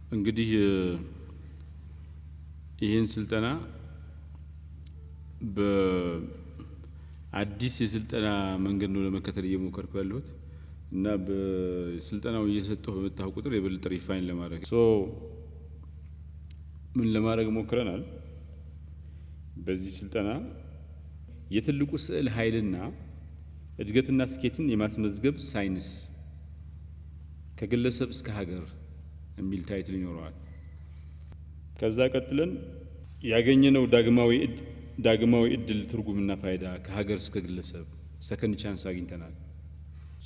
እንግዲህ ይሄን ስልጠና በአዲስ የስልጠና መንገድ ነው ለመከተል እየሞከርኩ ያለሁት እና በስልጠናው እየሰጠው በመጣሁ ቁጥር የበለጠ ሪፋይን ለማድረግ ምን ለማድረግ ሞክረናል። በዚህ ስልጠና የትልቁ ስዕል ኃይልና እድገትና ስኬትን የማስመዝገብ ሳይንስ ከግለሰብ እስከ ሀገር የሚል ታይትል ይኖረዋል። ከዛ ቀጥለን ያገኘነው ዳግማዊ እድል ትርጉምና ፋይዳ ከሀገር እስከ ግለሰብ ሰከንድ ቻንስ አግኝተናል።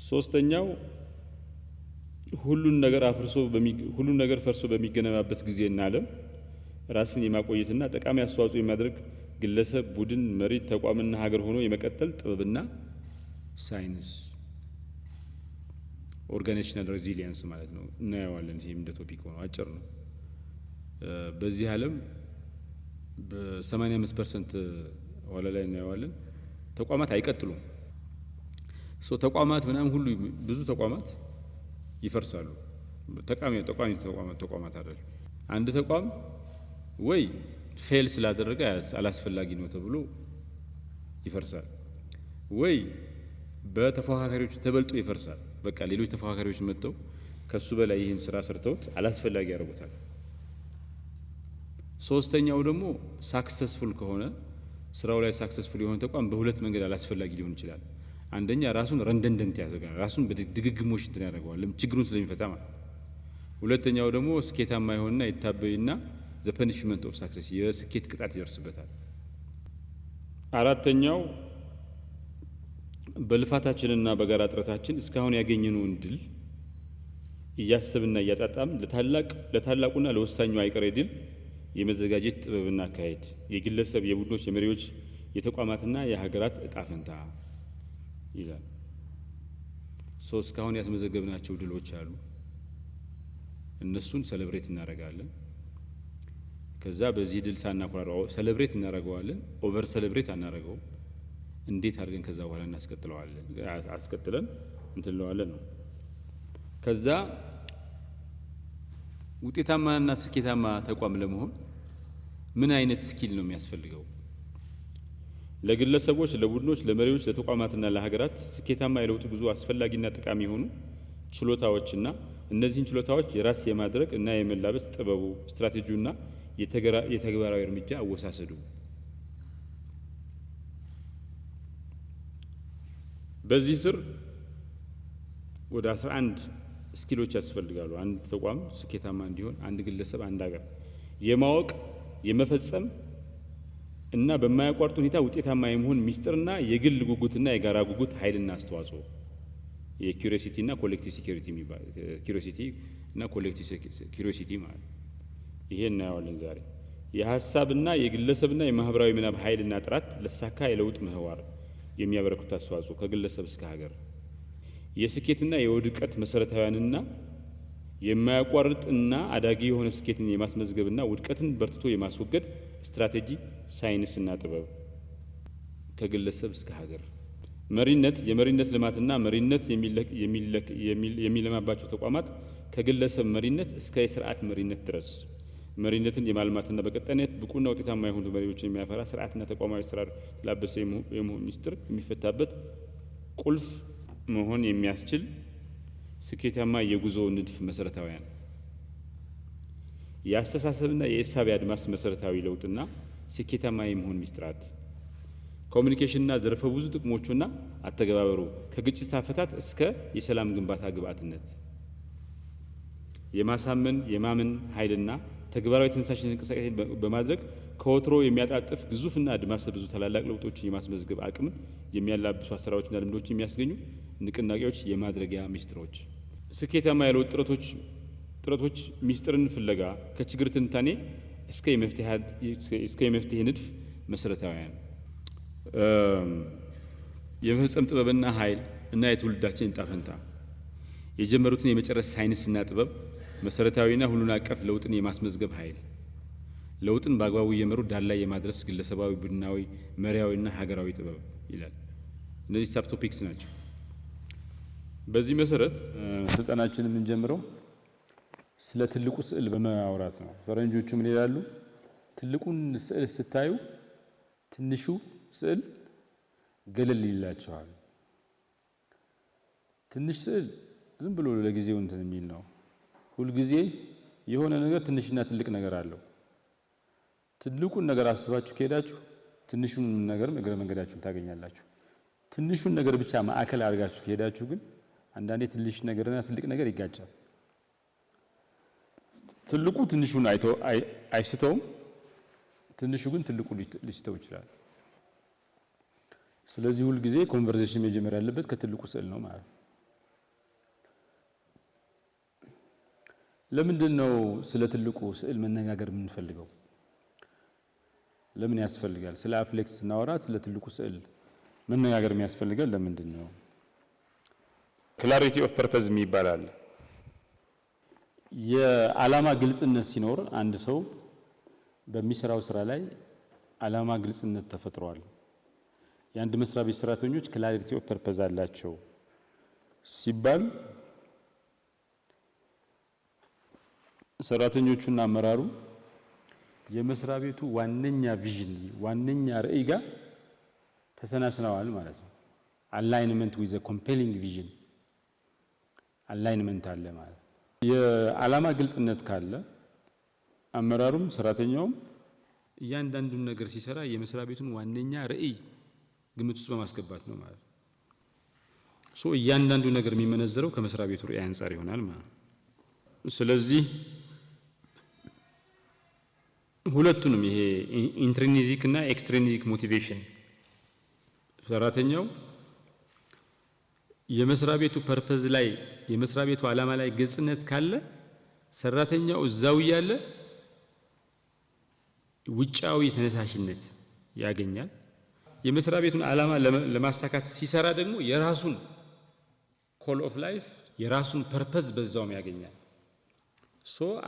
ሶስተኛው ሁሉን ነገር ፈርሶ በሚገነባበት ጊዜና ዓለም ራስን የማቆየትና ጠቃሚ አስተዋጽኦ የሚያደርግ ግለሰብ፣ ቡድን፣ መሪ፣ ተቋምና ሀገር ሆኖ የመቀጠል ጥበብና ሳይንስ ኦርጋናይዜሽናል ሬዚሊየንስ ማለት ነው። እናየዋለን። ይሄም እንደ ቶፒክ ሆኖ አጭር ነው። በዚህ ዓለም በ85% ወላ ላይ እናየዋለን። ተቋማት አይቀጥሉም። ተቋማት ምናምን ሁሉ ብዙ ተቋማት ይፈርሳሉ። ጠቃሚ ተቋማት አይደል። አንድ ተቋም ወይ ፌል ስላደረገ አላስፈላጊ ነው ተብሎ ይፈርሳል፣ ወይ በተፎካካሪዎች ተበልጦ ይፈርሳል። በቃ ሌሎች ተፎካካሪዎች መጥተው ከሱ በላይ ይህን ስራ ሰርተውት አላስፈላጊ ያደርጉታል። ሶስተኛው ደግሞ ሳክሰስፉል ከሆነ ስራው ላይ ሳክሰስፉል የሆነ ተቋም በሁለት መንገድ አላስፈላጊ ሊሆን ይችላል። አንደኛ ራሱን ረንደንደንት ያደርጋል፣ ራሱን በድግግሞሽ እንትን ያደርገዋል ችግሩን ስለሚፈታ ማለት። ሁለተኛው ደግሞ ስኬታማ ይሆንና ይታበይና ዘ ፐኒሽመንት ኦፍ ሳክሰስ የስኬት ቅጣት ይደርስበታል። አራተኛው በልፋታችንና በጋራ ጥረታችን እስካሁን ያገኘነውን ድል እያሰብና እያጣጣም ለታላቁና ለወሳኙ አይቀሬ ድል የመዘጋጀት ጥበብና አካሄድ የግለሰብ፣ የቡድኖች፣ የመሪዎች፣ የተቋማትና የሀገራት እጣ ፈንታ ይላል። እስካሁን ያስመዘገብናቸው ድሎች አሉ። እነሱን ሰለብሬት እናደርጋለን። ከዛ በዚህ ድል ሳናኮራራው ሰለብሬት እናደርገዋለን። ኦቨር ሰለብሬት አናደርገው። እንዴት አድርገን ከዛ በኋላ አስቀጥለን እንትለዋለን ነው። ከዛ ውጤታማና ስኬታማ ተቋም ለመሆን ምን አይነት ስኪል ነው የሚያስፈልገው? ለግለሰቦች፣ ለቡድኖች፣ ለመሪዎች፣ ለተቋማትና ለሀገራት ስኬታማ የለውጥ ጉዞ አስፈላጊና ጠቃሚ የሆኑ ችሎታዎችና እነዚህን ችሎታዎች የራስ የማድረግ እና የመላበስ ጥበቡ፣ ስትራቴጂውና የተግባራዊ እርምጃ አወሳሰዱ። በዚህ ስር ወደ 11 ስኪሎች ያስፈልጋሉ። አንድ ተቋም ስኬታማ እንዲሆን፣ አንድ ግለሰብ፣ አንድ ሀገር የማወቅ የመፈጸም እና በማያቋርጥ ሁኔታ ውጤታማ የመሆን ሚስጥርና የግል ጉጉትና የጋራ ጉጉት ኃይልና አስተዋጽኦ የኪዩሪዮሲቲ እና ኮሌክቲቭ ሴኩሪቲ የሚባል ኪዩሪዮሲቲ እና ኮሌክቲቭ ኪዩሪዮሲቲ ማለት ይሄ እናየዋለን ዛሬ። የሐሳብና የግለሰብና የማህበራዊ ምናብ ኃይልና ጥራት ለሳካ የለውጥ ምህዋር የሚያበረክቱ አስተዋጽኦ ከግለሰብ እስከ ሀገር የስኬትና የውድቀት መሰረታዊያንና የማያቋርጥና አዳጊ የሆነ ስኬትን የማስመዝገብና ውድቀትን በርትቶ የማስወገድ ስትራቴጂ ሳይንስና ጥበብ ከግለሰብ እስከ ሀገር መሪነት የመሪነት ልማትና መሪነት የሚለማባቸው ተቋማት ከግለሰብ መሪነት እስከ የስርዓት መሪነት ድረስ መሪነትን የማልማትና በቀጣይነት ብቁና ውጤታማ የሆኑ መሪዎችን የሚያፈራ ስርዓትና ተቋማዊ አሰራር ተላበሰ የመሆን ሚስጥር የሚፈታበት ቁልፍ መሆን የሚያስችል ስኬታማ የጉዞ ንድፍ መሰረታዊያን የአስተሳሰብና የእሳቤ አድማስ መሰረታዊ ለውጥና ስኬታማ የመሆን ሚስጥራት ኮሙኒኬሽንና ዘርፈ ብዙ ጥቅሞቹና አተገባበሩ ከግጭት አፈታት እስከ የሰላም ግንባታ ግብአትነት የማሳመን የማመን ኃይልና ተግባራዊ ተነሳሽነት እንቅስቃሴ በማድረግ ከወትሮ የሚያጣጥፍ ግዙፍና አድማስ ብዙ ታላላቅ ለውጦችን የማስመዝገብ አቅምን የሚያላብሱ አሰራሮችና ልምዶችን የሚያስገኙ ንቅናቄዎች የማድረጊያ ሚስጥሮች ስኬታማ የለውጥ ጥረቶች ሚስጥርን ፍለጋ ከችግር ትንታኔ እስከ የመፍትሄ ንድፍ መሰረታዊያን የመፈጸም ጥበብና ኃይል እና የትውልዳችን ዕጣ ፈንታ የጀመሩትን የመጨረስ ሳይንስና ጥበብ መሰረታዊና ሁሉን አቀፍ ለውጥን የማስመዝገብ ኃይል ለውጥን በአግባቡ እየመሩ ዳር ላይ የማድረስ ግለሰባዊ፣ ቡድናዊ፣ መሪያዊና ሀገራዊ ጥበብ ይላል። እነዚህ ሳብ ቶፒክስ ናቸው። በዚህ መሰረት ስልጠናችንን የምንጀምረው ስለ ትልቁ ስዕል በማውራት ነው። ፈረንጆቹ ምን ይላሉ? ትልቁን ስዕል ስታዩ ትንሹ ስዕል ገለል ይላቸዋል። ትንሽ ስዕል ዝም ብሎ ለጊዜው እንትን የሚል ነው። ሁሉ ጊዜ የሆነ ነገር ትንሽና ትልቅ ነገር አለው። ትልቁን ነገር አስባችሁ ከሄዳችሁ ትንሹን ነገር እግረ መንገዳችሁን ታገኛላችሁ። ትንሹን ነገር ብቻ ማዕከል አድርጋችሁ ከሄዳችሁ ግን አንዳንዴ ትንሽ ነገርና ትልቅ ነገር ይጋጫል። ትልቁ ትንሹን አይስተውም፣ ትንሹ ግን ትልቁ ሊስተው ይችላል። ስለዚህ ሁሉ ጊዜ ኮንቨርሴሽን መጀመር ያለበት ከትልቁ ስዕል ነው ማለት ነው። ለምንድን ነው ስለ ትልቁ ስዕል መነጋገር የምንፈልገው? ለምን ያስፈልጋል? ስለ አፍሌክስ ስናወራ ስለ ትልቁ ስዕል መነጋገር የሚያስፈልጋል ለምንድን ነው? ክላሪቲ ኦፍ ፐርፐዝ ይባላል። የዓላማ ግልጽነት ሲኖር አንድ ሰው በሚሰራው ስራ ላይ ዓላማ ግልጽነት ተፈጥሯል። የአንድ መስሪያ ቤት ሰራተኞች ክላሪቲ ኦፍ ፐርፐዝ አላቸው ሲባል ሰራተኞቹና አመራሩ የመስሪያ ቤቱ ዋነኛ ቪዥን ዋነኛ ራዕይ ጋር ተሰናስነዋል ማለት ነው። አላይንመንት ዊዝ ኮምፔሊንግ ቪዥን አላይንመንት አለ ማለት ነው። የዓላማ ግልጽነት ካለ አመራሩም ሰራተኛውም እያንዳንዱን ነገር ሲሰራ የመስሪያ ቤቱን ዋነኛ ራዕይ ግምት ውስጥ በማስገባት ነው ማለት ነው። እያንዳንዱ ነገር የሚመነዘረው ከመስሪያ ቤቱ ራዕይ አንፃር ይሆናል ማለት ነው። ስለዚህ ሁለቱንም ይሄ ኢንትሪንሲክ እና ኤክስትሪንሲክ ሞቲቬሽን ሰራተኛው የመስሪያ ቤቱ ፐርፐዝ ላይ የመስሪያ ቤቱ ዓላማ ላይ ግልጽነት ካለ ሰራተኛው እዛው ያለ ውጫዊ ተነሳሽነት ያገኛል። የመስሪያ ቤቱን ዓላማ ለማሳካት ሲሰራ ደግሞ የራሱን ኮል ኦፍ ላይፍ የራሱን ፐርፐዝ በዛውም ያገኛል።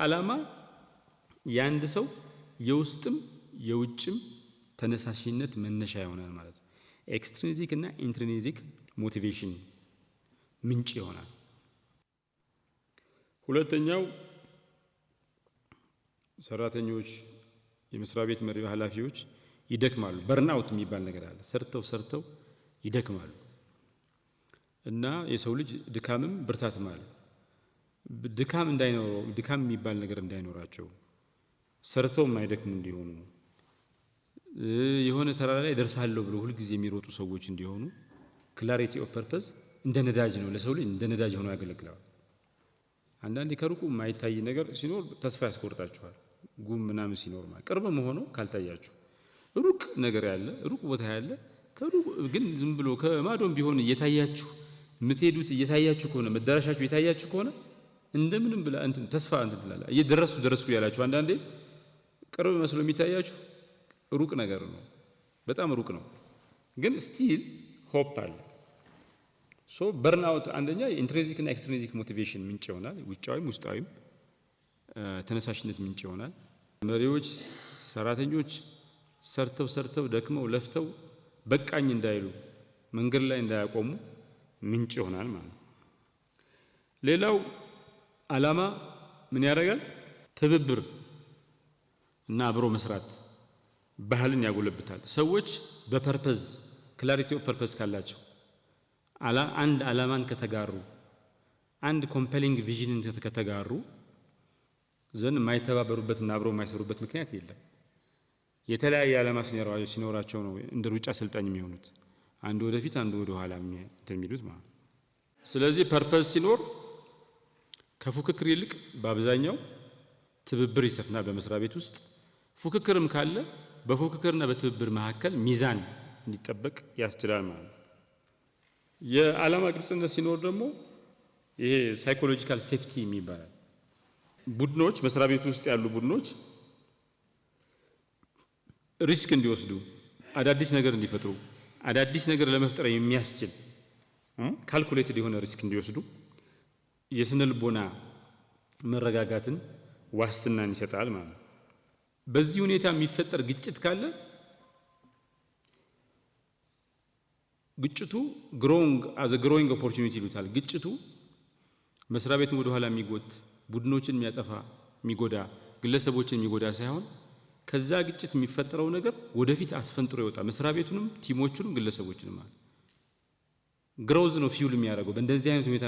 ዓላማ የአንድ ሰው የውስጥም የውጭም ተነሳሽነት መነሻ ይሆናል ማለት ነው። ኤክስትሪንሲክ እና ኢንትሪንሲክ ሞቲቬሽን ምንጭ ይሆናል። ሁለተኛው ሰራተኞች የመስሪያ ቤት መሪ ኃላፊዎች ይደክማሉ። በርናውት የሚባል ነገር አለ። ሰርተው ይደክማሉ እና የሰው ልጅ ድካምም ብርታትም አለ። ድካም የሚባል ነገር እንዳይኖራቸው ሰርተው የማይደክሙ እንዲሆኑ የሆነ ተራራ ላይ ደርሳለሁ ብሎ ሁሉ ጊዜ የሚሮጡ ሰዎች እንዲሆኑ ክላሪቲ ኦፍ ፐርፐዝ እንደ ነዳጅ ነው። ለሰው ልጅ እንደ ነዳጅ ሆኖ ያገለግላል። አንዳንዴ ከሩቁ የማይታይ ነገር ሲኖር ተስፋ ያስቆርጣቸዋል። ጉም ምናምን ሲኖር ማለት ቅርብ መሆኑ ካልታያችሁ ሩቅ ነገር ያለ ሩቅ ቦታ ያለ ከሩቅ ግን ዝም ብሎ ከማዶም ቢሆን እየታያችሁ የምትሄዱት እየታያችሁ ከሆነ መዳረሻችሁ እየታያችሁ ከሆነ እንደምንም ብላ እንትን ተስፋ እንትን ትላላ እየደረስኩ ያላችሁ አንዳንዴ ቅርብ መስሎ የሚታያችሁ ሩቅ ነገር ነው። በጣም ሩቅ ነው፣ ግን ስቲል ሆፕ አለ። በርናውት አንደኛ የኢንትሪንሲክ እና ኤክስትሪንሲክ ሞቲቬሽን ምንጭ ይሆናል። ውጫዊም ውስጣዊም ተነሳሽነት ምንጭ ይሆናል። መሪዎች ሰራተኞች ሰርተው ደክመው ለፍተው በቃኝ እንዳይሉ መንገድ ላይ እንዳያቆሙ ምንጭ ይሆናል ማለት ነው። ሌላው ዓላማ ምን ያደርጋል? ትብብር እና አብሮ መስራት ባህልን ያጎለብታል። ሰዎች በፐርፐዝ ክላሪቲ ኦፍ ፐርፐዝ ካላቸው አንድ ዓላማን ከተጋሩ አንድ ኮምፔሊንግ ቪዥንን ከተጋሩ ዘን የማይተባበሩበትና አብሮ የማይሰሩበት ምክንያት የለም። የተለያየ ዓላማ ሲኖራቸው ነው እንደ ሩጫ አሰልጣኝ የሚሆኑት። አንዱ ወደፊት አንዱ ወደ ኋላ የሚሉት ማለት። ስለዚህ ፐርፐዝ ሲኖር ከፉክክር ይልቅ በአብዛኛው ትብብር ይሰፍናል በመስሪያ ቤት ውስጥ። ፉክክርም ካለ በፉክክርና በትብብር መካከል ሚዛን እንዲጠበቅ ያስችላል ማለት ነው። የዓላማ ግልጽነት ሲኖር ደግሞ ይሄ ሳይኮሎጂካል ሴፍቲ የሚባላል። ቡድኖች መስሪያ ቤት ውስጥ ያሉ ቡድኖች ሪስክ እንዲወስዱ አዳዲስ ነገር እንዲፈጥሩ አዳዲስ ነገር ለመፍጠር የሚያስችል ካልኩሌትድ የሆነ ሪስክ እንዲወስዱ የስነ ልቦና መረጋጋትን ዋስትናን ይሰጣል ማለት ነው። በዚህ ሁኔታ የሚፈጠር ግጭት ካለ ግጭቱ ግሮዊንግ ኦፖርቹኒቲ ይሉታል። ግጭቱ መስሪያ ቤቱን ወደ ኋላ የሚጎት ቡድኖችን የሚያጠፋ የሚጎዳ ግለሰቦችን የሚጎዳ ሳይሆን ከዛ ግጭት የሚፈጠረው ነገር ወደፊት አስፈንጥሮ ይወጣ መስሪያ ቤቱንም ቲሞቹንም ግለሰቦችንም ማለት ግሮዝ ነው ፊውል የሚያደርገው በእንደዚህ አይነት ሁኔታ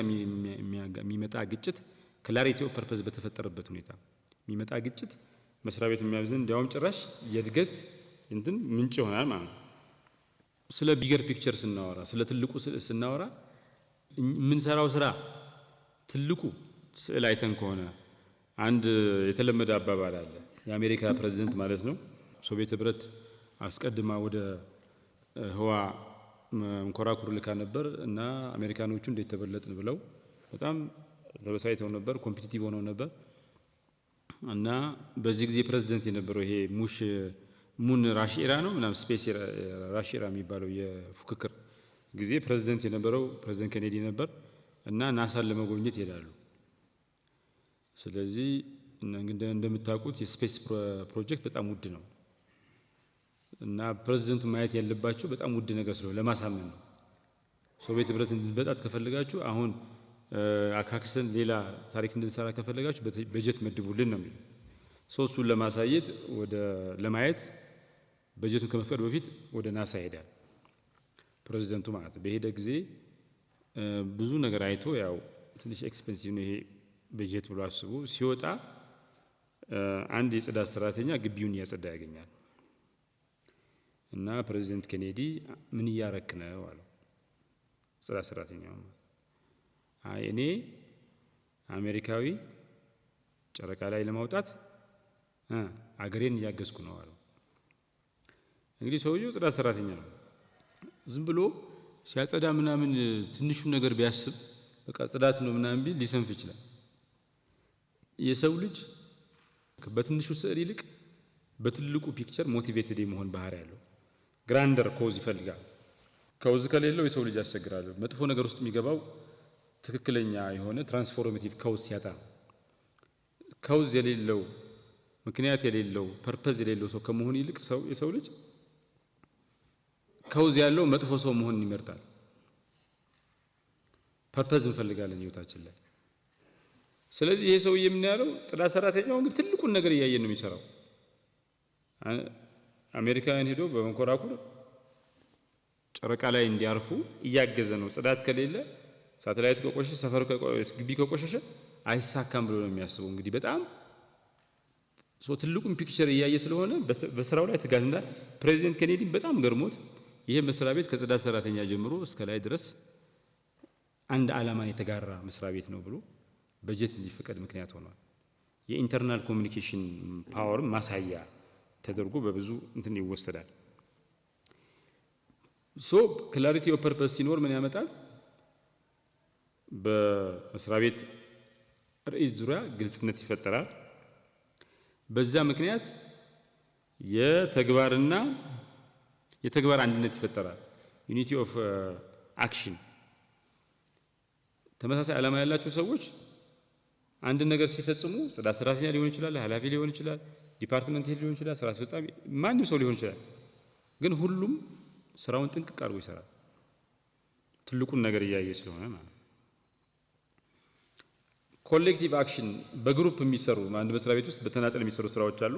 የሚመጣ ግጭት ክላሪቲ ኦፍ ፐርፐዝ በተፈጠረበት ሁኔታ የሚመጣ ግጭት መስሪያ ቤት የሚያዝን እንዲያውም ጭራሽ የእድገት እንትን ምንጭ ይሆናል ማለት ነው። ስለ ቢገር ፒክቸር ስናወራ ስለ ትልቁ ስናወራ ምን ሰራው ስራ ትልቁ ስዕል አይተን ከሆነ አንድ የተለመደ አባባል አለ። የአሜሪካ ፕሬዝዳንት ማለት ነው ሶቪየት ህብረት አስቀድማ ወደ ህዋ መንኮራኩር ልካ ነበር እና አሜሪካኖቹ እንዴት ተበለጥን ብለው በጣም ተበሳይተው ነበር ኮምፒቲቲቭ ሆነው ነበር እና በዚህ ጊዜ ፕሬዝዳንት የነበረው ይሄ ሙን ራሺራ ነው ምናምን ስፔስ ራሺራ የሚባለው የፉክክር ጊዜ ፕሬዝዳንት የነበረው ፕሬዝዳንት ኬኔዲ ነበር እና ናሳን ለመጎብኘት ይሄዳሉ። ስለዚህ እንደምታውቁት የስፔስ ፕሮጀክት በጣም ውድ ነው እና ፕሬዝዳንቱ ማየት ያለባቸው በጣም ውድ ነገር ስለሆነ ለማሳመን ነው። ሶቪየት ህብረት እንድትበጣት ከፈለጋችሁ አሁን አካክሰን ሌላ ታሪክ እንድንሰራ ከፈለጋችሁ በጀት መድቡልን ነው የሚለው። እሱን ለማሳየት ለማየት በጀቱን ከመፍቀድ በፊት ወደ ናሳ ሄዳል ፕሬዝዳንቱ ማለት በሄደ ጊዜ ብዙ ነገር አይቶ ያው ትንሽ ኤክስፔንሲቭ ነው ይሄ በጀት ብሎ አስቦ ሲወጣ አንድ የጽዳት ሰራተኛ ግቢውን እያጸዳ ያገኛል እና ፕሬዝዳንት ኬኔዲ ምን እያረክ ነው አለው። ጽዳት ሰራተኛው አይ እኔ አሜሪካዊ ጨረቃ ላይ ለማውጣት አገሬን እያገዝኩ ነው አለው። እንግዲህ ሰውየው ጽዳት ሰራተኛ ነው። ዝም ብሎ ሲያጸዳ ምናምን ትንሹን ነገር ቢያስብ በቃ ጽዳት ነው ምናምን ቢል ሊሰንፍ ይችላል። የሰው ልጅ በትንሹ ስዕል ይልቅ በትልቁ ፒክቸር ሞቲቬትድ የመሆን ባህሪ ያለው ግራንደር ኮዝ ይፈልጋል። ኮዝ ከሌለው የሰው ልጅ ያስቸግራል። መጥፎ ነገር ውስጥ የሚገባው ትክክለኛ የሆነ ትራንስፎርሜቲቭ ኮዝ ሲያጣ ኮዝ የሌለው ምክንያት የሌለው ፐርፐዝ የሌለው ሰው ከመሆን ይልቅ የሰው ልጅ ኮዝ ያለው መጥፎ ሰው መሆን ይመርጣል። ፐርፐዝ እንፈልጋለን ህይወታችን ላይ። ስለዚህ ይሄ ሰው የሚያለው ጽዳት ሰራተኛው እንግዲህ ትልቁን ነገር እያየን ነው የሚሰራው። አሜሪካውያን ሄዶ በመንኮራኩር ጨረቃ ላይ እንዲያርፉ እያገዘ ነው። ጽዳት ከሌለ ሳተላይት ከቆሸሸ ሰፈር ግቢ ከቆሸሸ አይሳካም ብሎ ነው የሚያስበው። እንግዲህ በጣም ትልቁን ፒክቸር እያየ ስለሆነ በስራው ላይ ትጋትና ፕሬዝዳንት ኬኔዲ በጣም ገርሞት ይሄ መስሪያ ቤት ከጽዳት ሰራተኛ ጀምሮ እስከ ላይ ድረስ አንድ ዓላማ የተጋራ መስሪያ ቤት ነው ብሎ በጀት እንዲፈቀድ ምክንያት ሆኗል። የኢንተርናል ኮሙኒኬሽን ፓወር ማሳያ ተደርጎ በብዙ እንትን ይወሰዳል። ክላሪቲ ኦፍ ፐርፐስ ሲኖር ምን ያመጣል? በመስሪያ ቤት ርዕይ ዙሪያ ግልጽነት ይፈጠራል። በዛ ምክንያት የተግባር አንድነት ይፈጠራል። ዩኒቲ ኦፍ አክሽን። ተመሳሳይ ዓላማ ያላቸው ሰዎች አንድ ነገር ሲፈጽሙ ጽዳት ሰራተኛ ሊሆን ይችላል፣ ኃላፊ ሊሆን ይችላል፣ ዲፓርትመንት ሄድ ሊሆን ይችላል፣ ስራ አስፈጻሚ ማንም ሰው ሊሆን ይችላል። ግን ሁሉም ስራውን ጥንቅቅ አድርጎ ይሰራል ትልቁን ነገር እያየ ስለሆነ ማለት ነው። ኮሌክቲቭ አክሽን በግሩፕ የሚሰሩ አንድ መስሪያ ቤት ውስጥ በተናጠል የሚሰሩ ስራዎች አሉ።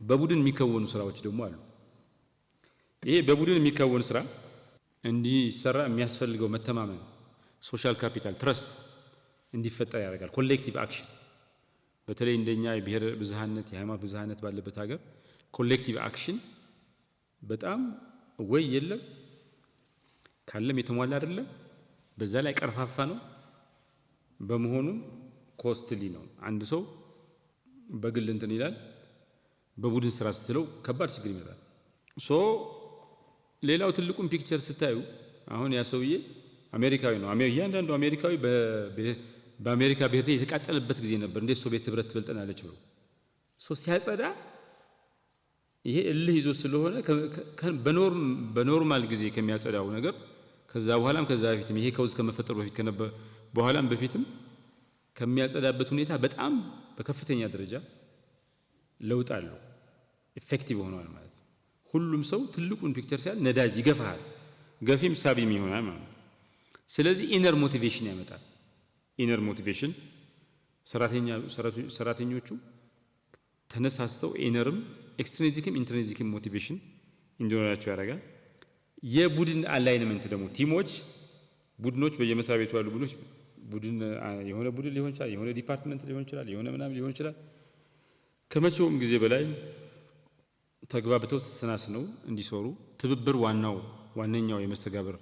በቡድን የሚከወኑ ስራዎች ደግሞ አሉ። ይሄ በቡድን የሚከወን ስራ እንዲሰራ የሚያስፈልገው መተማመን ሶሻል ካፒታል ትረስት እንዲፈጠር ያደርጋል። ኮሌክቲቭ አክሽን በተለይ እንደኛ የብሔር ብዝሃነት የሃይማኖት ብዝሃነት ባለበት ሀገር ኮሌክቲቭ አክሽን በጣም ወይ የለም ካለም የተሟላ አይደለም፣ በዛ ላይ ቀርፋፋ ነው። በመሆኑ ኮስትሊ ነው። አንድ ሰው በግል እንትን ይላል፣ በቡድን ስራ ስትለው ከባድ ችግር ይመጣል። ሌላው ትልቁን ፒክቸር ስታዩ አሁን ያ ሰውዬ አሜሪካዊ ነው። እያንዳንዱ አሜሪካዊ በአሜሪካ ብሔር የተቃጠለበት ጊዜ ነበር። እንዴት ሶቪየት ህብረት ትበልጠናለች ብሎ ሲያጸዳ ይሄ እልህ ይዞ ስለሆነ በኖርማል ጊዜ ከሚያጸዳው ነገር ከዛ በኋላም ከዛ በፊትም ይሄ ከውዝ ከመፈጠሩ በፊት በኋላም በፊትም ከሚያጸዳበት ሁኔታ በጣም በከፍተኛ ደረጃ ለውጥ አለው። ኢፌክቲቭ ሆኗል ማለት ነው። ሁሉም ሰው ትልቁን ፒክቸር ሲያል ነዳጅ ይገፋል፣ ገፊም ሳቢም ይሆናል ማለት ነው። ስለዚህ ኢነር ሞቲቬሽን ያመጣል። ኢነር ሞቲቬሽን ሰራተኞቹ ተነሳስተው ኢነርም ኤክስትሪንሲክም ኢንትሪንሲክም ሞቲቬሽን እንዲኖራቸው ያደርጋል። የቡድን አላይንመንት ደግሞ ቡድኖች በየመስሪያ ቤቱ ያሉ ቡድኖች የሆነ ቡድን ሊሆን ይችላል፣ የሆነ ዲፓርትመንት ሊሆን ይችላል፣ የሆነ ምናምን ሊሆን ይችላል። ከመቼውም ጊዜ በላይ ተግባብተው ተሰናስነው እንዲሰሩ ትብብር ዋነኛው የመስተጋብር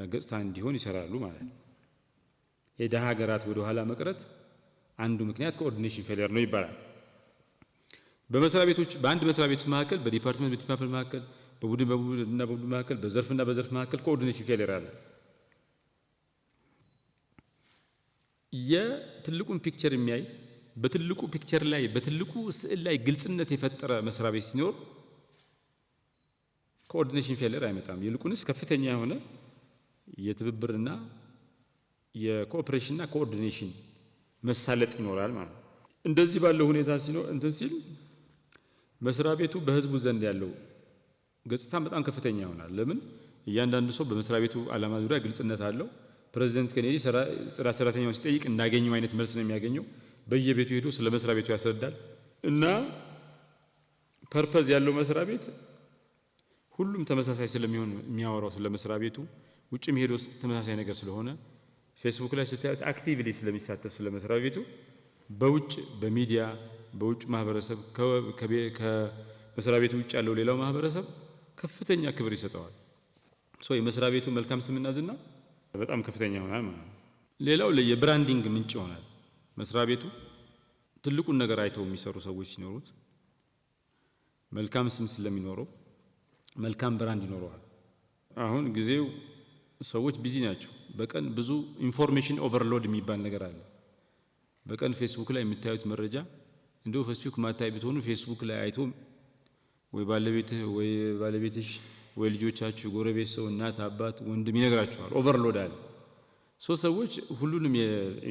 ገጽታ እንዲሆን ይሰራሉ ማለት ነው። የደሃ ሀገራት ወደ ኋላ መቅረት አንዱ ምክንያት ኮኦርዲኔሽን ፌሊየር ነው ይባላል። በአንድ መስሪያ ቤቶች መካከል በዲፓርትመንት መካከል በቡድን መካከል በዘርፍ መካከል ኮኦርዲኔሽን ፌሊየር አለ። የትልቁን ፒክቸር የሚያይ በትልቁ ፒክቸር ላይ በትልቁ ስዕል ላይ ግልጽነት የፈጠረ መስሪያ ቤት ሲኖር ኮኦርዲኔሽን ፌሊየር አይመጣም። ይልቁንስ ከፍተኛ የሆነ የትብብርና የኮኦፕሬሽንና ኮኦርዲኔሽን መሳለጥ ይኖራል ማለት ነው። እንደዚህ ባለው ሁኔታ ሲል መስሪያ ቤቱ በህዝቡ ዘንድ ያለው ገጽታ በጣም ከፍተኛ ይሆናል። ለምን? እያንዳንዱ ሰው በመስሪያ ቤቱ ዓላማ ዙሪያ ግልጽነት አለው። ፕሬዚደንት ኬኔዲ ጽዳት ሰራተኛውን ሲጠይቅ እንዳገኘው አይነት መልስ ነው የሚያገኘው። በየቤቱ ሄዶ ስለ መስሪያ ቤቱ ያስረዳል እና ፐርፐዝ ያለው መስሪያ ቤት ሁሉም ተመሳሳይ ስለሚሆን የሚያወራው ስለ መስሪያ ቤቱ ውጭም ሄዶ ተመሳሳይ ነገር ስለሆነ ፌስቡክ ላይ ስታዩት አክቲቭሊ ስለሚሳተፍ ስለ መስሪያ ቤቱ በውጭ በሚዲያ በውጭ ማህበረሰብ ከመስሪያ ቤቱ ውጭ ያለው ሌላው ማህበረሰብ ከፍተኛ ክብር ይሰጠዋል። የመስሪያ ቤቱ መልካም ስምና ዝና በጣም ከፍተኛ ይሆናል ማለት ነው። ሌላው የብራንዲንግ ምንጭ ይሆናል። መስሪያ ቤቱ ትልቁን ነገር አይተው የሚሰሩ ሰዎች ሲኖሩት መልካም ስም ስለሚኖረው መልካም ብራንድ ይኖረዋል። አሁን ጊዜው ሰዎች ቢዚ ናቸው። በቀን ብዙ ኢንፎርሜሽን ኦቨርሎድ የሚባል ነገር አለ። በቀን ፌስቡክ ላይ የምታዩት መረጃ እንደው ፌስቡክ ማታይ ብትሆኑ ፌስቡክ ላይ አይቶ ወይ ባለቤትሽ ወይ ልጆቻችሁ ጎረቤት ሰው እናት አባት ወንድም ይነግራቸዋል። ኦቨርሎድ አለ። ሰዎች ሁሉንም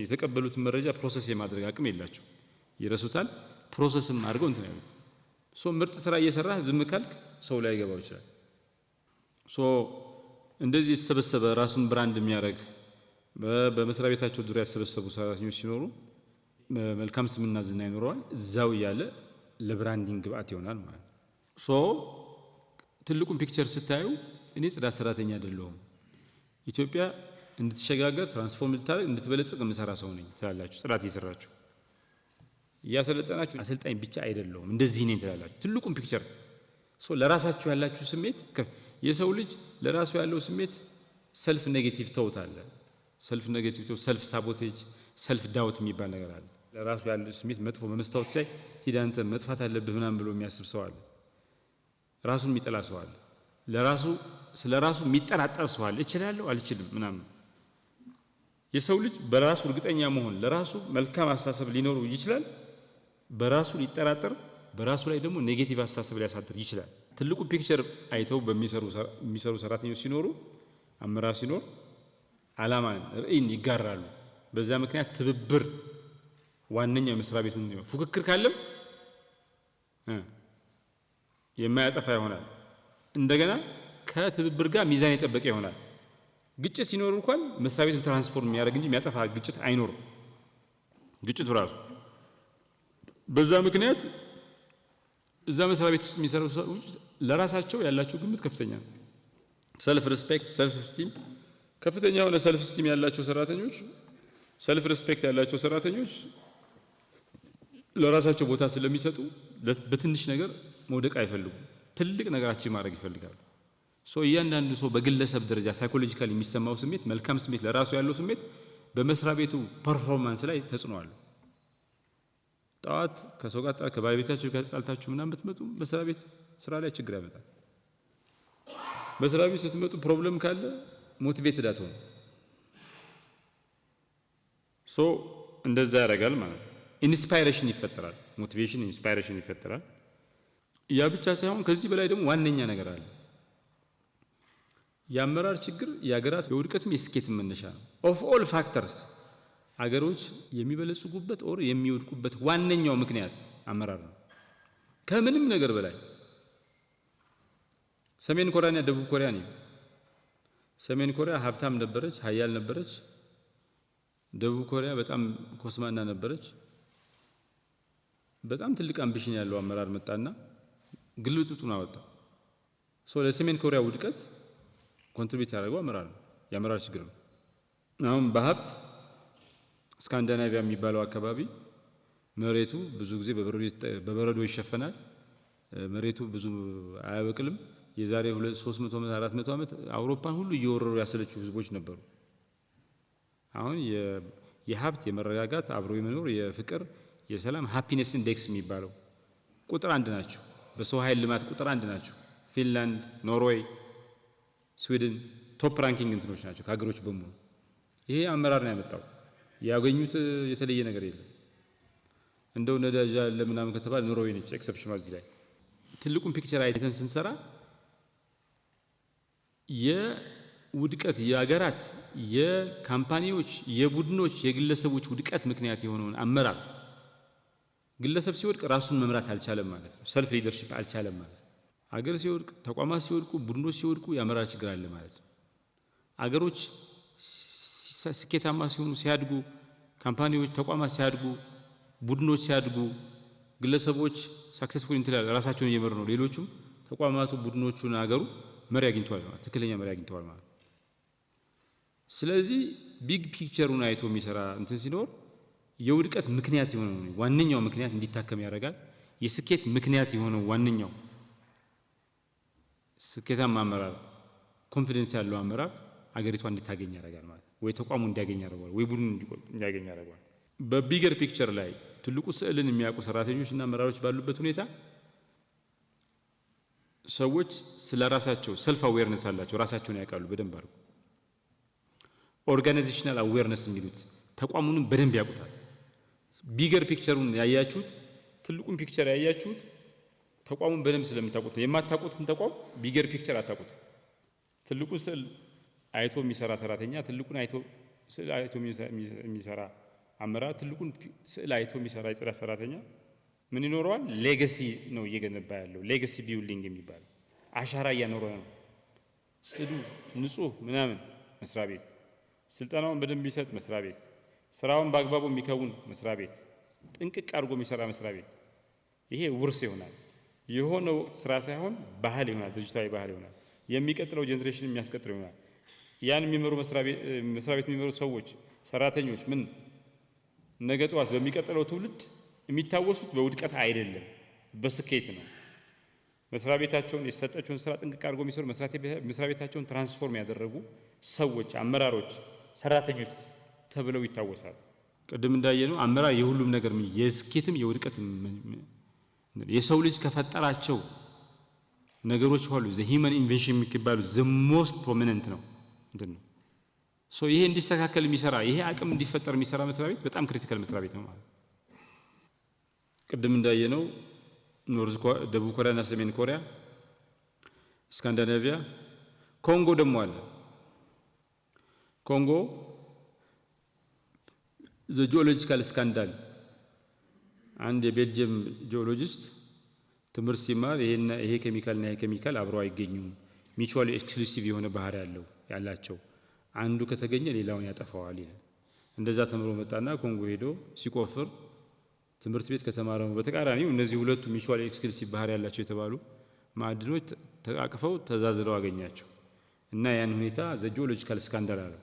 የተቀበሉትን መረጃ ፕሮሰስ የማድረግ አቅም የላቸው፣ ይረሱታል። ፕሮሰስም አድርገው እንትን ያሉት ምርጥ ስራ እየሰራ ዝም ካልክ ሰው ላይ ገባው ይችላል። እንደዚህ የተሰበሰበ ራሱን ብራንድ የሚያደርግ በመስሪያ ቤታቸው ዙሪያ የተሰበሰቡ ሰራተኞች ሲኖሩ መልካም ስምና ዝና ይኖረዋል። እዛው ያለ ለብራንዲንግ ግብአት ይሆናል ማለት ነው። ትልቁን ፒክቸር ስታዩ እኔ ጽዳት ሰራተኛ አይደለሁም፣ ኢትዮጵያ እንድትሸጋገር ትራንስፎርም እንድታደርግ እንድትበለጽግ የምሰራ ሰው ነኝ ትላላችሁ። ጽዳት እየሰራችሁ እያሰለጠናችሁ አሰልጣኝ ብቻ አይደለሁም እንደዚህ ነኝ ትላላችሁ። ትልቁን ፒክቸር ለራሳችሁ ያላችሁ ስሜት የሰው ልጅ ለራሱ ያለው ስሜት ሰልፍ ኔጌቲቭ ተውት አለ። ሰልፍ ሳቦቴጅ፣ ሰልፍ ዳውት የሚባል ነገር አለ። ለራሱ ያለው ስሜት መጥፎ በመስታወት ሳይ ሂድ አንተ መጥፋት አለብህ ምናምን ብሎ የሚያስብ ሰው አለ። ራሱን የሚጠላ ሰው አለ። ስለራሱ የሚጠራጠር ሰው አለ። እችላለሁ አልችልም ምናምን። የሰው ልጅ በራሱ እርግጠኛ መሆን ለራሱ መልካም አስተሳሰብ ሊኖረው ይችላል። በራሱ ሊጠራጠር፣ በራሱ ላይ ደግሞ ኔጌቲቭ አስተሳሰብ ሊያሳድር ይችላል። ትልቁ ፒክቸር አይተው በሚሰሩ ሰራተኞች ሲኖሩ አመራር ሲኖር ዓላማን ራዕይን ይጋራሉ። በዛ ምክንያት ትብብር ዋነኛው የመስሪያ ቤቱን ፉክክር ካለም የማያጠፋ ይሆናል። እንደገና ከትብብር ጋር ሚዛን የጠበቀ ይሆናል። ግጭት ሲኖር እንኳን መስሪያ ቤቱን ትራንስፎርም የሚያደርግ እንጂ የሚያጠፋ ግጭት አይኖርም። ግጭቱ ራሱ በዛ ምክንያት እዛ መስሪያ ቤት ውስጥ የሚሰሩ ሰዎች ለራሳቸው ያላቸው ግምት ከፍተኛ ነው። ሰልፍ ሪስፔክት፣ ሰልፍ ስቲም ከፍተኛ የሆነ ሰልፍ ስቲም ያላቸው ሰራተኞች፣ ሰልፍ ሪስፔክት ያላቸው ሰራተኞች ለራሳቸው ቦታ ስለሚሰጡ በትንሽ ነገር መውደቅ አይፈልጉም። ትልቅ ነገራችን ማድረግ ይፈልጋሉ። እያንዳንዱ ሰው በግለሰብ ደረጃ ሳይኮሎጂካሊ የሚሰማው ስሜት መልካም ስሜት ለራሱ ያለው ስሜት በመስሪያ ቤቱ ፐርፎርማንስ ላይ ተጽዕኖ አለው። ጠዋት ከሰው ጋር ከባለቤታችሁ ጋር ተጣልታችሁ ምናምን ብትመጡ መስሪያ ቤት ስራ ላይ ችግር ያመጣል። መስሪያ ቤት ስትመጡ ፕሮብለም ካለ ሞቲቬትድ አትሆኑ። እንደዛ ያደርጋል ማለት ነው። ኢንስፓይሬሽን ይፈጠራል። ሞቲቬሽን ኢንስፓይሬሽን ይፈጠራል። ያ ብቻ ሳይሆን ከዚህ በላይ ደግሞ ዋነኛ ነገር አለ። የአመራር ችግር የሀገራት የውድቀትም የስኬትም መነሻ ነው። ኦፍ ኦል ፋክተርስ አገሮች የሚበለጽጉበት ኦር የሚወድቁበት ዋነኛው ምክንያት አመራር ነው። ከምንም ነገር በላይ ሰሜን ኮሪያና ደቡብ ኮሪያ ነው። ሰሜን ኮሪያ ሀብታም ነበረች፣ ሀያል ነበረች። ደቡብ ኮሪያ በጣም ኮስማና ነበረች። በጣም ትልቅ አምቢሽን ያለው አመራር መጣና ግልብጡን አወጣ። ለሰሜን ኮሪያ ውድቀት ኮንትሪቢዩት ያደረገው አመራር ነው፣ የአመራር ችግር ነው። አሁን በሀብት ስካንዲናቪያ የሚባለው አካባቢ መሬቱ ብዙ ጊዜ በበረዶ ይሸፈናል። መሬቱ ብዙ አያበቅልም። የዛሬ 300 ዓመት 400 ዓመት አውሮፓን ሁሉ እየወረሩ ያሰለቹ ህዝቦች ነበሩ። አሁን የሀብት የመረጋጋት አብሮ የመኖር የፍቅር የሰላም ሃፒነስ ኢንዴክስ የሚባለው ቁጥር 1 ናቸው። በሰው ኃይል ልማት ቁጥር 1 ናቸው። ፊንላንድ፣ ኖርዌይ፣ ስዊድን ቶፕ ራንኪንግ እንትኖች ናቸው ከሀገሮች በሙሉ። ይሄ አመራር ነው ያመጣው። ያገኙት የተለየ ነገር የለም። እንደው ነዳጅ ለምናምን ከተባለ ኖርዌይ ነች ኤክሰፕሽኗ። እዚህ ላይ ትልቁን ፒክቸር አይተን ስንሰራ የውድቀት የሀገራት የካምፓኒዎች የቡድኖች የግለሰቦች ውድቀት ምክንያት የሆነውን አመራር ግለሰብ ሲወድቅ ራሱን መምራት አልቻለም ማለት ነው። ሰልፍ ሊደርሺፕ አልቻለም ማለት ነው። አገር ሲወድቅ፣ ተቋማት ሲወድቁ፣ ቡድኖች ሲወድቁ የአመራር ችግር አለ ማለት ነው። አገሮች ስኬታማ ሲሆኑ ሲያድጉ፣ ካምፓኒዎች ተቋማት ሲያድጉ፣ ቡድኖች ሲያድጉ፣ ግለሰቦች ሳክሰስፉል እንትላል ራሳቸውን እየመሩ ነው። ሌሎቹም ተቋማቱ ቡድኖቹና አገሩ መሪ አግኝተዋል ማለት ትክክለኛ መሪ አግኝተዋል ማለት። ስለዚህ ቢግ ፒክቸሩን አይቶ የሚሰራ እንትን ሲኖር የውድቀት ምክንያት የሆነው ዋንኛው ምክንያት እንዲታከም ያደርጋል። የስኬት ምክንያት የሆነው ዋንኛው ስኬታማ አመራር ኮንፊደንስ ያለው አመራር አገሪቷ እንድታገኝ ያደርጋል ማለት ወይ ተቋሙ እንዲያገኝ ያደርጋል ወይ ቡድኑ እንዲያገኝ ያደርጋል። በቢገር ፒክቸር ላይ ትልቁ ስዕልን የሚያውቁ ሰራተኞች እና አመራሮች ባሉበት ሁኔታ ሰዎች ስለራሳቸው ሰልፍ አዌርነስ አላቸው። ራሳቸውን ያውቃሉ በደንብ አድርገው። ኦርጋናይዜሽናል አዌርነስ የሚሉት ተቋሙንም በደንብ ያውቁታል። ቢገር ፒክቸሩን ያያችሁት ትልቁን ፒክቸር ያያችሁት ተቋሙን በደንብ ስለምታውቁት ነው። የማታውቁትን ተቋም ቢገር ፒክቸር አታውቁት። ትልቁን ስዕል አይቶ የሚሰራ ሰራተኛ፣ ትልቁን ስዕል አይቶ የሚሰራ አመራር፣ ትልቁን ስዕል አይቶ የሚሰራ የጽዳት ሰራተኛ ምን ይኖረዋል? ሌጋሲ ነው እየገነባ ያለው። ሌጋሲ ቢልዲንግ የሚባል አሻራ እያኖረ ነው። ጽዱ ንጹህ ምናምን መስሪያ ቤት፣ ስልጠናውን በደንብ የሚሰጥ መስሪያ ቤት፣ ስራውን በአግባቡ የሚከውን መስሪያ ቤት፣ ጥንቅቅ አድርጎ የሚሰራ መስሪያ ቤት። ይሄ ውርስ ይሆናል። የሆነ ወቅት ስራ ሳይሆን ባህል ይሆናል። ድርጅታዊ ባህል ይሆናል። የሚቀጥለው ጄኔሬሽን የሚያስቀጥለው ይሆናል። ያን የሚመሩ መስሪያ ቤት የሚመሩ ሰዎች ሰራተኞች ምን ነገ ጠዋት በሚቀጥለው ትውልድ የሚታወሱት በውድቀት አይደለም፣ በስኬት ነው። መስሪያ ቤታቸውን የሰጠችውን ስራ ጥንቅቅ አድርጎ የሚሰሩ መስሪያ ቤታቸውን ትራንስፎርም ያደረጉ ሰዎች፣ አመራሮች፣ ሰራተኞች ተብለው ይታወሳሉ። ቅድም እንዳየነው አመራር የሁሉም ነገር የስኬትም የውድቀትም የሰው ልጅ ከፈጠራቸው ነገሮች ሁሉ ሂውመን ኢንቬንሽን የሚባሉ ሞስት ፕሮሚነንት ነው እንትን ነው። ይሄ እንዲስተካከል የሚሰራ ይሄ አቅም እንዲፈጠር የሚሰራ መስሪያ ቤት በጣም ክሪቲካል መስሪያ ቤት ነው ማለት። ቅድም እንዳየነው ደቡብ ኮሪያ እና ሰሜን ኮሪያ፣ ስካንዲናቪያ፣ ኮንጎ ደግሞ አለ። ኮንጎ ጂኦሎጂካል ስካንዳል አንድ የቤልጅየም ጂኦሎጂስት ትምህርት ሲማር ይሄ ኬሚካልና ይሄ ኬሚካል አብረው አይገኙም፣ ሚቹዋሊ ኤክስክሉሲቭ የሆነ ባህሪ ያላቸው አንዱ ከተገኘ ሌላውን ያጠፋዋል ይላል። እንደዛ ተምሮ መጣና ኮንጎ ሄዶ ሲቆፍር ትምህርት ቤት ከተማረው በተቃራኒው እነዚህ ሁለቱ ሚቹዋሊ ኤክስክሉሲቭ ባህሪ ያላቸው የተባሉ ማዕድኖች ተቃቅፈው ተዛዝለው አገኛቸው እና ያን ሁኔታ ጂኦሎጂካል ስካንዳል አለው።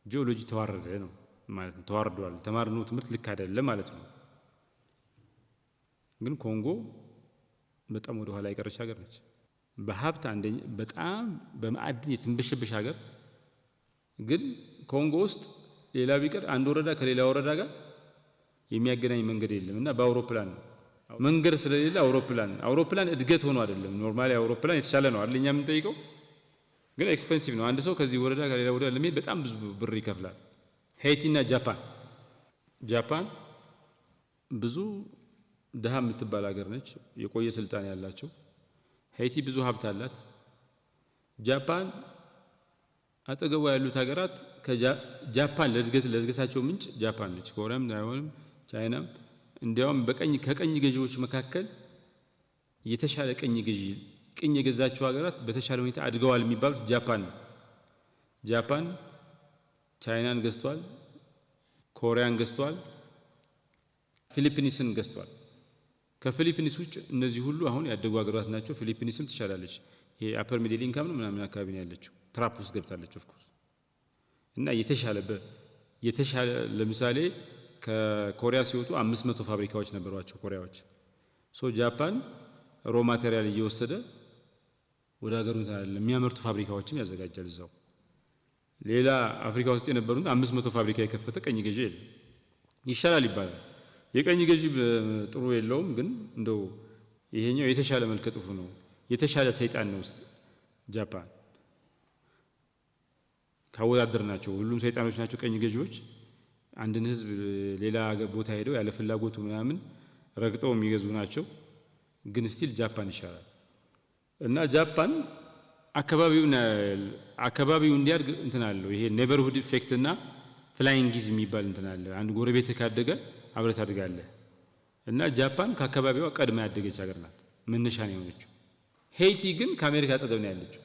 ጂኦሎጂ ተዋረደ ነው ማለት ነው። ተዋርዷል፣ ተማርነው ትምህርት ልክ አይደለም ማለት ነው። ግን ኮንጎ በጣም ወደ ኋላ የቀረች ሀገር ነች። በሀብት አንደኛ በጣም በማዕድን የተንበሸበሽ ሀገር፣ ግን ኮንጎ ውስጥ ሌላ ቢቀር አንድ ወረዳ ከሌላ ወረዳ ጋር የሚያገናኝ መንገድ የለም እና በአውሮፕላን ነው። መንገድ ስለሌለ አውሮፕላን እድገት ሆኖ አይደለም። ኖርማሊ አውሮፕላን የተሻለ ነው አይደል? እኛ የምንጠይቀው ግን ኤክስፔንሲቭ ነው። አንድ ሰው ከዚህ ወረዳ ከሌላ ወረዳ ለመሄድ በጣም ብዙ ብር ይከፍላል። ሄይቲ እና ጃፓን ብዙ ድሃ የምትባል ሀገር ነች፣ የቆየ ስልጣን ያላቸው። ሄይቲ ብዙ ሀብት አላት። ጃፓን አጠገቧ ያሉት ሀገራት ጃፓን ለእድገታቸው ምንጭ ጃፓን ነች። ኮሪያም አይሆንም፣ ቻይናም እንዲያውም ከቀኝ ገዢዎች መካከል የተሻለ ቅኝ የገዛቸው ሀገራት በተሻለ ሁኔታ አድገዋል የሚባሉት ጃፓን ነው። ጃፓን ቻይናን ገዝቷል፣ ኮሪያን ገዝቷል፣ ፊሊፒንስን ገዝቷል። ከፊሊፒንስ ውጭ እነዚህ ሁሉ አሁን ያደጉ ሀገራት ናቸው። ፊሊፒንስም ትሻላለች። ይሄ አፐር ሚድል ኢንካም ነው ምናምን አካባቢ ነው ያለችው። ትራፕ ውስጥ ገብታለች ኦፍ ኮርስ እና የተሻለ ለምሳሌ ከኮሪያ ሲወጡ 500 ፋብሪካዎች ነበሯቸው ኮሪያዎች። ጃፓን ሮ ማቴሪያል እየወሰደ ወደ ሀገሩ የሚያመርቱ ፋብሪካዎችም ያዘጋጃል እዛው። ሌላ አፍሪካ ውስጥ የነበሩት 500 ፋብሪካ የከፈተ ቀኝ ገዢ የለም። ይሻላል ይባላል። የቀኝ ገዢ ጥሩ የለውም፣ ግን እንደው ይሄኛው የተሻለ መልከ ጥፉ ነው። የተሻለ ሰይጣን ነው ውስጥ ጃፓን ካወዳደር ናቸው። ሁሉም ሰይጣኖች ናቸው ቀኝ ገዢዎች። አንድን ህዝብ ሌላ ቦታ ሄደው ያለ ፍላጎቱ ምናምን ረግጠው የሚገዙ ናቸው። ግን ስቲል ጃፓን ይሻላል እና ጃፓን አካባቢው እንዲያድግ እንትን አለው። ይሄ ኔበርሁድ ኢፌክት እና ፍላይንግ ጊዝ የሚባል እንትን አለ። አንድ ጎረቤት ካደገ አብረህ ታድጋለህ እና ጃፓን ከአካባቢዋ ቀድማ ያደገች ሀገር ናት። መነሻ ነው የሆነችው። ሄይቲ ግን ከአሜሪካ አጠገብ ነው ያለችው።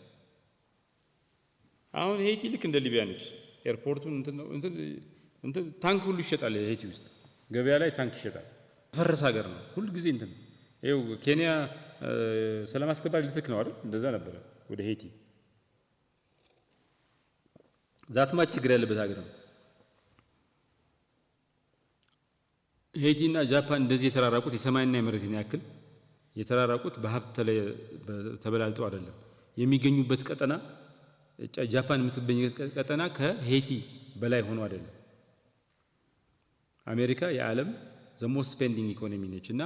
አሁን ሄይቲ ልክ እንደ ሊቢያ ነች። ኤርፖርቱን እንትን ታንክ ሁሉ ይሸጣል። ሄይቲ ውስጥ ገበያ ላይ ታንክ ይሸጣል። ፈረሰ ሀገር ነው ሁሉ ጊዜ እንትን ይኸው ኬንያ ሰላም አስከባሪ ልትክ ነው አይደል? እንደዛ ነበረ ወደ ሄይቲ። ዛትማች ችግር ያለበት ሀገር ነው ሄይቲ እና ጃፓን። እንደዚህ የተራራቁት የሰማይና የመሬትን ያክል የተራራቁት በሀብት ተበላልጠው አይደለም። የሚገኙበት ቀጠና ጃፓን የምትገኝበት ቀጠና ከሄይቲ በላይ ሆኖ አይደለም። አሜሪካ የዓለም ዘሞስት ስፔንዲንግ ኢኮኖሚ ነች እና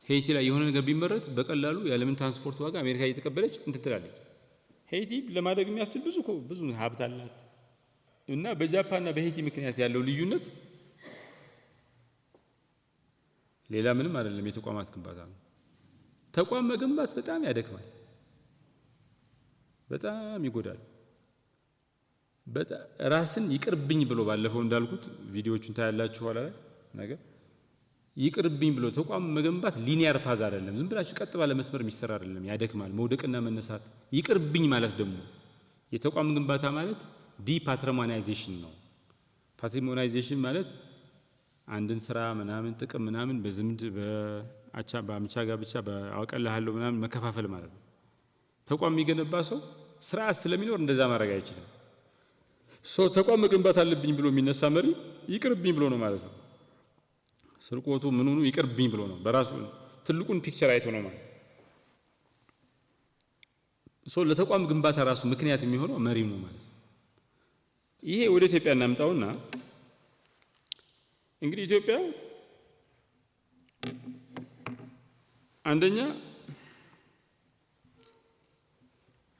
ሄይቲ ላይ የሆነ ነገር ቢመረት በቀላሉ የዓለምን ትራንስፖርት ዋጋ አሜሪካ እየተቀበለች እንትን ትላለች። ሄይቲ ለማደግ የሚያስችል ብዙ ሀብት አላት እና በጃፓንና በሄይቲ ምክንያት ያለው ልዩነት ሌላ ምንም አይደለም። የተቋማት ግንባታ ነው። ተቋም መገንባት በጣም ያደክማል፣ በጣም ይጎዳል። ራስን ይቅርብኝ ብሎ ባለፈው እንዳልኩት ቪዲዮዎቹን ታያላችሁ ኋላ ላይ ነገር ይቅርብኝ ብሎ ተቋም መገንባት ሊኒየር ፓዝ አይደለም። ዝም ብላችሁ ቀጥ ባለ መስመር የሚሰራ አይደለም። ያደክማል። መውደቅና መነሳት። ይቅርብኝ ማለት ደግሞ የተቋም ግንባታ ማለት ዲፓትሪሞናይዜሽን ነው። ፓትሪሞናይዜሽን ማለት አንድን ስራ ምናምን ጥቅም ምናምን በዝምድ በአምቻ ጋብቻ በአውቀልሃለሁ ምናምን መከፋፈል ማለት ነው። ተቋም የሚገነባ ሰው ስርዓት ስለሚኖር እንደዛ ማድረግ አይችልም። ተቋም መገንባት አለብኝ ብሎ የሚነሳ መሪ ይቅርብኝ ብሎ ነው ማለት ነው። ስርቆቱ ምኑኑ ይቅርብኝ ብሎ ነው። በራሱ ትልቁን ፒክቸር አይቶ ነው ማለት ለተቋም ግንባታ ራሱ ምክንያት የሚሆነው መሪው ነው ማለት ነው። ይሄ ወደ ኢትዮጵያ እናምጣውና እንግዲህ ኢትዮጵያ አንደኛ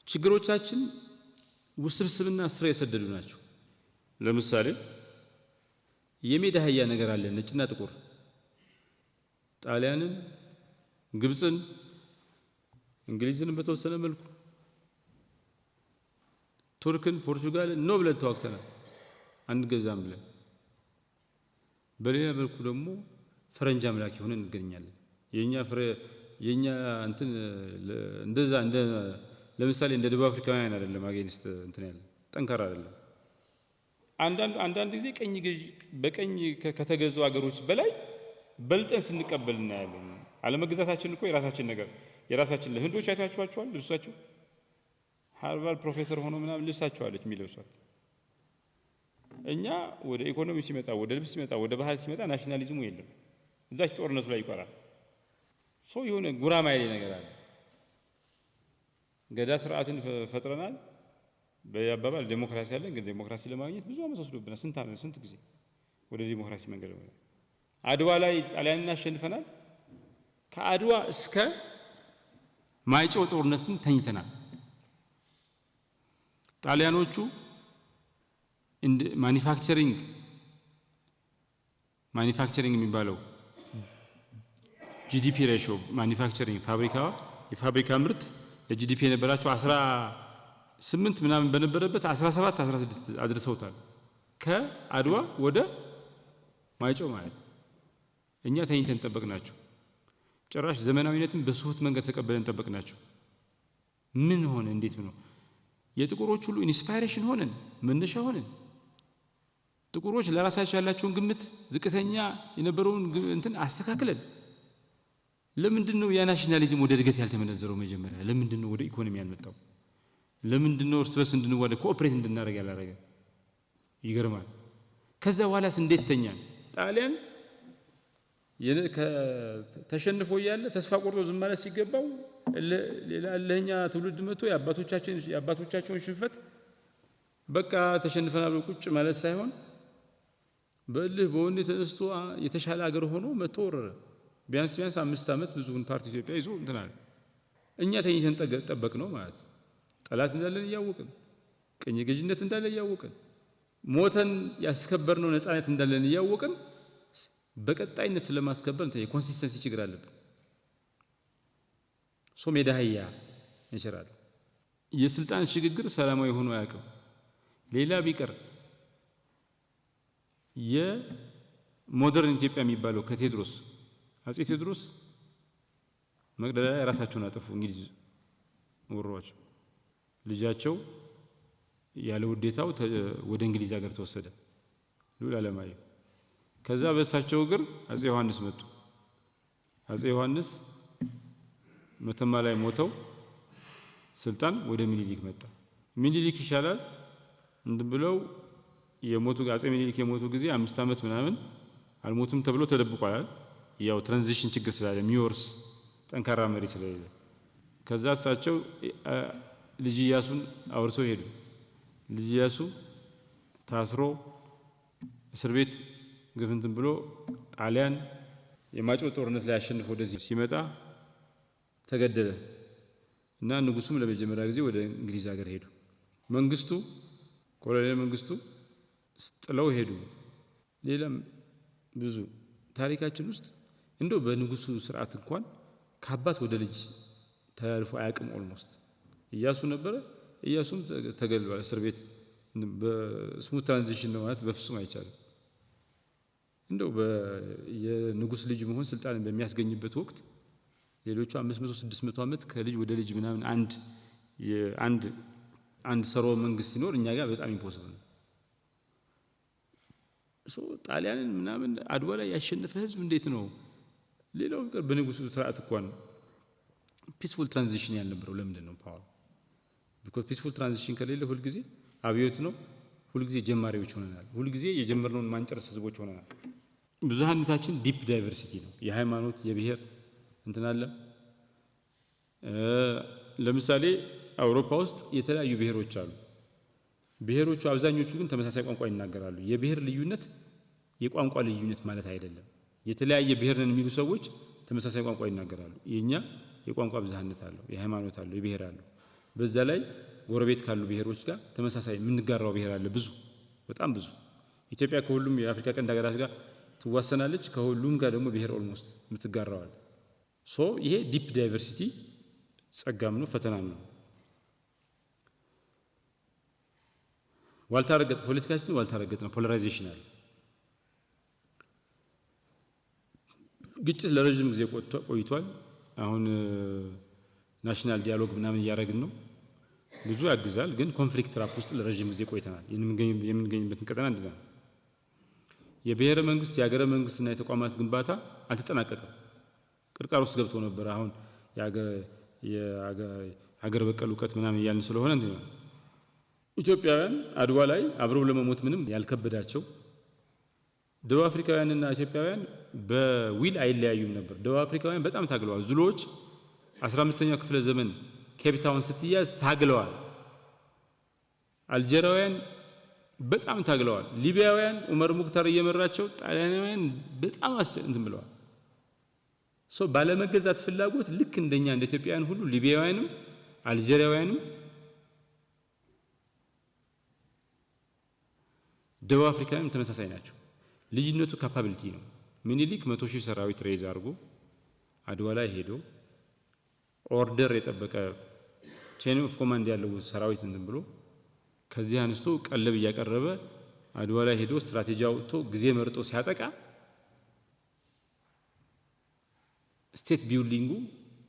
ችግሮቻችን ውስብስብና ስር የሰደዱ ናቸው። ለምሳሌ የሜዳ አህያ ነገር አለ፣ ነጭና ጥቁር። ጣሊያንን፣ ግብፅን፣ እንግሊዝን በተወሰነ መልኩ ቱርክን፣ ፖርቹጋልን ነው ብለን ተዋግተናል አንገዛም ብለን። በሌላ መልኩ ደግሞ ፈረንጅ አምላክ ሆነን እንገኛለን። የኛ እንትን እንደዛ እንደ ለምሳሌ እንደ ደቡብ አፍሪካውያን አይደለም። አጌንስት እንትን ያለ ጠንካራ አይደለም። አንዳንድ ጊዜ በቀኝ ከተገዙ ሀገሮች በላይ በልጠን ስንቀበል እናያለን። አለመግዛታችን እኮ የራሳችን ነገር የራሳችን ህንዶች አይታችኋቸዋል። ልብሳቸው ሃርቫርድ ፕሮፌሰር ሆኖ ምናምን ልብሳቸው አለች የሚለብሷት። እኛ ወደ ኢኮኖሚ ሲመጣ፣ ወደ ልብስ ሲመጣ፣ ወደ ባህል ሲመጣ ናሽናሊዝሙ የለም። እዛች ጦርነቱ ላይ ይቀራል። የሆነ ጉራማይሌ ነገር አለ። ገዳ ስርዓትን ፈጥረናል። በአባባል ዴሞክራሲ አለን፣ ግን ዴሞክራሲ ለማግኘት ብዙ ዓመት ወስዶብናል። ስንት ጊዜ ወደ ዴሞክራሲ መንገድ ነው። አድዋ ላይ ጣሊያንን አሸንፈናል። ከአድዋ እስከ ማይጨው ጦርነትን ተኝተናል። ጣሊያኖቹ ማኒፋክቸሪንግ የሚባለው ጂዲፒ ሬሽዮ ማኒፋክቸሪንግ የፋብሪካ ምርት ለጂዲፒ የነበራቸው 18 ምናምን በነበረበት 17 16 አድርሰውታል። ከአድዋ ወደ ማይጨው ማለት እኛ ተኝተን ጠበቅናቸው። ጭራሽ ዘመናዊነትን በሱሁት መንገድ ተቀበለን ጠበቅናቸው። ምን ሆነ? እንዴት ነው? የጥቁሮች ሁሉ ኢንስፓይሬሽን ሆነን መነሻ ሆነን ጥቁሮች ለራሳቸው ያላቸውን ግምት ዝቅተኛ የነበረውን እንትን አስተካክለን ለምንድነው ያ ናሽናሊዝም ወደ እድገት ያልተመነዘረው? መጀመሪያ ለምንድነው ወደ ኢኮኖሚ ያልመጣው? ለምንድነው እርስ በርስ እንድንዋደ ኮኦፕሬት እንድናደርግ ያላረገ? ይገርማል። ከዛ በኋላስ እንዴት ተኛን? ጣሊያን ተሸንፎ ያለ ተስፋ ቆርጦ ዝም ማለት ሲገባው ሌላ ለኛ ትውልድ መጥቶ የአባቶቻቸውን ሽንፈት በቃ ተሸንፈናል ቁጭ ማለት ሳይሆን በልህ በወኔ ተነስቶ የተሻለ ሀገር ሆኖ መጥቶ ወረረ። ቢያንስ 5 ዓመት ብዙውን ፓርቲ ኢትዮጵያ ይዞ እንትናል። እኛ ተኝተን ጠበቅ ነው ማለት ጠላት እንዳለን ያወቅን፣ ቅኝ ገዥነት እንዳለን ያወቅን፣ ሞተን ያስከበርነው ነፃነት እንዳለን ያወቅን በቀጣይነት ስለማስከበር የኮንሲስተንሲ ችግር አለብን። ሜዳህያ ይችላል። የስልጣን ሽግግር ሰላማዊ ሆኖ አያውቅም። ሌላ ቢቀር የሞደርን ኢትዮጵያ የሚባለው ከቴዎድሮስ አጼ ቴዎድሮስ መቅደላ ላይ ራሳቸውን አጠፉ። እንግሊዝ ወሯቸው። ልጃቸው ያለ ውዴታው ወደ እንግሊዝ ሀገር ተወሰደ። ልዑል ዓለማየሁ። ከዛ በእሳቸው እግር አጼ ዮሐንስ መጡ። አጼ ዮሐንስ መተማ ላይ ሞተው ስልጣን ወደ ሚኒሊክ መጣ። ሚኒሊክ ይሻላል ብለው የሞቱ አጼ ሚኒሊክ የሞቱ ጊዜ 5 ዓመት ምናምን አልሞቱም ተብሎ ተደብቋል። ያው ትራንዚሽን ችግር ስላለ ሚወርስ ጠንካራ መሪ ስለሌለ ከዛ እሳቸው ልጅ ኢያሱን አውርሰው ሄዱ። ልጅ ኢያሱ ታስሮ እስር ቤት ግፍንትን ብሎ ጣሊያን የማጭው ጦርነት ላይ አሸንፎ ወደዚህ ሲመጣ ተገደለ እና ንጉሱም ለመጀመሪያ ጊዜ ወደ እንግሊዝ ሀገር ሄዱ። መንግስቱ ኮሎኔል መንግስቱ ጥለው ሄዱ። ሌላም ብዙ ታሪካችን ውስጥ እንደው በንጉሱ ስርዓት እንኳን ከአባት ወደ ልጅ ተላልፎ አያውቅም። ኦልሞስት ኢያሱ ነበረ። ኢያሱም ተገድሏል እስር ቤት። በስሙት ትራንዚሽን ነው ማለት በፍጹም አይቻልም። እንደው የንጉስ ልጅ መሆን ስልጣን በሚያስገኝበት ወቅት ሌሎቹ 500 600 ዓመት ከልጅ ወደ ልጅ ምናምን አንድ ሰርወ መንግስት ሲኖር እኛ ጋር በጣም ኢምፖሲብል ነው። ጣሊያንን ምናምን አድዋ ላይ ያሸነፈ ህዝብ እንዴት ነው ሌላው ቢቀር በንጉሱ ስርዓት እንኳን ፒስፉል ትራንዚሽን ያልነበረው? ለምንድን ነው ፓወር? ቢኮዝ ፒስፉል ትራንዚሽን ከሌለ ሁሉ ጊዜ አብዮት ነው። ሁሉ ጊዜ ጀማሪዎች ሆነናል። ሁሉ ጊዜ የጀመርነውን ማንጨርስ ህዝቦች ሆነናል። ብዙሃነታችን ዲፕ ዳይቨርሲቲ ነው። የሃይማኖት የብሔር እንትን አለ። ለምሳሌ አውሮፓ ውስጥ የተለያዩ ብሔሮች አሉ። ብሔሮቹ አብዛኞቹ ግን ተመሳሳይ ቋንቋ ይናገራሉ። የብሔር ልዩነት የቋንቋ ልዩነት ማለት አይደለም። የተለያየ ብሔር ነን የሚሉ ሰዎች ተመሳሳይ ቋንቋ ይናገራሉ። የኛ የቋንቋ ብዝሃነት አለው፣ የሃይማኖት አለው፣ የብሔር አለው። በዛ ላይ ጎረቤት ካሉ ብሔሮች ጋር ተመሳሳይ የምንጋራው ብሔር አለ፣ ብዙ በጣም ብዙ። ኢትዮጵያ ከሁሉም የአፍሪካ ቀንድ ሀገራት ጋር ትዋሰናለች። ከሁሉም ጋር ደግሞ ብሔር ኦልሞስት የምትጋራዋል። ይሄ ዲፕ ዳይቨርሲቲ ጸጋም ነው ፈተናም ነው። ዋልታረገጥ ፖለቲካችን ዋልታረገጥ ነው። ፖላራይዜሽን አለ። ግጭት ለረጅም ጊዜ ቆይቷል። አሁን ናሽናል ዲያሎግ ምናምን እያደረግን ነው። ብዙ ያግዛል። ግን ኮንፍሊክት ትራፕ ውስጥ ለረጅም ጊዜ ቆይተናል። የምንገኝበትን ቀጠና እንደዛ ነው። የብሔረ መንግስት የሀገረ መንግስትና የተቋማት ግንባታ አልተጠናቀቀም። ቅርቃር ውስጥ ገብቶ ነበር። አሁን የሀገር በቀል እውቀት ምናምን እያልን ስለሆነ ኢትዮጵያውያን አድዋ ላይ አብረው ለመሞት ምንም ያልከበዳቸው ደቡብ አፍሪካውያንና ኢትዮጵያውያን በዊል አይለያዩም ነበር። ደቡብ አፍሪካውያን በጣም ታግለዋል። ዙሎች 15ኛው ክፍለ ዘመን ኬፕታውን ስትያዝ ታግለዋል። አልጄሪያውያን በጣም ታግለዋል። ሊቢያውያን ዑመር ሙክታር እየመራቸው ጣሊያናውያን በጣም እንትን ብለዋል። ባለመገዛት ፍላጎት ልክ እንደኛ እንደ ኢትዮጵያውያን ሁሉ ሊቢያውያንም አልጄሪያውያንም ደቡብ አፍሪካውያንም ተመሳሳይ ናቸው። ልዩነቱ ካፓቢሊቲ ነው። ሚኒሊክ 100,000 ሰራዊት ሬዝ አድርጎ አድዋ ላይ ሄዶ ኦርደር የጠበቀ ቼን ኦፍ ኮማንድ ያለው ሰራዊት እንትን ብሎ ከዚህ አንስቶ ቀለብ እያቀረበ አድዋ ላይ ሄዶ ስትራቴጂ አውጥቶ ጊዜ መርጦ ሲያጠቃ ስቴት ቢልዲንጉ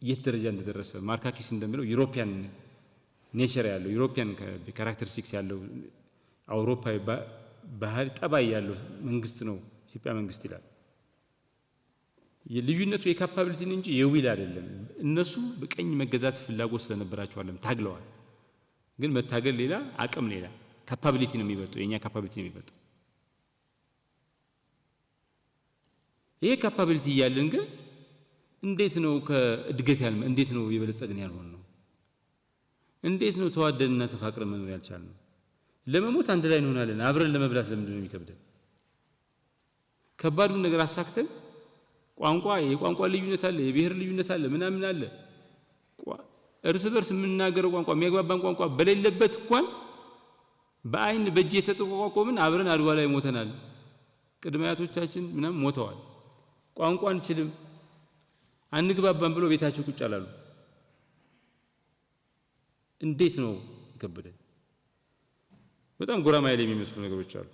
የት ደረጃ እንደደረሰ ማርካኪስ እንደሚለው ዩሮፒያን ኔቸር ያለው ዩሮፒያን ካራክተሪስቲክስ ያለው አውሮፓ ባህሪ ጠባይ ያለው መንግስት ነው ኢትዮጵያ መንግስት ይላል። የልዩነቱ የካፓቢሊቲ እንጂ የዊል አይደለም። እነሱ በቀኝ መገዛት ፍላጎት ስለነበራቸው አይደለም ታግለዋል። ግን መታገል ሌላ አቅም ሌላ ካፓቢሊቲ ነው የሚበልጠው። የኛ ካፓቢሊቲ ነው የሚበልጠው። ይሄ ካፓቢሊቲ ያለን ግን እንዴት ነው ከእድገት ያልመ እንዴት ነው የበለጸግን ያልሆን ነው? እንዴት ነው ተዋደንና ተፋቅረን መኖር ያልቻልነው? ለመሞት አንድ ላይ እንሆናለን። አብረን ለመብላት ለምንድን ነው የሚከብደን? ከባዱን ነገር አሳክተን ቋንቋ የቋንቋ ልዩነት አለ፣ የብሔር ልዩነት አለ፣ ምናምን አለ። እርስ በርስ የምንናገረው ቋንቋ የሚያግባባን ቋንቋ በሌለበት እንኳን በአይን በእጅ የተጠቋቋምን አብረን አድዋ ላይ ሞተናል። ቅድመ አያቶቻችን ምናምን ሞተዋል። ቋንቋ አንችልም አንግባባን ብሎ ቤታቸው ቁጭ አላሉ። እንዴት ነው ይከበደን? በጣም ጉራማይሌ የሚመስሉ ነገሮች አሉ።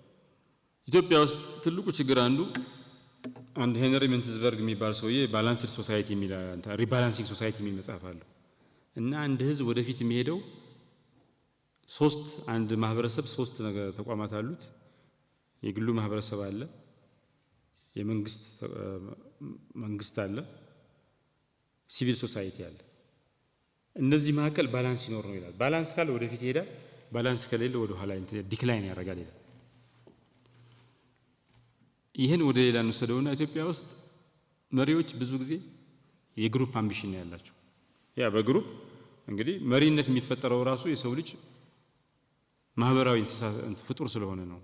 ኢትዮጵያ ውስጥ ትልቁ ችግር አንድ ሄንሪ መንትዝበርግ የሚባል ሰውዬ ባላንስድ ሶሳይቲ የሚል ሪባላንሲንግ ሶሳይቲ የሚል መጽሐፍ አለው እና አንድ ህዝብ ወደፊት የሚሄደው አንድ ማህበረሰብ ሶስት ነገር ተቋማት አሉት። የግሉ ማህበረሰብ አለ፣ መንግስት አለ፣ ሲቪል ሶሳይቲ አለ። እነዚህ መካከል ባላንስ ይኖር ነው ይላል። ባላንስ ካለ ወደፊት ይሄዳል፣ ባላንስ ከሌለ ወደ ኋላ ዲክላይን ያደርጋል ይላል። ይሄን ወደ ሌላ እንወስደውና ኢትዮጵያ ውስጥ መሪዎች ብዙ ጊዜ የግሩፕ አምቢሽን ያላቸው ያ በግሩፕ እንግዲህ መሪነት የሚፈጠረው ራሱ የሰው ልጅ ማህበራዊ እንስሳ ፍጡር ስለሆነ ነው።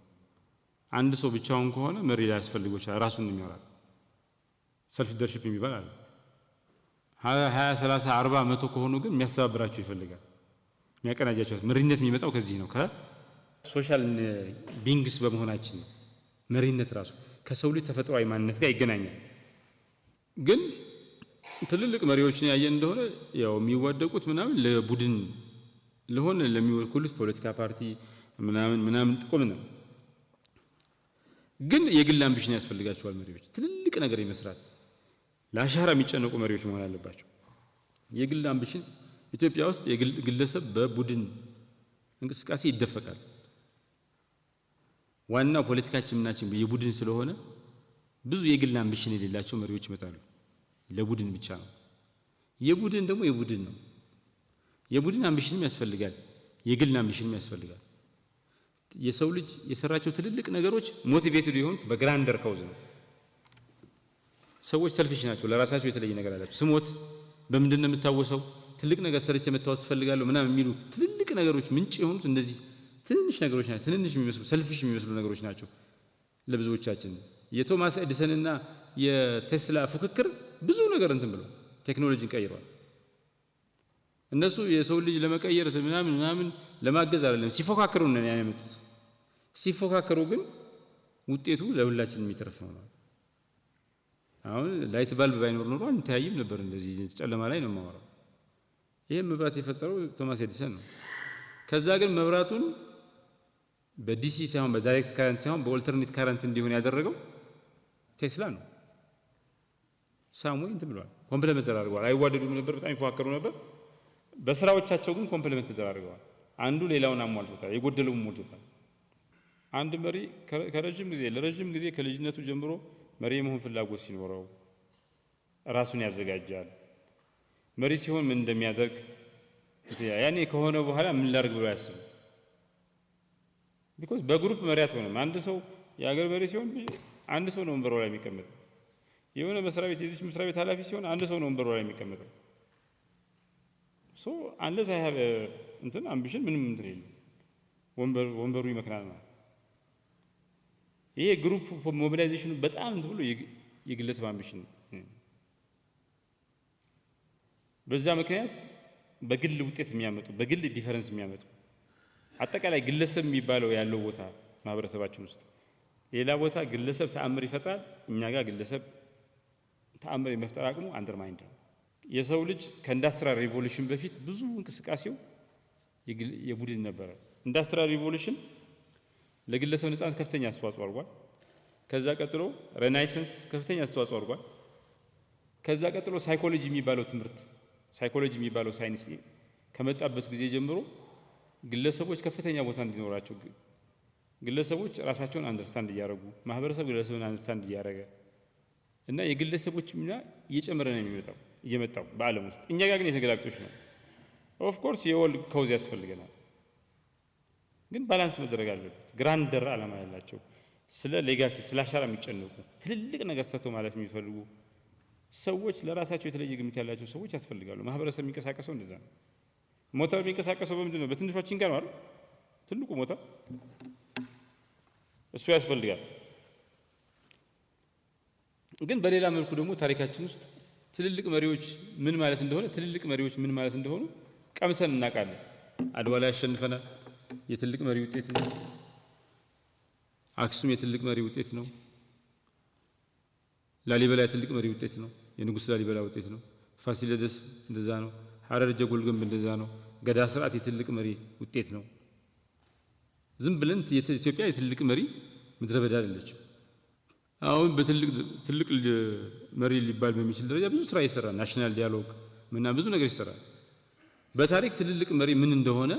አንድ ሰው ብቻውን ከሆነ መሪ ላይ ያስፈልገው ራሱን የሚያወራ ሰልፍ ሊደርሺፕ የሚባል አለ። 20 30 40 100 ከሆኑ ግን የሚያስተባብራቸው ይፈልጋል፣ የሚያቀናጃቸው። መሪነት የሚመጣው ከዚህ ነው፣ ከሶሻል ቢንግስ በመሆናችን ነው። መሪነት ራሱ ከሰው ልጅ ተፈጥሯዊ ማንነት ጋር ይገናኛል። ግን ትልልቅ መሪዎችን ያየን እንደሆነ ያው የሚዋደቁት ምናምን ለቡድን ለሆነ ለሚወክሉት ፖለቲካ ፓርቲ ምናምን ጥቆም ነው። ግን የግል አምቢሽን ያስፈልጋቸዋል መሪዎች። ትልልቅ ነገር የመስራት ለአሻራ የሚጨነቁ መሪዎች መሆን አለባቸው። የግል አምቢሽን ኢትዮጵያ ውስጥ ግለሰብ በቡድን እንቅስቃሴ ይደፈቃል። ዋናው ፖለቲካችን ምናችን የቡድን ስለሆነ ብዙ የግል አምቢሽን የሌላቸው መሪዎች ይመጣሉ። ለቡድን ብቻ ነው። የቡድን ደግሞ የቡድን ነው። የቡድን አምቢሽንም ያስፈልጋል፣ የግል አምቢሽንም ያስፈልጋል። የሰው ልጅ የሰራቸው ትልልቅ ነገሮች ሞቲቬትድ ይሆን በግራንደር ካውዝ ነው። ሰዎች ሰልፊሽ ናቸው፣ ለራሳቸው የተለየ ነገር አላቸው። ስሞት በምንድን ነው የምታወሰው? ትልቅ ነገር ሰርቼ መታወስ ፈልጋለሁ ምናምን የሚሉ ትልልቅ ነገሮች ምንጭ የሆኑት እንደዚህ ትንሽ ነገሮች ናቸው። ትንሽ የሚመስሉ ሰልፊሽ የሚመስሉ ነገሮች ናቸው ለብዙዎቻችን። የቶማስ ኤዲሰንና የቴስላ ፉክክር ብዙ ነገር ብሎ ቴክኖሎጂን ቀይሯል። እነሱ የሰው ልጅ ለመቀየር ምናምን ለማገዝ አይደለም ሲፎካከሩ ነው ያመጡት። ሲፎካከሩ ግን ውጤቱ ለሁላችን የሚተርፍ ነው። አሁን ላይት ባልብ ባይኖር ኖሮ አንታይም ነበር፣ እንደዚህ ጨለማ ላይ ነው የማወራው። ይሄን መብራት የፈጠረው ቶማስ ኤዲሰን ነው። ከዛ ግን መብራቱን በዲሲ ሳይሆን በዳይሬክት ካረንት ሳይሆን በኦልተርኔት ካረንት እንዲሆን ያደረገው ቴስላ ነው። ሳሙኤል ብሏል፣ ኮምፕሊመንት ተደራርገዋል። አይዋደዱም ነበር፣ በጣም ይፎካከሩ ነበር። በስራዎቻቸው ግን ኮምፕሊመንት ተደራርገዋል። አንዱ ሌላውን አሟልቶታል፣ የጎደለውን ሞልቶታል። አንድ መሪ ለረጅም ጊዜ ከልጅነቱ ጀምሮ መሪ የመሆን ፍላጎት ሲኖረው ራሱን ያዘጋጃል። መሪ ሲሆን ምን እንደሚያደርግ ያኔ ከሆነ በኋላ ምን ላድርግ ብሎ ያስብ። ቢኮዝ በግሩፕ መሪ አትሆንም። አንድ ሰው የሀገር መሪ ሲሆን አንድ ሰው ነው ወንበሩ ላይ የሚቀመጠው። የሆነ መስሪያ ቤት የዚች መስሪያ ቤት ኃላፊ ሲሆን አንድ ሰው ነው ወንበሩ ላይ የሚቀመጠው። አንለስ አይ ሃቭ አምቢሽን ምንም የለም፣ ወንበሩ ይመክናል ማለት። ይሄ ግሩፕ ሞቢላይዜሽኑ በጣም ብሎ የግለሰብ አምቢሽን በዛ ምክንያት በግል ውጤት የሚያመጡ በግል ዲፈረንስ የሚያመጡ አጠቃላይ ግለሰብ የሚባለው ያለው ቦታ ማህበረሰባችን ውስጥ ሌላ ቦታ ግለሰብ ተአምር ይፈጥራል። እኛ ጋር ግለሰብ ተአምር የመፍጠር አቅሙ አንደርማይንድ ነው። የሰው ልጅ ከኢንዳስትሪያል ሪቮሉሽን በፊት ብዙ እንቅስቃሴው የቡድን ነበር። ኢንዳስትሪያል ሪቮሉሽን ለግለሰብ ነፃነት ከፍተኛ አስተዋጽኦ አድርጓል። ከዛ ቀጥሎ ሬናይሰንስ ከፍተኛ አስተዋጽኦ አድርጓል። ከዛ ቀጥሎ ሳይኮሎጂ የሚባለው ሳይንስ ከመጣበት ጊዜ ጀምሮ ግለሰቦች ከፍተኛ ቦታ እንዲኖራቸው ግለሰቦች ራሳቸውን አንደርስታንድ እያደረጉ ማህበረሰብ ግለሰብን አንደርስታንድ እያደረገ እና የግለሰቦች ሚና እየጨመረ ነው እየመጣው በዓለም ውስጥ። እኛ ጋር ግን የተገላቢጦሽ ነው። ኦፍ ኮርስ የወል ኮዝ ያስፈልገናል፣ ግን ባላንስ መደረግ አለበት። ግራንደር ዓላማ ያላቸው ስለ ሌጋሲ ስለ አሻራ የሚጨነቁ ትልልቅ ነገር ሰርቶ ማለት የሚፈልጉ ሰዎች ለራሳቸው የተለየ ግምት ያላቸው ሰዎች ያስፈልጋሉ። ማህበረሰብ የሚንቀሳቀሰው እንደዛ ነው። ሞተር የሚንቀሳቀሰው በምንድን ነው? በትንሿ ችንጋር ነው አይደል? ትልቁ ሞተር እሱ ያስፈልጋል። ግን በሌላ መልኩ ደግሞ ታሪካችን ውስጥ ትልልቅ መሪዎች ምን ማለት እንደሆኑ ቀምሰን እናውቃለን። አድዋ ላይ አሸንፈናል፣ የትልቅ መሪ ውጤት ነው። አክሱም የትልቅ መሪ ውጤት ነው። ላሊበላ የትልቅ መሪ ውጤት ነው፣ የንጉስ ላሊበላ ውጤት ነው። ፋሲለደስ እንደዛ ነው። ሐረር ጀጎል ግንብ እንደዛ ነው። ገዳ ስርዓት የትልቅ መሪ ውጤት ነው። ዝም ብለን ኢትዮጵያ የትልቅ መሪ ምድረ በዳ አይደለችም። አሁን በትልቅ መሪ ሊባል በሚችል ደረጃ ብዙ ስራ ይሰራል። ናሽናል ዲያሎግ ብዙ ነገር ይሰራል። በታሪክ ትልቅ መሪ ምን እንደሆነ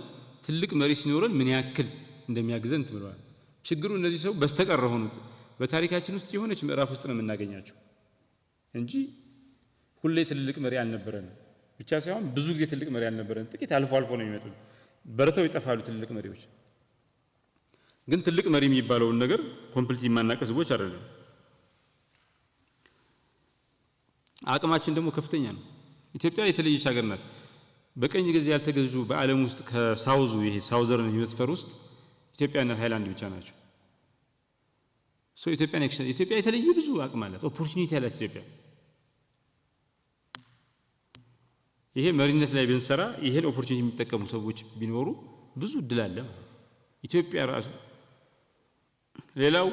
ትልቅ መሪ ሲኖረን ምን ያክል እንደሚያግዘን ትምሯል። ችግሩ እነዚህ ሰው በስተቀር ሆኑት በታሪካችን ውስጥ የሆነች ምዕራፍ ውስጥ ነው የምናገኛቸው እንጂ ሁሌ ትልቅ መሪ አልነበረንም ብቻ ሳይሆን ብዙ ጊዜ ትልቅ መሪ አልነበረንም። ጥቂት አልፎ ነው የሚመጡት፣ በርተው ይጠፋሉ ትልቅ መሪዎች። ግን ትልቅ መሪ የሚባለውን ነገር ኮምፕሊት የማናውቅ ህዝቦች አይደለም። አቅማችን ደግሞ ከፍተኛ ነው። ኢትዮጵያ የተለየች ሀገር ናት። በቀኝ ጊዜ ያልተገዙ በዓለም ውስጥ ከሳውዙ ይሄ ሳውዘርን ሄሚስፌር ውስጥ ኢትዮጵያና ታይላንድ ብቻ ናቸው። ኢትዮጵያ የተለየ ብዙ አቅም አላት፣ ኦፖርቹኒቲ ያላት ኢትዮጵያ። ይሄ መሪነት ላይ ብንሰራ ይሄን ኦፖርቹኒቲ የሚጠቀሙ ሰዎች ቢኖሩ ብዙ እድል አለ ኢትዮጵያ ራሱ። ሌላው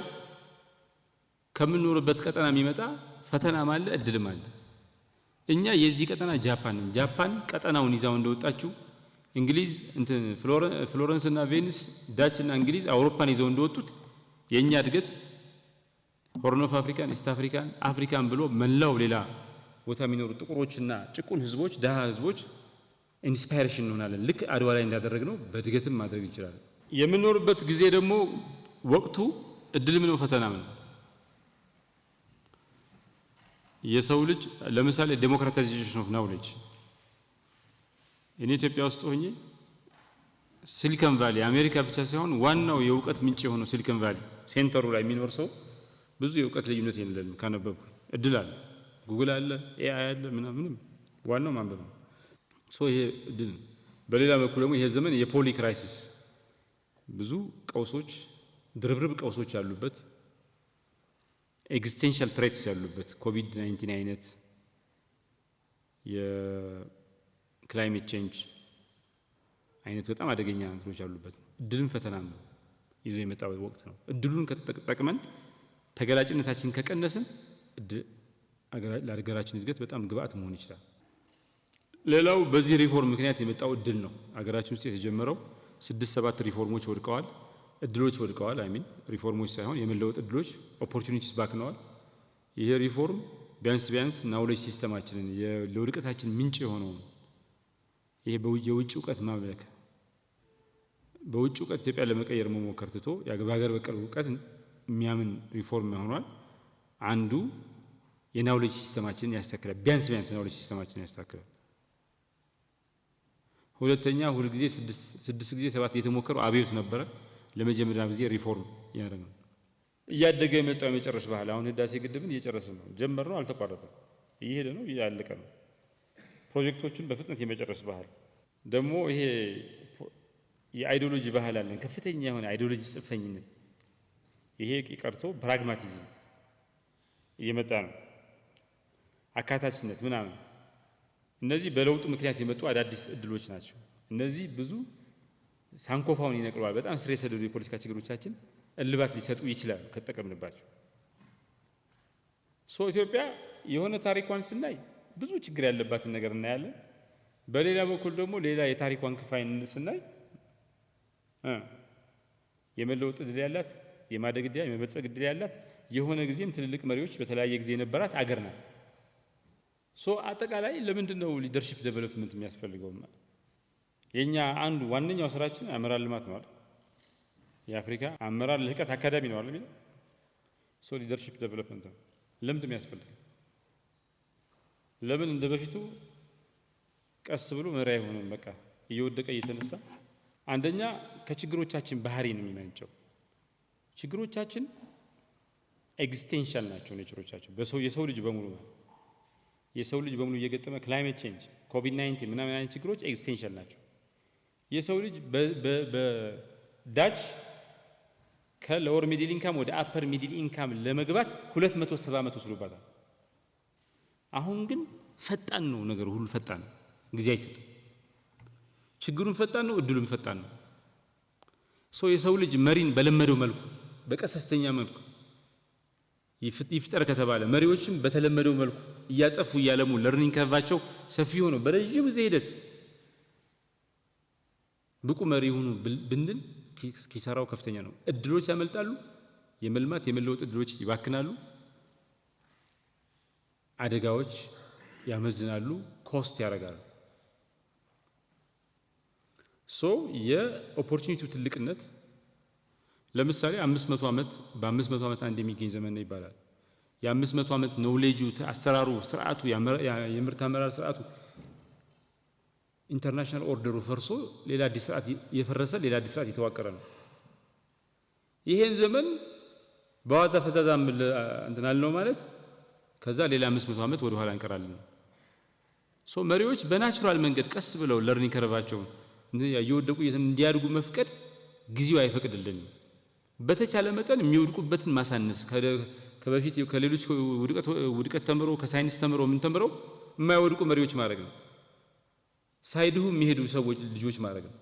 ከምንኖርበት ቀጠና የሚመጣ ፈተና ማለት እድልም አለ። እኛ የዚህ ቀጠና ጃፓን ቀጠናውን ይዛው እንደወጣችው እንግሊዝ ፍሎረንስ እና ቬኒስ ዳች እና እንግሊዝ አውሮፓን ይዘው እንደወጡት የኛ እድገት ሆርን ኦፍ አፍሪካን ኢስት አፍሪካን ብሎ መላው ሌላ ቦታ የሚኖሩ ጥቁሮችና ጭቁን ህዝቦች ደሃ ህዝቦች ኢንስፓይሬሽን እንሆናለን። ልክ አድዋ ላይ እንዳደረግነው በእድገትም ማድረግ ይችላል። የምንኖርበት ጊዜ ደግሞ ወቅቱ እድልም ነው ፈተናም ነው። የሰው ልጅ ለምሳሌ ዴሞክራታይዜሽን ኦፍ ናውሌጅ እኔ ኢትዮጵያ ውስጥ ሆኜ ሲሊኮን ቫሊ አሜሪካ ብቻ ሳይሆን ዋናው የእውቀት ምንጭ የሆነው ሲሊኮን ቫሊ ሴንተሩ ላይ የሚኖር ሰው ብዙ የእውቀት ልዩነት የለንም። ካነበብኩ እድል አለ፣ ጉግል አለ፣ ኤአይ አለ፣ ምንም ዋናው ማንበብ ነው። ይሄ እድል። በሌላ በኩል ደግሞ ይሄ ዘመን የፖሊ ክራይሲስ ብዙ ቀውሶች ድርብርብ ቀውሶች ያሉበት ኤግዚስቴንሻል ትሬትስ ያሉበት ኮቪድ-19 አይነት የክላይሜት ቼንጅ አይነት በጣም አደገኛ ነገሮች ያሉበት እድልም ፈተናም ነው ይዞ የመጣው ወቅት ነው። እድሉን ከተጠቅመን ተገላጭነታችን ከቀነስን ለሀገራችን እድገት በጣም ግብአት መሆን ይችላል። ሌላው በዚህ ሪፎርም ምክንያት የመጣው እድል ነው። ሀገራችን ውስጥ የተጀመረው 6-7 ሪፎርሞች ወድቀዋል፣ እድሎች ወድቀዋል። ሪፎርሞች ሳይሆን የመለወጥ እድሎች ኦፖርቹኒቲስ ባክነዋል። ይሄ ሪፎርም ቢያንስ ናውሌጅ ሲስተማችንን ለውድቀታችን ምንጭ የሆነው ይሄ የውጭ እውቀት ማምለክ በውጭ እውቀት ኢትዮጵያ ለመቀየር መሞከር ትቶ የሀገር በቀል እውቀት የሚያምን ሪፎርም ሆኗል። አንዱ የናውሌጅ ሲስተማችንን ያስተካክላል፣ ቢያንስ ናውሌጅ ሲስተማችንን ያስተካክላል። ሁለተኛ ሁሉ ጊዜ 6 ጊዜ 7 የተሞከረው አብዮት ነበረ። ለመጀመሪያ ጊዜ ሪፎርም ያደረገ ነው። እያደገ የመጣው የመጨረስ ባህል አሁን ህዳሴ ግድብን እየጨረስን ነው። ጀመርነው፣ አልተቋረጠም፣ እየሄደ ነው፣ እያለቀ ነው። ፕሮጀክቶችን በፍጥነት የመጨረስ ባህል ደግሞ ይሄ የአይዲዮሎጂ ባህል አለን፣ ከፍተኛ የሆነ አይዲዮሎጂ ጽንፈኝነት። ይሄ ቀርቶ ፕራግማቲዝም እየመጣ ነው፣ አካታችነት ምናምን። እነዚህ በለውጡ ምክንያት የመጡ አዳዲስ እድሎች ናቸው። እነዚህ ብዙ ሳንኮፋውን ይነቅለዋል። በጣም ስር የሰደዱ የፖለቲካ ችግሮቻችን እልባት ሊሰጡ ይችላል ከተጠቀምንባቸው። ኢትዮጵያ የሆነ ታሪኳን ስናይ ብዙ ችግር ያለባትን ነገር እናያለን። በሌላ በኩል ደግሞ ሌላ የታሪኳን ክፋይ ስናይ የመለወጥ እድል ያላት፣ የማደግ እድል፣ የመበልጸግ እድል ያላት፣ የሆነ ጊዜም ትልልቅ መሪዎች በተለያየ ጊዜ የነበራት አገር ናት። አጠቃላይ ለምንድን ነው ሊደርሺፕ ዴቨሎፕመንት የሚያስፈልገው? የኛ አንዱ ዋነኛው ስራችን አመራር ልማት ነው አይደል? የአፍሪካ አመራር ልህቀት አካዳሚ ነው አይደል? ሶ ሊደርሺፕ ዴቨሎፕመንት ነው። ለምን የሚያስፈልግ? ለምን እንደ በፊቱ ቀስ ብሎ መሪ አይሆንም? በቃ እየወደቀ እየተነሳ አንደኛ ከችግሮቻችን ባህሪ ነው የሚመነጨው። ችግሮቻችን ኤግዚስቴንሻል ናቸው ኔቸሮቻቸው። የሰው ልጅ በሙሉ እየገጠመ ክላይሜት ቼንጅ፣ ኮቪድ-19 ምናምን አይነት ችግሮች ኤግዚስቴንሻል ናቸው። የሰው ልጅ በዳች ከሎወር ሚድል ኢንካም ወደ አፐር ሚድል ኢንካም ለመግባት 270 ዓመት ወስዶባታል። አሁን ግን ፈጣን ነው ነገሩ ሁሉ ፈጣን ነው። ጊዜ አይሰጥም። ችግሩን ፈጣን ነው፣ እድሉም ፈጣን ነው። የሰው ልጅ መሪን በለመደው መልኩ በቀሰስተኛ መልኩ ይፍጠር ከተባለ መሪዎችም በተለመደው መልኩ እያጠፉ እያለሙ ለርኒንግ ከርቫቸው ሰፊ ሆኖ በረጅም ጊዜ ሂደት ብቁ መሪ ሆኑ ብንል ኪሳራው ከፍተኛ ነው። እድሎች ያመልጣሉ። የመልማት የመለወጥ እድሎች ይባክናሉ። አደጋዎች ያመዝናሉ፣ ኮስት ያደርጋሉ። የኦፖርቹኒቲው ትልቅነት ለምሳሌ 500 ዓመት በ500 ዓመት አንድ የሚገኝ ዘመን ነው ይባላል። የ500 ዓመት ኖሌጁ፣ አሰራሩ፣ ስርዓቱ፣ የምርት አመራር ስርዓቱ ኢንተርናሽናል ኦርደሩ ፈርሶ ሌላ አዲስ ስርዓት የፈረሰ ሌላ አዲስ ስርዓት የተዋቀረ ነው። ይሄን ዘመን በዋዛ ፈዛዛ እንትናል ነው ማለት ከዛ ሌላ 500 ዓመት ወደ ኋላ እንቀራለን። መሪዎች በናቹራል መንገድ ቀስ ብለው ለርኒንግ ከርቫቸው እየወደቁ እንዲያድጉ መፍቀድ ጊዜው አይፈቅድልንም። በተቻለ መጠን የሚወድቁበትን ማሳነስ ከበፊት ከሌሎች ውድቀት ተምሮ ከሳይንስ ተምሮ ምን ተምረው የማይወድቁ መሪዎች ማድረግ ነው። ሳይድሁ የሚሄዱ ሰዎች ልጆች ማድረግ ነው።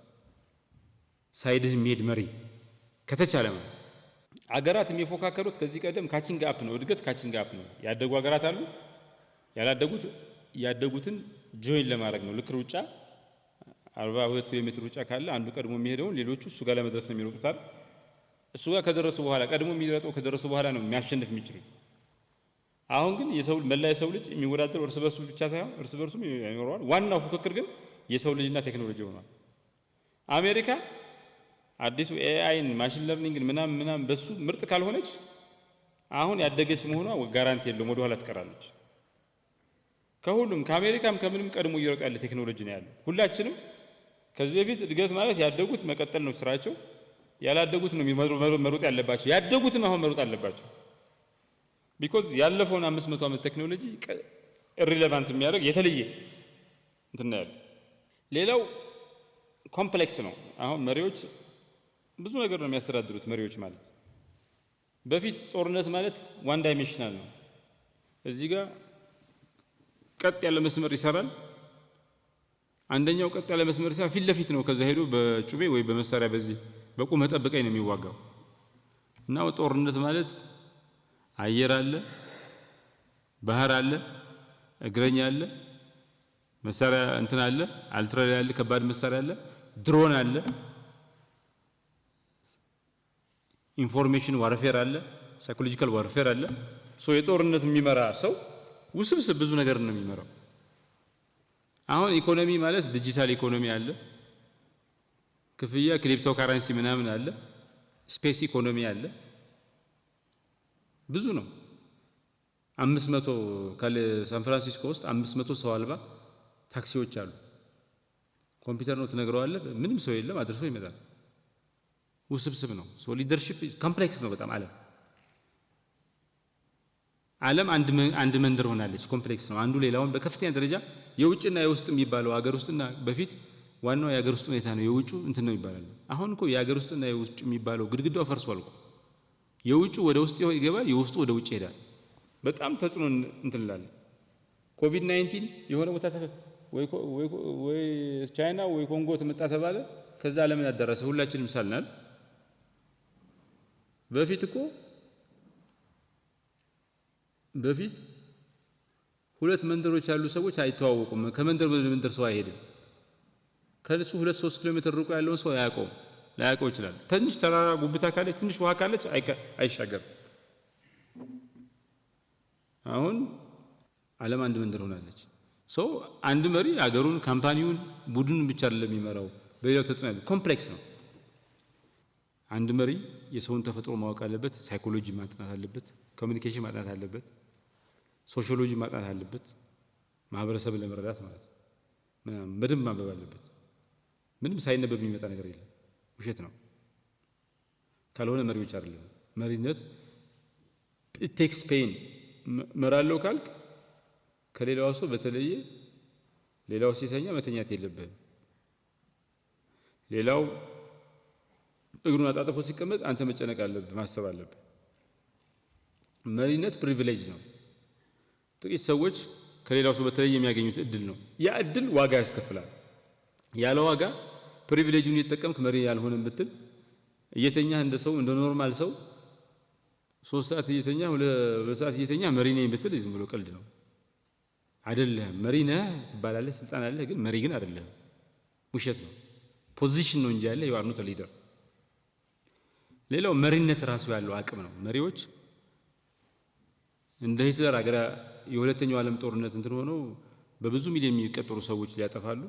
ሳይድህ የሚሄድ መሪ ከተቻለ ነው። አገራት የሚፎካከሩት ከዚህ ቀደም ካቺንግ አፕ ነው። እድገት ካቺንግ አፕ ነው። ያደጉ አገራት አሉ። ያደጉትን ጆይን ለማድረግ ነው። ልክ ሩጫ 42 ኪሎ ሜትር ሩጫ ካለ አንዱ ቀድሞ የሚሄደውን ሌሎቹ እሱ ጋር ለመድረስ ነው የሚሮጡታል። እሱ ጋር ከደረሱ በኋላ ቀድሞ የሚሮጠው ከደረሱ በኋላ ነው የሚያሸንፍ የሚችሉት። አሁን ግን መላ የሰው ልጅ የሚወዳደር እርስ በርሱ ብቻ ሳይሆን እርስ በርሱም ይኖረዋል። ዋናው ፉክክር ግን የሰው ልጅና ቴክኖሎጂ ሆኗል። አሜሪካ አዲሱ ኤአይን ማሽን ለርኒንግን ምናምን በሱ ምርጥ ካልሆነች አሁን ያደገች መሆኗ ጋራንቲ የለውም፣ ወደ ኋላ ትቀራለች። ከሁሉም ከአሜሪካም ከምንም ቀድሞ እየሮጠ ያለ ቴክኖሎጂ ነው ያለው። ሁላችንም ከዚህ በፊት እድገት ማለት ያደጉት መቀጠል ነው ስራቸው፣ ያላደጉት ነው መሮጥ ያለባቸው። ያደጉትም አሁን መሮጥ አለባቸው። ቢኮዝ ያለፈውን 500 ዓመት ቴክኖሎጂ ኢሪሌቫንት የሚያደርግ የተለየ እንትን ያለው። ሌላው ኮምፕሌክስ ነው። አሁን መሪዎች ብዙ ነገር ነው የሚያስተዳድሩት። መሪዎች ማለት በፊት ጦርነት ማለት ዋን ዳይሜንሽናል ነው። እዚህ ጋር ቀጥ ያለ መስመር ይሰራል። አንደኛው ቀጥ ያለ መስመር ሲያ ፊት ለፊት ነው። ከዛ ሄዶ በጩቤ ወይ በመሳሪያ በዚህ በቁመ ጠብቀኝ ነው የሚዋጋው። እና ጦርነት ማለት አየር አለ፣ ባህር አለ፣ እግረኛ አለ፣ መሳሪያ እንትን አለ፣ አልትራሪ አለ፣ ከባድ መሳሪያ አለ፣ ድሮን አለ፣ ኢንፎርሜሽን ዋርፌር አለ፣ ሳይኮሎጂካል ዋርፌር አለ። የጦርነት የሚመራ ሰው ውስብስብ ብዙ ነገር ነው የሚመራው። አሁን ኢኮኖሚ ማለት ዲጂታል ኢኮኖሚ አለ፣ ክፍያ ክሪፕቶ ካረንሲ ምናምን አለ፣ ስፔስ ኢኮኖሚ አለ። ብዙ ነው። 500 ሳን ፍራንሲስኮ ውስጥ 500 ሰው አልባ ታክሲዎች አሉ። ኮምፒውተር ነው ትነግረዋለህ፣ ምንም ሰው የለም፣ አድርሶ ይመጣል። ውስብስብ ነው። ሊደርሺፕ ኮምፕሌክስ ነው በጣም። ዓለም አንድ መንደር ሆናለች። ኮምፕሌክስ ነው። አንዱ ሌላውን በከፍተኛ ደረጃ የውጭና የውስጥ የሚባለው ሀገር ውስጥና በፊት ዋናው የሀገር ውስጥ ሁኔታ ነው። የውጩ እንትን ነው ይባላል። አሁን እኮ የሀገር ውስጥና የውጭ የሚባለው ግድግዳው ፈርሷል እኮ። የውጩ ወደ ውስጥ ይገባል፣ የውስጡ ወደ ውጭ ይሄዳል። በጣም ተጽዕኖ እንትን እንላለን። ኮቪድ-19 የሆነ ቦታ ወይ ቻይና ወይ ኮንጎ ተመጣ ተባለ፣ ከዛ ዓለምን አዳረሰ። ሁላችንም ሳልናል። በፊት ሁለት መንደሮች ያሉ ሰዎች አይተዋወቁም። ከመንደር ወደ መንደር ሰው አይሄድም። ከነሱ 2-3 ኪሎ ሜትር ርቆ ያለውን ሰው ላያውቀው ይችላል። ትንሽ ተራራ ጉብታ ካለች፣ ትንሽ ውሃ ካለች አይሻገርም። አሁን ዓለም አንድ መንደር ሆናለች። አንድ መሪ አገሩን፣ ካምፓኒውን፣ ቡድኑን ብቻ አይደለም የሚመራው፣ በሌላው ተጽዕኖ ያለው ኮምፕሌክስ ነው። አንድ መሪ የሰውን ተፈጥሮ ማወቅ አለበት፣ ሳይኮሎጂ ማጥናት አለበት፣ ኮሚኒኬሽን ማጥናት አለበት፣ ሶሺዮሎጂ ማጥናት አለበት፣ ማህበረሰብን ለመረዳት ማለት ምናምን በደንብ ማንበብ አለበት። ምንም ሳይነበብ የሚመጣ ነገር የለም፣ ውሸት ነው። ካልሆነ መሪዎች አይደለም። መሪነት it takes pain። መራለው ካልክ ከሌላው ሰው በተለየ ሌላው ሲተኛ መተኛት የለብህም። ሌላው እግሩን አጣጥፎ ሲቀመጥ አንተ መጨነቅ አለብህ፣ ማሰብ አለብህ። መሪነት ፕሪቪሌጅ ነው። ጥቂት ሰዎች ከሌላው ሰው በተለየ የሚያገኙት እድል ነው። ያ እድል ዋጋ ያስከፍላል። ያለ ዋጋ ፕሪቪሌጁን እየተጠቀምክ መሪ ያልሆነም ብትል እየተኛ እንደ ሰው እንደ ኖርማል ሰው 3 ሰዓት እየተኛ 2 ሰዓት እየተኛ መሪ ነኝ ብትል ዝም ብሎ ቀልድ ነው። አይደለም። መሪ ነህ ትባላለህ፣ ስልጣን አለህ፣ ግን መሪ ግን አይደለም። ውሸት ነው። ፖዚሽን ነው እንጂ ያለ you are not a leader። ሌላው መሪነት ራሱ ያለው አቅም ነው። መሪዎች እንደ ሂትለር አገር የሁለተኛው ዓለም ጦርነት እንትን ሆኖ በብዙ ሚሊዮን የሚቆጠሩ ሰዎች ሊያጠፋሉ፣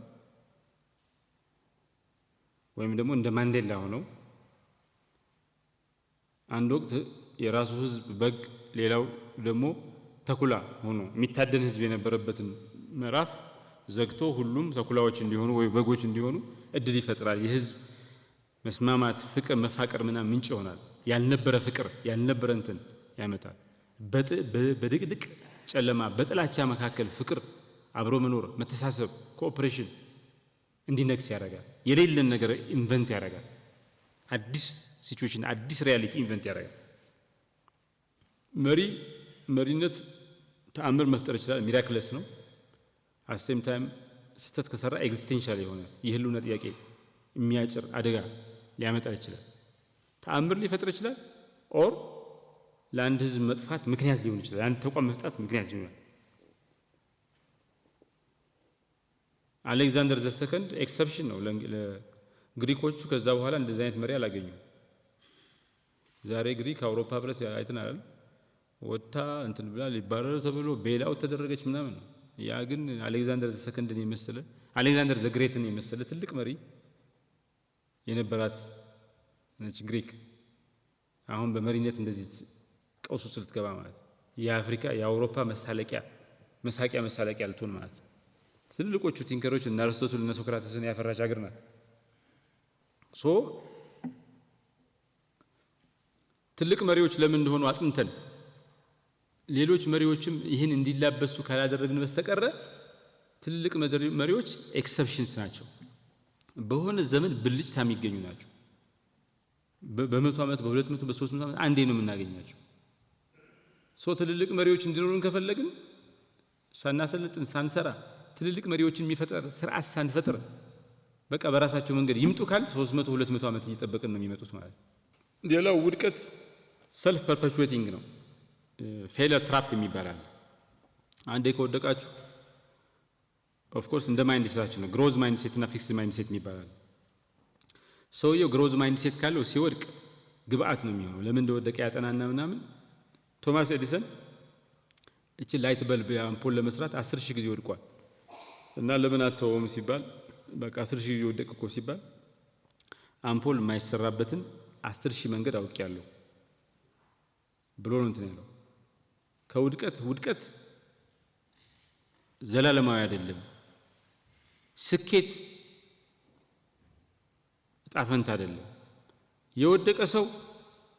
ወይም ደግሞ እንደ ማንዴላ ሆነው አንድ ወቅት የራሱ ህዝብ በግ ሌላው ደግሞ ተኩላ ሆኖ የሚታደን ህዝብ የነበረበትን ምዕራፍ ዘግቶ ሁሉም ተኩላዎች እንዲሆኑ ወይ በጎች እንዲሆኑ እድል ይፈጥራል። የህዝብ መስማማት፣ ፍቅር፣ መፋቀር ምናምን ምንጭ ይሆናል። ያልነበረ ፍቅር ያልነበረ እንትን ያመጣል። በድቅድቅ ጨለማ በጥላቻ መካከል ፍቅር፣ አብሮ መኖር፣ መተሳሰብ፣ ኮኦፕሬሽን እንዲነግስ ያደርጋል። የሌለን ነገር ኢንቨንት ያደርጋል። አዲስ ሲቹዌሽን፣ አዲስ ሪያሊቲ ኢንቨንት ያደርጋል። መሪነት ተአምር መፍጠር ይችላል። ሚራክለስ ነው። አሴም ታይም ስተት ከሰራ ኤግዚስቴንሻል የሆነ የህልውና ጥያቄ የሚያጭር አደጋ ሊያመጣ ይችላል። ተአምር ሊፈጥር ይችላል። ኦር ለአንድ ህዝብ መጥፋት ምክንያት ሊሆን ይችላል። አንድ ተቋም መፍጣት ምክንያት ሊሆን። አሌክዛንደር ዘ ሰከንድ ኤክሰፕሽን ነው ለግሪኮቹ። ከዛ በኋላ እንደዚህ አይነት መሪ አላገኙም። ዛሬ ግሪክ አውሮፓ ህብረት አይተናል። ወጣ እንትን ብላ ሊባረር ተብሎ ቤላው ተደረገች ምናምን። ያ ግን አሌክዛንደር ዘ ሰከንድን የመሰለ አሌክዛንደር ዘ ግሬትን የመሰለ ትልቅ መሪ የነበራት ነች ግሪክ። አሁን በመሪነት እንደዚህ ቀውስ ውስጥ ልትገባ ማለት የአፍሪካ የአውሮፓ መሳቂያ ልትሆን ማለት። ትልልቆቹ ቲንከሮች እና አርስቶትል እና ሶክራተስን ያፈራች ሀገር ናት። ትልቅ መሪዎች ለምን እንደሆኑ አጥንተን ሌሎች መሪዎችም ይህን እንዲላበሱ ካላደረግን በስተቀር ትልቅ መሪዎች ኤክሰፕሽንስ ናቸው። በሆነ ዘመን ብልጭታ የሚገኙ ናቸው። በ100 ዓመት በ200 በ300 ዓመት አንዴ ነው የምናገኛቸው። ትልልቅ መሪዎች እንዲኖሩን ከፈለግን ሳናሰልጥን ሳንሰራ ትልልቅ መሪዎችን የሚፈጠር ስርዓት ሳንፈጥር በቃ በራሳቸው መንገድ ይምጡ ካል 300 200 ዓመት እየጠበቅን ነው የሚመጡት ማለት። ሌላው ውድቀት ሰልፍ ፐርፔቹዌቲንግ ነው። ፌለር ትራፕ የሚባላል። አንዴ ከወደቃችሁ ኦፍ ኮርስ እንደ ማይንድ ሴታችን ነው። ግሮዝ ማይንድ ሴት እና ፊክስድ ማይንድ ሴት የሚባላል። ሰውየው ግሮዝ ማይንድ ሴት ካለው ሲወድቅ ግብአት ነው የሚሆነው። ለምን እንደወደቀ ያጠናና ምናምን። ቶማስ ኤዲሰን እቺ ላይት በልብ አምፖል ለመስራት 10,000 ጊዜ ወድቋል እና ለምን አተውም ሲባል በቃ 10,000 ጊዜ ወደቀ እኮ ሲባል አምፖል የማይሰራበትን 10,000 መንገድ አውቄያለሁ ብሎ ነው እንትን ያለው። ውድቀት ዘላለማዊ አይደለም። ስኬት ጣፈንታ አይደለም። የወደቀ ሰው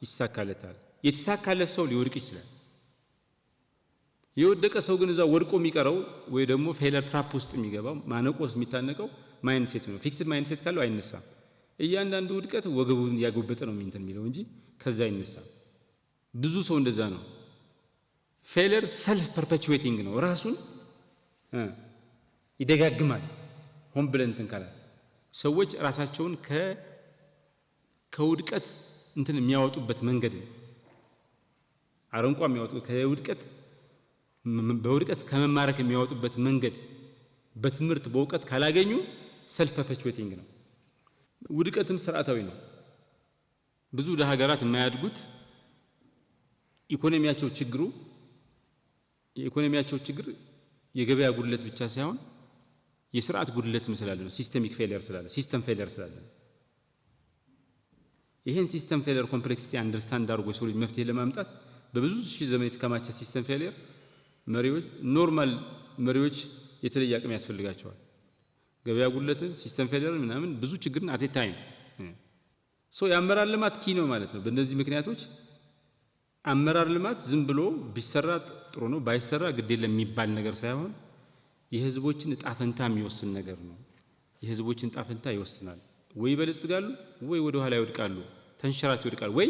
ይሳካለታል። የተሳካለት ሰው ሊወድቅ ይችላል። የወደቀ ሰው ግን እዛ ወድቆ የሚቀረው ወይ ደግሞ ፌለር ትራፕ ውስጥ የሚገባው ማነቆስ የሚታነቀው ማይንድ ሴት ነው። ፊክስድ ማይንድ ሴት ካለው አይነሳም። እያንዳንዱ ውድቀት ወገቡን ያጎበጠ ነው እንትን የሚለው እንጂ ከዛ አይነሳም። ብዙ ሰው እንደዛ ነው። ፌለር ሰልፍ ፐርፔቹዌቲንግ ነው። ራሱን ይደጋግማል። ሆን ብለን እንትን ካለ ሰዎች ራሳቸውን ከውድቀት እንትን የሚያወጡበት መንገድ አረንቋ የሚያወጡ በውድቀት ከመማረክ የሚያወጡበት መንገድ በትምህርት በእውቀት ካላገኙ ሰልፍ ፐርፔቹዌቲንግ ነው። ውድቀትም ስርዓታዊ ነው። ብዙ ለሀገራት የማያድጉት የኢኮኖሚያቸው ችግር የገበያ ጉድለት ብቻ ሳይሆን የስርዓት ጉድለት ስላለ ነው። ሲስተሚክ ፌሊየር ስላለ ሲስተም ፌሊየር ስላለ ይሄን ሲስተም ፌለር ኮምፕሌክሲቲ አንደርስታንድ አድርጎ ሰው ልጅ መፍትሄ ለማምጣት በብዙ ሺህ ዘመን የተከማቸ ሲስተም ፌለር መሪዎች ኖርማል መሪዎች የተለየ አቅም ያስፈልጋቸዋል። ገበያ ጉድለት፣ ሲስተም ፌለር ምናምን ብዙ ችግርን አት ታይም የአመራር ልማት ኪ ነው ማለት ነው። በእነዚህ ምክንያቶች አመራር ልማት ዝም ብሎ ቢሰራ ጥሩ ነው ባይሰራ ግድ የለም የሚባል ነገር ሳይሆን የህዝቦችን ዕጣ ፈንታ የሚወስን ነገር ነው። የህዝቦችን ዕጣ ፈንታ ይወስናል። ወይ ይበለጽጋሉ ወይ ወደ ኋላ ይወድቃሉ፣ ተንሸራተው ይወድቃሉ፣ ወይ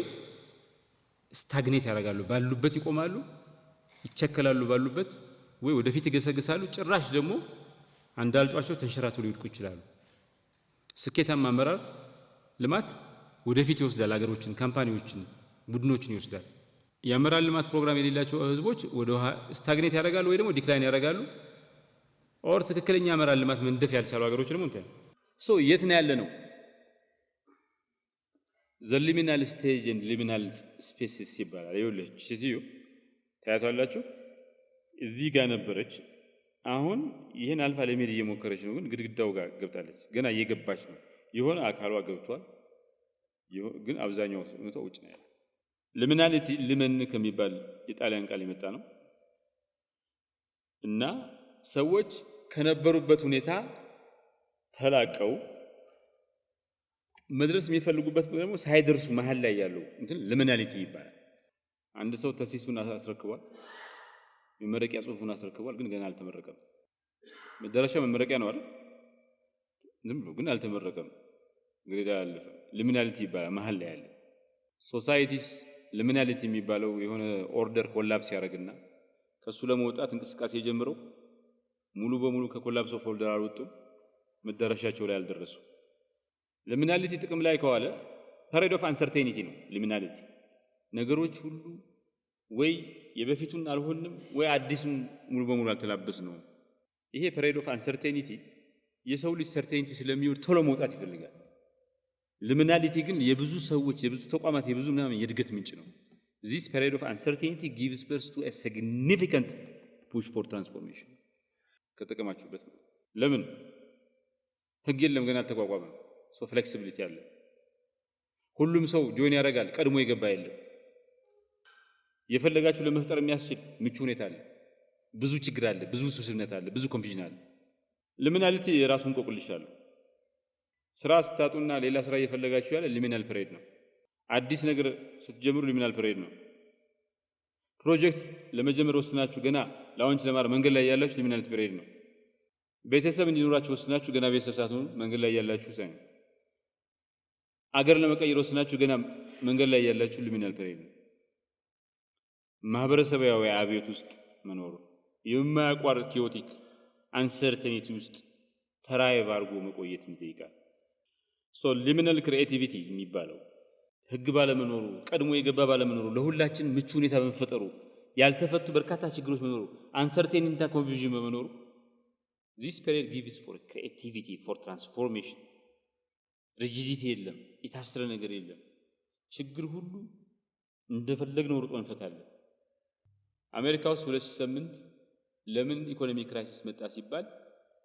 ስታግኔት ያደርጋሉ፣ ባሉበት ይቆማሉ፣ ይቸከላሉ ባሉበት፣ ወይ ወደፊት ይገሰግሳሉ፣ ጭራሽ ደግሞ አንዳልጧቸው ተንሸራተው ሊወድቁ ይችላሉ። ስኬታማ አመራር ልማት ወደፊት ይወስዳል፣ ሀገሮችን፣ ካምፓኒዎችን፣ ቡድኖችን ይወስዳል። የአመራር ልማት ፕሮግራም የሌላቸው ህዝቦች ወደ ስታግኔት ያደርጋሉ ወይ ደግሞ ዲክላይን ያደርጋሉ። ኦር ትክክለኛ አመራር ልማት መንደፍ ያልቻሉ ሀገሮች ደግሞ እንትን የት ነው ያለ ነው? the liminal stage and liminal spaces ይባላል። ይኸውልህ ሴትዮ ታያቷላችሁ እዚህ ጋር ነበረች። አሁን ይሄን አልፋ ለመሄድ እየሞከረች ነው፣ ግን ግድግዳው ጋር ገብታለች። ገና እየገባች ነው። የሆነ አካሏ ገብቷል፣ ግን አብዛኛው ውጭ ነው ያለው። liminality limen ከሚባል የጣሊያን ቃል የመጣ ነው እና ሰዎች ከነበሩበት ሁኔታ ተላቀው መድረስ የሚፈልጉበት ደግሞ ሳይደርሱ መሃል ላይ ያለው እንትን liminality ይባላል። አንድ ሰው ተሲሱን አስረክቧል፣ መመረቂያ ጽሁፉን አስረክቧል፣ ግን ገና አልተመረቀም። መደረሻ መመረቂያ ነው አይደል? ዝም ብሎ ግን አልተመረቀም፣ ግሬድ አላለፈም። liminality ይባላል፣ መሃል ላይ ያለ። ሶሳይቲስ liminality የሚባለው የሆነ ኦርደር ኮላፕስ ያደርግና ከሱ ለመውጣት እንቅስቃሴ ጀምረው ሙሉ በሙሉ ከኮላፕስ ኦፍ ኦርደር አልወጡም፣ መደረሻቸው ላይ አልደረሱ። liminality ጥቅም ላይ ከዋለ ፐሬድ ኦፍ አንሰርቴኒቲ ነው። liminality ነገሮች ሁሉ ወይ የበፊቱን አልሆንም ወይ አዲሱን ሙሉ በሙሉ አልተላበስ ነው። ይሄ ፐሬድ ኦፍ አንሰርቴኒቲ የሰው ልጅ ሰርቴኒቲ ስለሚወድ ቶሎ መውጣት ይፈልጋል። liminality ግን የብዙ ሰዎች የብዙ ተቋማት የብዙ ምናምን የእድገት ምንጭ ነው። this period of uncertainty gives birth to a significant push for transformation ከተቀማችሁበት ነው። ለምን ህግ የለም ገና አልተቋቋመም። ፍሌክሲቢሊቲ አለ። ሁሉም ሰው ጆይን ያደርጋል፣ ቀድሞ የገባ የለም። የፈለጋችሁ ለመፍጠር የሚያስችል ምቹ ሁኔታ አለ። ብዙ ችግር አለ፣ ብዙ ስብስብነት አለ፣ ብዙ ኮንፊዥን አለ። liminality የራሱን ቆቅልሻል። ስራ ስታጡና ሌላ ስራ እየፈለጋችሁ ያለ liminal period ነው። አዲስ ነገር ስትጀምሩ liminal period ነው። ፕሮጀክት ለመጀመር ወስናችሁ ገና ላውንች ለማድረግ መንገድ ላይ ያላችሁ liminal period ነው። ቤተሰብ እንዲኖራችሁ ወስናችሁ ገና ቤተሰብ ሳትሆኑ መንገድ ላይ ያላችሁ ሳይሆን አገር ለመቀየር ወስናችሁ ገና መንገድ ላይ ያላችሁ liminal period ነው። ማህበረሰባዊ አብዮት ውስጥ መኖር የማያቋርጥ ኪዮቲክ አንሰርቴኒቲ ውስጥ ተራይቭ አድርጎ መቆየት ይጠይቃል። liminal creativity የሚባለው ህግ ባለመኖሩ ቀድሞ የገባ ባለመኖሩ ለሁላችን ምቹ ሁኔታ በመፈጠሩ ያልተፈቱ በርካታ ችግሮች መኖሩ አንሰርቴኒቲ እና ኮንፊውዥን በመኖሩ this period gives for creativity for transformation rigidity የለም፣ የታሰረ ነገር የለም። ችግር ሁሉ እንደፈለግነው ሩጦ እንፈታለን። አሜሪካ ውስጥ 2008 ለምን ኢኮኖሚ ክራይሲስ መጣ ሲባል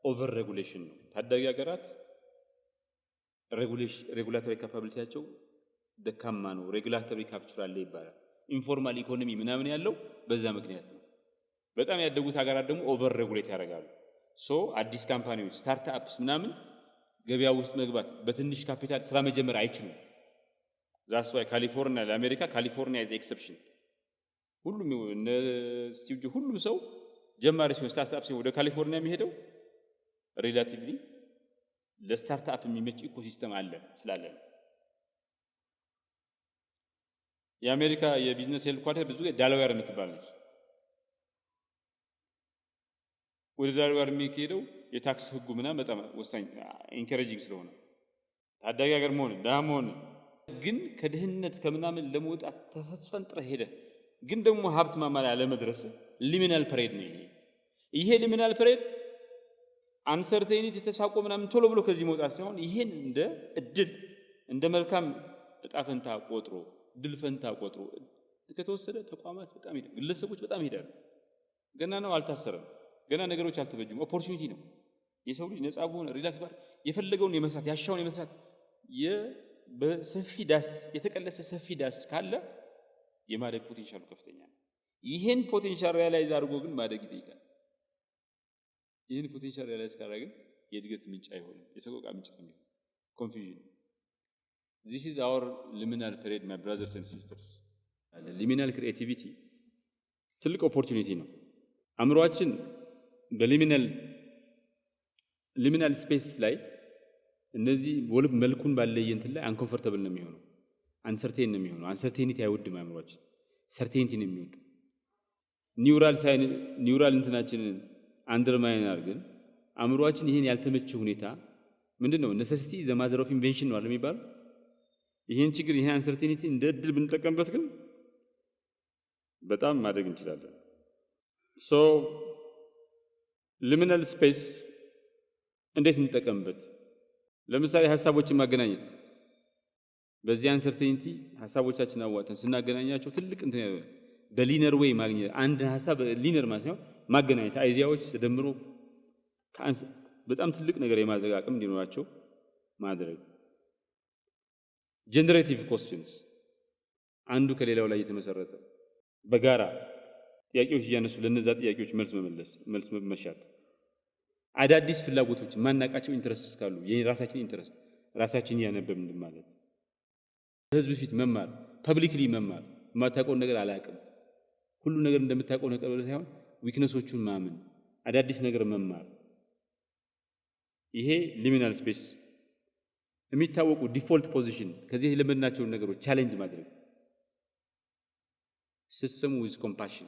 ኦቨር ሬጉሌሽን ነው። ታዳጊ ሀገራት ሬጉላቶሪ ካፓቢሊቲያቸው ደካማ ነው። ሬጉላቶሪ ካፕቸር አለ ይባላል። ኢንፎርማል ኢኮኖሚ ምናምን ያለው በዛ ምክንያት ነው። በጣም ያደጉት ሀገራት ደግሞ ኦቨር ሬጉሌት ያደርጋሉ። አዲስ ካምፓኒዎች ስታርትአፕስ ምናምን ገበያ ውስጥ መግባት በትንሽ ካፒታል ስራ መጀመር አይችሉም። ዛስ ዋይ ካሊፎርኒያ ለአሜሪካ ካሊፎርኒያ ኢዝ ኤክሰፕሽን። ሁሉም ሁሉም ሰው ጀማሪ ሲሆን ስታርትአፕ ሲሆን ወደ ካሊፎርኒያ የሚሄደው ሪላቲቭሊ ለስታርትአፕ የሚመች ኢኮሲስተም አለ ስላለ። የአሜሪካ የቢዝነስ ሄድኳርተር ብዙ ዳላዌር የምትባለች ወደ ዳላዌር የሚሄደው የታክስ ህጉ ምናምን በጣም ወሳኝ ኢንከሬጂንግ ስለሆነ ታዳጊ ሀገር መሆን ግን ከድህነት ከምናምን ለመውጣት ተፈስፈንጥረ ሄደ ግን ደግሞ ሀብት ማማ ላይ አለመድረስ liminal period ነው። ይሄ liminal period አንሰርቴኒቲ ተሳቆ ምናምን ቶሎ ብሎ ከዚህ መውጣት ሳይሆን ይሄን እንደ እድል እንደ መልካም እጣ ፈንታ ቆጥሮ ድል ፈንታ ቆጥሮ ከተወሰደ ተቋማት በጣም ይሄዳል፣ ግለሰቦች በጣም ይሄዳሉ። ገና ነው አልታሰረም፣ ገና ነገሮች አልተበጁም። ኦፖርቹኒቲ ነው። የሰው ልጅ ነፃ በሆነ ሪላክስ ባር የፈለገውን የመስራት ያሻውን የመስራት በሰፊ ዳስ የተቀለሰ ሰፊ ዳስ ካለ የማደግ ፖቴንሻሉ ከፍተኛ ነው። ይሄን ፖቴንሻል ሪያላይዝ አድርጎ ግን ማደግ ይጠይቃል። ይሄን ፖቴንሻል ሪያላይዝ ካደረገ ግን የእድገት ምንጭ አይሆንም፣ የሰቆቃ ምንጭ ነው የሚሆነው። ኮንፊውዥን። This is our liminal period, my brothers and sisters. liminal creativity ትልቅ ኦፖርቹኒቲ ነው። አእምሮአችን በሊሚናል ስፔስ ላይ እነዚህ ወልብ መልኩን ባለየ እንትን ላይ አንኮምፎርታብል ነው የሚሆነው፣ አንሰርቴን ነው የሚሆነው። አንሰርቴኒቲ አይወድም አእምሮአችን፣ ሰርቴኒቲ ነው የሚወደው። ኒውራል እንትናችንን አንደርማይን አድርገን አእምሮአችን ይሄን ያልተመቸ ሁኔታ ምንድነው ኔሴሲቲ ዘ ማዘር ኦፍ ኢንቬንሽን ነው የሚባለው። ይሄን ችግር ይሄን አንሰርቴኒቲ እንደ እድል ብንጠቀምበት ግን በጣም ማደግ እንችላለን። ሶ ሊሚናል ስፔስ እንዴት እንጠቀምበት? ለምሳሌ ሀሳቦችን ማገናኘት። በዚህ አንሰርቴኒቲ ሀሳቦቻችን አዋጥተን ስናገናኛቸው ትልቅ እንትን በሊነር ዌይ ማግኘት፣ አንድ ሀሳብ ሊነር ማለት ነው ማገናኘት፣ አይዲያዎች ተደምሮ በጣም ትልቅ ነገር የማድረግ አቅም እንዲኖራቸው ማድረግ። ጀነሬቲቭ ኮስችንስ አንዱ ከሌላው ላይ የተመሰረተ በጋራ ጥያቄዎች እያነሱ ለነዛ ጥያቄዎች መልስ መሻት። አዳዲስ ፍላጎቶች ማናቃቸው ኢንተረስት ካሉ የራሳችን ኢንተረስት ራሳችን ያነበብን ማለት ህዝብ ፊት መማር፣ ፐብሊክሊ መማር። የማታውቀውን ነገር አላውቅም ሁሉ ነገር እንደምታውቀው ነገር ሳይሆን ዊክነሶቹን ማመን፣ አዳዲስ ነገር መማር። ይሄ ሊሚናል ስፔስ የሚታወቁ ዲፎልት ፖዚሽን ከዚህ የለመድናቸውን ነገሮች ቻሌንጅ ማድረግ። ሲስተሙ ዊዝ ኮምፓሽን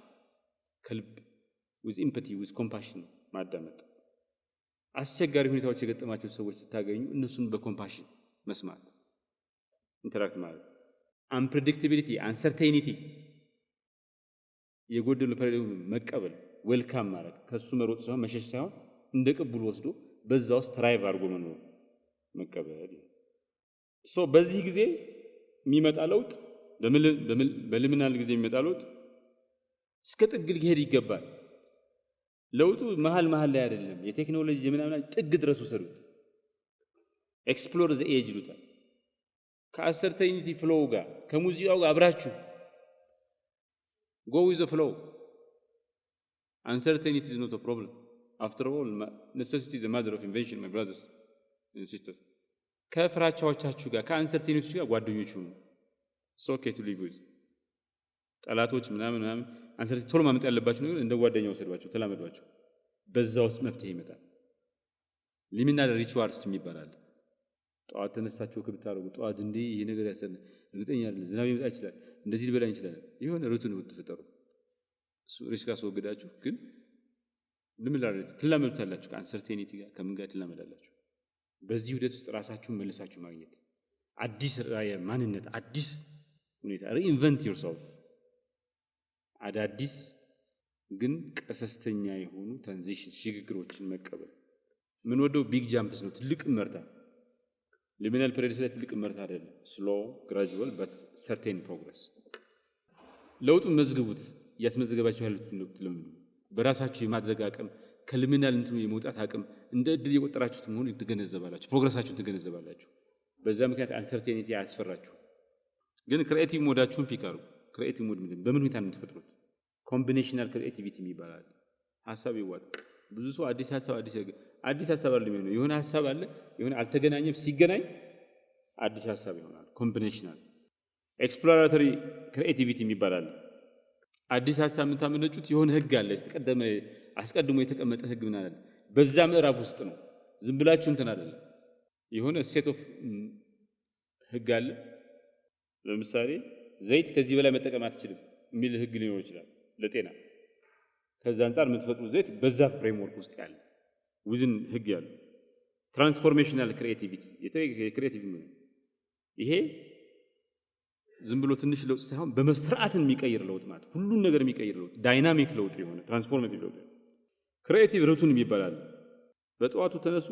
ከልብ ዊዝ ኢምፓቲ ዊዝ ኮምፓሽን ማዳመጥ። አስቸጋሪ ሁኔታዎች የገጠማቸው ሰዎች ስታገኙ እነሱን በኮምፓሽን መስማት፣ ኢንተራክት ማለት። አንፕሬዲክቲቢሊቲ አንሰርቴኒቲ የጎደሉ ፐሬድ መቀበል፣ ዌልካም ማድረግ። ከሱ መሮጥ ሳይሆን መሸሽ ሳይሆን እንደ ቅቡል ወስዶ በዛ ውስጥ ትራይቭ አድርጎ መኖር መቀበል። ሶ በዚህ ጊዜ የሚመጣ ለውጥ በሊሚናል ጊዜ የሚመጣ ለውጥ እስከ ጥግ ሊሄድ ይገባል። ለውጡ መሃል ላይ አይደለም። የቴክኖሎጂ ምናምን ጥግ ድረስ ወሰዱት። ኤክስፕሎር ዘ ኤጅ ይሉታል። ከአሰርቴኒቲ ፍሎው ጋር ከሙዚቃው ጋር አብራችሁ go with the flow. Uncertainty is not a problem. After all, necessity is the mother of invention, my brothers and sisters. ከፍራቻዎቻችሁ ጋር ከአንሰርቴኒቲዎች ጋር ጓደኞች ሁኑ። so okay to live with ጠላቶች ምናምን አንሰርቴኒቲ ቶሎ ማመጣ ያለባችሁ ነገር እንደ ጓደኛ ወሰዷቸው፣ ተላመዷቸው። በዛ ውስጥ መፍትሄ ይመጣል። ሊሚናል ሪቹዋልስ የሚባላል። ጠዋት ተነስታችሁ ከብታረጉ ጠዋት እንዴ ይሄ ነገር ያሰነ እርግጠኛ አይደለም ዝናብ ይመጣ ይችላል እንደዚህ ሊበላ ይችላል የሆነ ሩቲን ወጥፈጠሩ ሪስክ አስወግዳችሁ ግን ሊሚናል ትላመዱታላችሁ። ከአንሰርቴኒቲ ጋር ከምን ጋር ትላመዳላችሁ? በዚህ ሂደት ውስጥ ራሳችሁን መልሳችሁ ማግኘት፣ አዲስ ራዕይ፣ ማንነት፣ አዲስ ሁኔታ ሪኢንቨንት ዮርሰልፍ። አዳዲስ ግን ቀሰስተኛ የሆኑ ትራንዚሽን ሽግግሮችን መቀበል። ምን ወደው ቢግ ጃምፕስ ነው፣ ትልቅ መርታ። ሊሚናል ፔሪድ ላይ ትልቅ መርታ አይደለም፣ ስሎ ግራጁዋል በት ሰርቴን ፕሮግረስ። ለውጡን መዝግቡት። ያስመዘገባችሁ ያሉት ለምን በራሳችሁ የማድረግ አቅም ከሊሚናል እንትኑ የመውጣት አቅም እንደ እድል የቆጠራችሁት መሆኑን ትገነዘባላችሁ፣ ፕሮግረሳችሁን ትገነዘባላችሁ። በዛ ምክንያት አንሰርቴኒቲ አያስፈራችሁ። ግን ክሪኤቲቭ ሞዳችሁን ፒክ አድርጉ። ክሪኤቲቭ ሞድ ምንድነው? በምን ሁኔታ ነው የምትፈጥሩት? ኮምቢኔሽናል ክሪኤቲቪቲ የሚባል ሐሳብ ይዋጥ። ብዙ ሰው አዲስ ሐሳብ አለ የሚሆነው የሆነ ሐሳብ አለ የሆነ አልተገናኘም፣ ሲገናኝ አዲስ ሐሳብ ይሆናል። ኮምቢኔሽናል ኤክስፕሎራቶሪ ክሪኤቲቪቲ የሚባል አለ። አዲስ ሐሳብ የምታመነጩት የሆነ ህግ አለ፣ አስቀድሞ የተቀመጠ ህግ ምን አለ፣ በዛ ምዕራፍ ውስጥ ነው። ዝም ብላችሁ እንትን አይደለም። የሆነ ሴት ኦፍ ህግ አለ። ለምሳሌ ዘይት ከዚህ በላይ መጠቀም አትችልም የሚል ህግ ሊኖር ይችላል ለጤና። ከዛ አንፃር የምትፈጥሩት ዘይት በዛ ፍሬምወርክ ውስጥ ያለ ውዝን ህግ ያለ ትራንስፎርሜሽናል ክሪኤቲቪቲ የክሪኤቲቭ ነው። ይሄ ዝም ብሎ ትንሽ ለውጥ ሳይሆን በመስራዓትን የሚቀይር ለውጥ ማለት ሁሉን ነገር የሚቀይር ለውጥ፣ ዳይናሚክ ለውጥ የሆነ ትራንስፎርሜቲቭ ለውጥ። ክሪኤቲቭ ሩቲን ይባላል። በጠዋቱ ተነሱ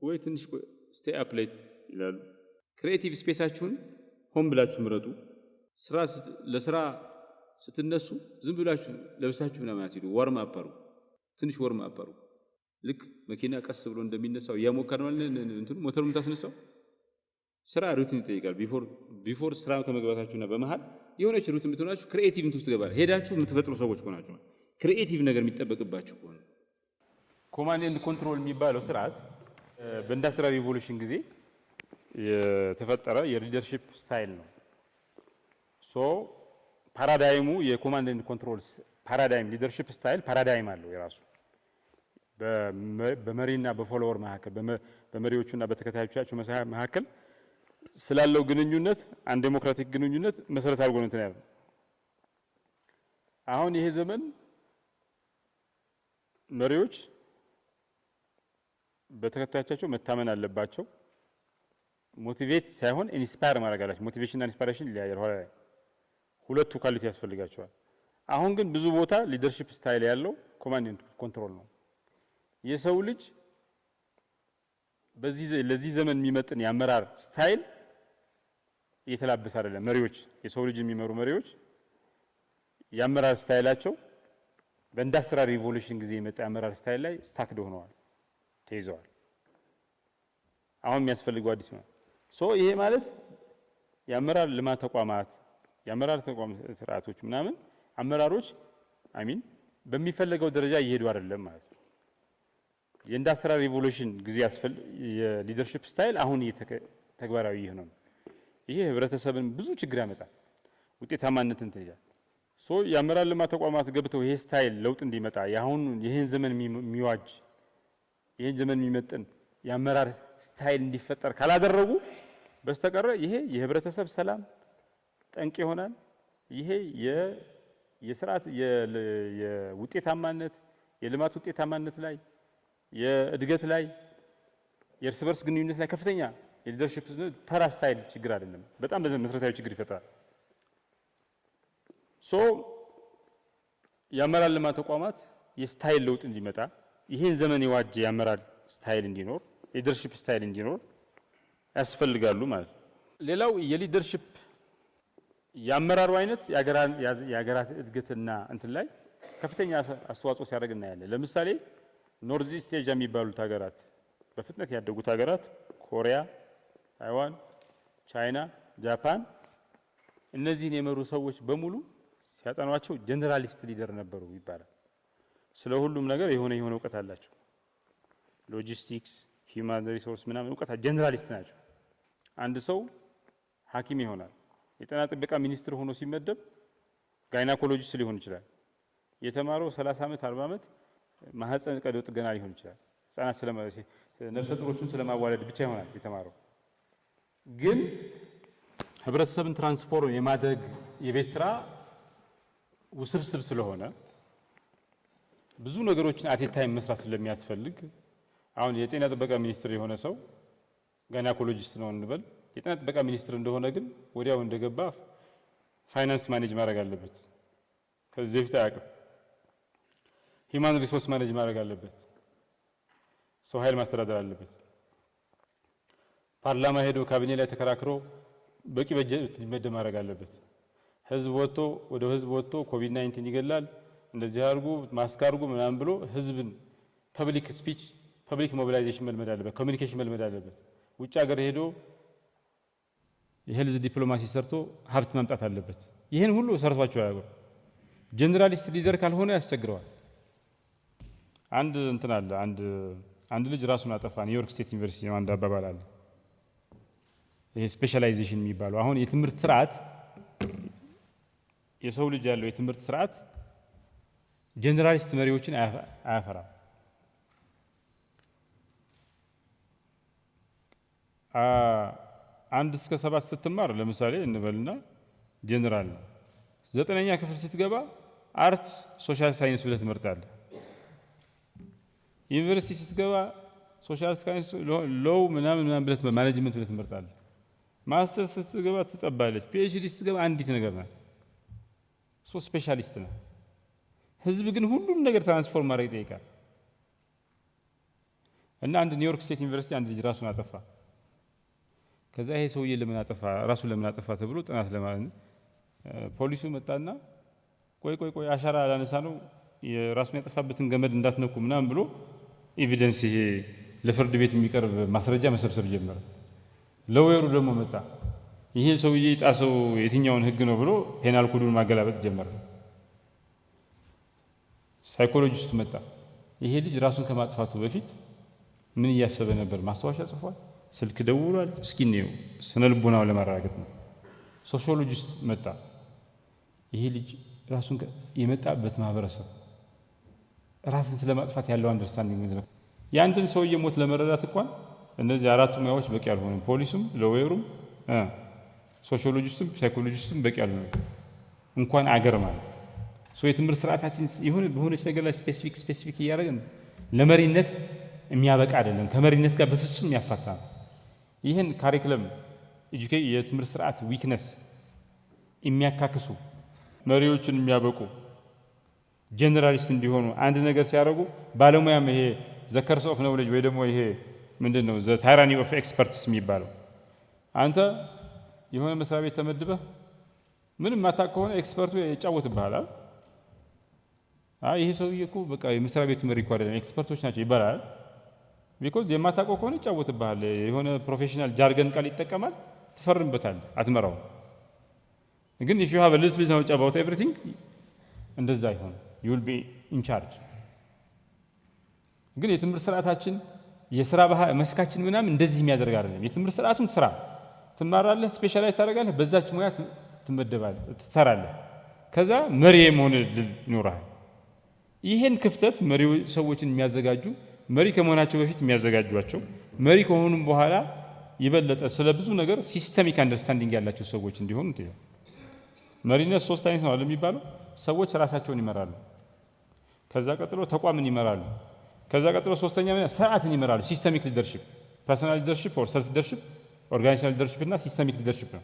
ወይ ትንሽ ስቴይ አፕ ሌት ይላሉ። ክሪኤቲቭ ስፔሳችሁን ሆም ብላችሁ ምረጡ። ለስራ ስትነሱ ዝም ብላችሁ ለብሳችሁ ምናምን አትሄዱ። ወርም አፕ አድርጉ፣ ትንሽ ወርም አፕ አድርጉ። ልክ መኪና ቀስ ብሎ እንደሚነሳው እያሞከርን ነው እንትኑ ሞተሩን ታስነሳው ስራ ሩቲን ይጠይቃል። ቢፎር ስራ ከመግባታችሁና በመሃል የሆነች ሩቲን ብትሆናችሁ ክሪኤቲቭ እንትን ውስጥ ገባል። ሄዳችሁ የምትፈጥሩ ሰዎች ሆናችሁ ክሪኤቲቭ ነገር የሚጠበቅባችሁ ሆነ ኮማንድ ኤንድ ኮንትሮል የሚባለው ስርዓት በኢንዱስትሪያል ሪቮሉሽን ጊዜ የተፈጠረ የሊደርሺፕ ስታይል ነው። ሶ ፓራዳይሙ የኮማንድ ኤንድ ኮንትሮል ፓራዳይም ሊደርሺፕ ስታይል ፓራዳይም አለው የራሱ በመሪና በፎሎወር መካከል በመሪዎቹና በተከታዮቻቸው መካከል ስላለው ግንኙነት አንድ ዴሞክራቲክ ግንኙነት መሰረት አድርጎ ነው እንትን ያለው። አሁን ይሄ ዘመን መሪዎች በተከታዮቻቸው መታመን አለባቸው። ሞቲቬት ሳይሆን ኢንስፓየር ማድረግ አላቸው። ሞቲቬሽን እና ኢንስፓይሬሽን ይለያያል። ኋላ ላይ ሁለቱ ኳሊቲ ያስፈልጋቸዋል። አሁን ግን ብዙ ቦታ ሊደርሺፕ ስታይል ያለው ኮማንድ ኤንድ ኮንትሮል ነው። የሰው ልጅ ለዚህ ዘመን የሚመጥን የአመራር ስታይል እየተላበሰ አይደለም። መሪዎች የሰው ልጅ የሚመሩ መሪዎች የአመራር ስታይላቸው በኢንዱስትሪያል ሪቮሉሽን ጊዜ የመጣ የአመራር ስታይል ላይ ስታክድ ሆነዋል፣ ተይዘዋል። አሁን የሚያስፈልገው አዲስ ነው። ይሄ ማለት የአመራር ልማት ተቋማት የአመራር ተቋም ስርዓቶች ምናምን አመራሮች በሚፈልገው ደረጃ እየሄዱ አይደለም ማለት ነው። የኢንዱስትሪያል ሪቮሉሽን ጊዜ የሊደርሺፕ ስታይል አሁን ተግባራዊ ነው። ይሄ ህብረተሰብን ብዙ ችግር ያመጣል፣ ውጤታማነትን ትይዛል። የአመራር ልማት ተቋማት ገብተው ይሄ ስታይል ለውጥ እንዲመጣ ይሄን ዘመን የሚዋጅ ይሄን ዘመን የሚመጥን የአመራር ስታይል እንዲፈጠር ካላደረጉ በስተቀር ይሄ የህብረተሰብ ሰላም ጠንቅ ይሆናል። ይሄ የስርዓት የውጤታማነት የልማት ውጤታማነት ላይ የእድገት ላይ የእርስ በርስ ግንኙነት ላይ ከፍተኛ የሊደርሺፕ ተራ ስታይል ችግር አይደለም፣ በጣም መሰረታዊ ችግር ይፈጥራል። የአመራር ልማት ተቋማት የስታይል ለውጥ እንዲመጣ ይሄን ዘመን የዋጀ የአመራር ስታይል እንዲኖር የሊደርሺፕ ስታይል እንዲኖር ያስፈልጋሉ ማለት ነው። ሌላው የሊደርሺፕ የአመራሩ አይነት የሀገራት እድገትና እንትን ላይ ከፍተኛ አስተዋጽኦ ሲያደርግ እናያለን። ለምሳሌ ኖርዝ ኢስት ኤዥያ የሚባሉት ሀገራት በፍጥነት ያደጉት ሀገራት ኮሪያ፣ ታይዋን፣ ቻይና፣ ጃፓን እነዚህን የመሩ ሰዎች በሙሉ ሲያጠኗቸው ጀነራሊስት ሊደር ነበሩ ይባላል። ስለ ሁሉም ነገር የሆነ እውቀት አላቸው። ሎጂስቲክስ፣ ሂውማን ሪሶርስ ምናምን እውቀት ጀነራሊስት ናቸው። አንድ ሰው ሐኪም ይሆናል። የጤና ጥበቃ ሚኒስትር ሆኖ ሲመደብ ጋይናኮሎጂስት ሊሆን ይችላል። የተማረው 30 ዓመት 40 ዓመት ማህፀን ቀዶ ጥገና ሊሆን ይችላል። ህፃናት ነፍሰ ጡሮችን ስለማዋለድ ብቻ ይሆናል የተማረው። ግን ህብረተሰብን ትራንስፎርም የማድረግ የቤት ስራ ውስብስብ ስለሆነ ብዙ ነገሮችን አቴታይም መስራት ስለሚያስፈልግ አሁን የጤና ጥበቃ ሚኒስትር የሆነ ሰው ጋይናኮሎጂስት ነው እንበል። የጤና ጥበቃ ሚኒስትር እንደሆነ ግን ወዲያው እንደገባ ፋይናንስ ማኔጅ ማድረግ አለበት። ከዚህ በፊት አያውቅም። ሂውማን ሪሶርስ ማኔጅ ማድረግ አለበት። ሰው ኃይል ማስተዳደር አለበት። ፓርላማ ሄዶ ካቢኔ ላይ ተከራክሮ በቂ በጀት እንዲመደብ ማድረግ አለበት። ወደ ህዝብ ወጥቶ ኮቪድ-19 ይገላል እንደዚህ አድርጉ ማስክ አድርጉ ምናምን ብሎ ህዝብን ፐብሊክ ስፒች ፐብሊክ ሞቢላይዜሽን መልመድ አለበት። ኮሚኒኬሽን መልመድ አለበት። ውጭ ሀገር ሄዶ የሄልዝ ዲፕሎማሲ ሰርቶ ሀብት ማምጣት አለበት። ይሄን ሁሉ ሰርቷቸው ያለው ጀነራሊስት ሊደር ካልሆነ ያስቸግረዋል። አንድ ልጅ ራሱን አጠፋ። ኒውዮርክ ስቴት ዩኒቨርሲቲ ነው አንድ አባባል አለ። ይሄ ስፔሻላይዜሽን የሚባለው አሁን የትምህርት ስርዓት የሰው ልጅ ያለው የትምህርት ስርዓት ጀነራሊስት መሪዎችን አያፈራም። አንድ እስከ 7 ስትማር ለምሳሌ እንበልና ጀነራል ነው። 9ኛ ክፍል ስትገባ አርት ሶሻል ሳይንስ ብለህ ትመርጣለህ። ዩኒቨርሲቲ ስትገባ ሶሻል ሳይንስ ሎው ምናምን ብለህ ማኔጅመንት ብለህ ትመርጣለህ። ማስተር ስትገባ ትጠባለች። ፒኤችዲ ስትገባ አንዲት ነገር ናት። ስፔሻሊስት ነው። ህዝብ ግን ሁሉም ነገር ትራንስፎርም ማድረግ ይጠይቃል። እና አንድ ኒውዮርክ ስቴት ዩኒቨርሲቲ አንድ ልጅ ራሱን አጠፋ። ከዛ ይሄ ሰውዬ ለምን አጠፋ ራሱን ለምን አጠፋ ተብሎ ጥናት ለማለት ፖሊሱ መጣና ቆይ አሻራ ላነሳ ነው የራሱን ያጠፋበትን ገመድ እንዳትነኩ ምናምን ብሎ ኤቪደንስ ይሄ ለፍርድ ቤት የሚቀርብ ማስረጃ መሰብሰብ ጀመረ። ለወየሩ ደግሞ መጣ። ይሄ ሰውዬ ጣሰው የትኛውን ህግ ነው ብሎ ፔናል ኮዱን ማገላበጥ ጀመረ። ሳይኮሎጂስት መጣ። ይሄ ልጅ ራሱን ከማጥፋቱ በፊት ምን እያሰበ ነበር? ማስታወሻ ጽፏል? ስልክ ደውሏል? እስኪ ነው ስነልቦናው ለማረጋገጥ ነው። ሶሺዮሎጂስት መጣ። ይሄ ልጅ ራሱን የመጣበት ማህበረሰብ ራስን ስለማጥፋት ያለው አንደርስታንዲንግ ነው። ያንድን ሰውዬ ሞት ለመረዳት እንኳን እነዚህ አራቱ ሙያዎች በቂ አልሆኑም። ፖሊሱም፣ ለወየሩም፣ ሶሺዮሎጂስቱም ሳይኮሎጂስቱም በቂ አልሆኑም። እንኳን አገር ማለት የትምህርት ስርዓታችን ይሁን በሆነች ነገር ላይ ስፔሲፊክ እያደረግን ለመሪነት የሚያበቃ አይደለም። ከመሪነት ጋር በፍጹም ያፋታ ነው። ይህን ካሪኩለም የትምህርት ስርዓት ዊክነስ የሚያካክሱ መሪዎችን የሚያበቁ ጀነራሊስት እንዲሆኑ አንድ ነገር ሲያደርጉ ባለሙያም ይሄ ዘከርስ ኦፍ ኖውሌጅ ወይ ደግሞ ይሄ ምንድነው ዘ ታይራኒ ኦፍ ኤክስፐርትስ የሚባለው አንተ የሆነ መስሪያ ቤት ተመድበህ ምንም ማታውቅ ከሆነ ኤክስፐርቱ ይጫወትብሃል። ይሄ ሰውዬ እኮ በቃ የመስሪያ ቤቱ መሪ እኮ አይደለም ኤክስፐርቶች ናቸው ይባላል። ቢኮዝ የማታውቀው ከሆነ ይጫወትብሃል። የሆነ ፕሮፌሽናል ጃርገን ቃል ይጠቀማል፣ ትፈርምበታል፣ አትመራው። ግን if you have a little bit knowledge about everything እንደዛ ይሆን you will be in charge። ግን የትምህርት ስርዓታችን የሥራ መስካችን ምናምን እንደዚህ የሚያደርግ አይደለም። የትምህርት ስርዓቱን ስራ ትማራለህ፣ ስፔሻላይዝ ታደርጋለህ፣ በዛች ሙያ ትመደባለህ፣ ትሰራለህ። ከዛ መሪ የመሆን እድል ይኖርሃል። ይሄን ክፍተት መሪው ሰዎችን የሚያዘጋጁ መሪ ከመሆናቸው በፊት የሚያዘጋጇቸው መሪ ከሆኑም በኋላ ይበለጠ ስለ ብዙ ነገር ሲስተሚክ አንደርስታንዲንግ ያላቸው ሰዎች እንዲሆኑ እንትን መሪነት ሶስት አይነት ነው የሚባለው። ሰዎች ራሳቸውን ይመራሉ፣ ከዛ ቀጥሎ ተቋምን ይመራሉ፣ ከዛ ቀጥሎ ሶስተኛ ስርዓትን ይመራሉ። ሲስተሚክ ሊደርሺፕ፣ ፐርሰናል ሊደርሺፕ ኦር ሰልፍ ሊደርሺፕ፣ ኦርጋናይዜሽናል ሊደርሺፕ እና ሲስተሚክ ሊደርሺፕ ነው።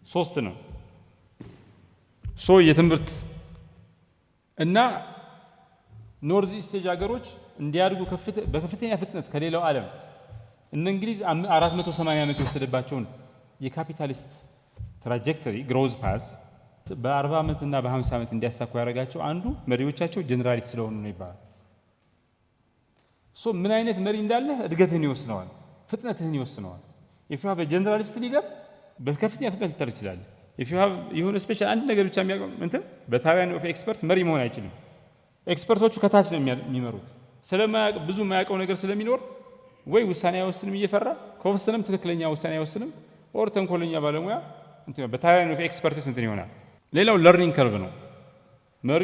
ሶስት ነው። የትምህርት እና ኖርዝ ኢስት ሀገሮች እንዲያድጉ በከፍተኛ ፍጥነት ከሌላው ዓለም እነ እንግሊዝ 480 ዓመት የወሰደባቸውን የካፒታሊስት ትራጀክተሪ ግሮዝ ፓስ በ40 ዓመት እና በ50 ዓመት እንዲያሳኩ ያደረጋቸው አንዱ መሪዎቻቸው ጀነራሊስት ስለሆኑ ነው ይባላል። ምን አይነት መሪ እንዳለ እድገትህን ይወስነዋል፣ ፍጥነትህን ይወስነዋል። if you have a generalist leader በከፍተኛ ፍጥነት ልትጠር ይችላል። if you have የሆነ ስፔሻል አንድ ነገር ብቻ የሚያውቀው እንትን በታሪያን ኦፍ ኤክስፐርት መሪ መሆን አይችልም። ኤክስፐርቶቹ ከታች ነው የሚመሩት። ስለማያውቅ ብዙ የማያውቀው ነገር ስለሚኖር ወይ ውሳኔ አይወስንም እየፈራ ከወሰነም ትክክለኛ ውሳኔ አይወስንም ኦር ተንኮለኛ ባለሙያ እንትን በታሪያን ኦፍ ኤክስፐርትስ እንትን ይሆናል። ሌላው ለርኒንግ ከርቭ ነው። መሪ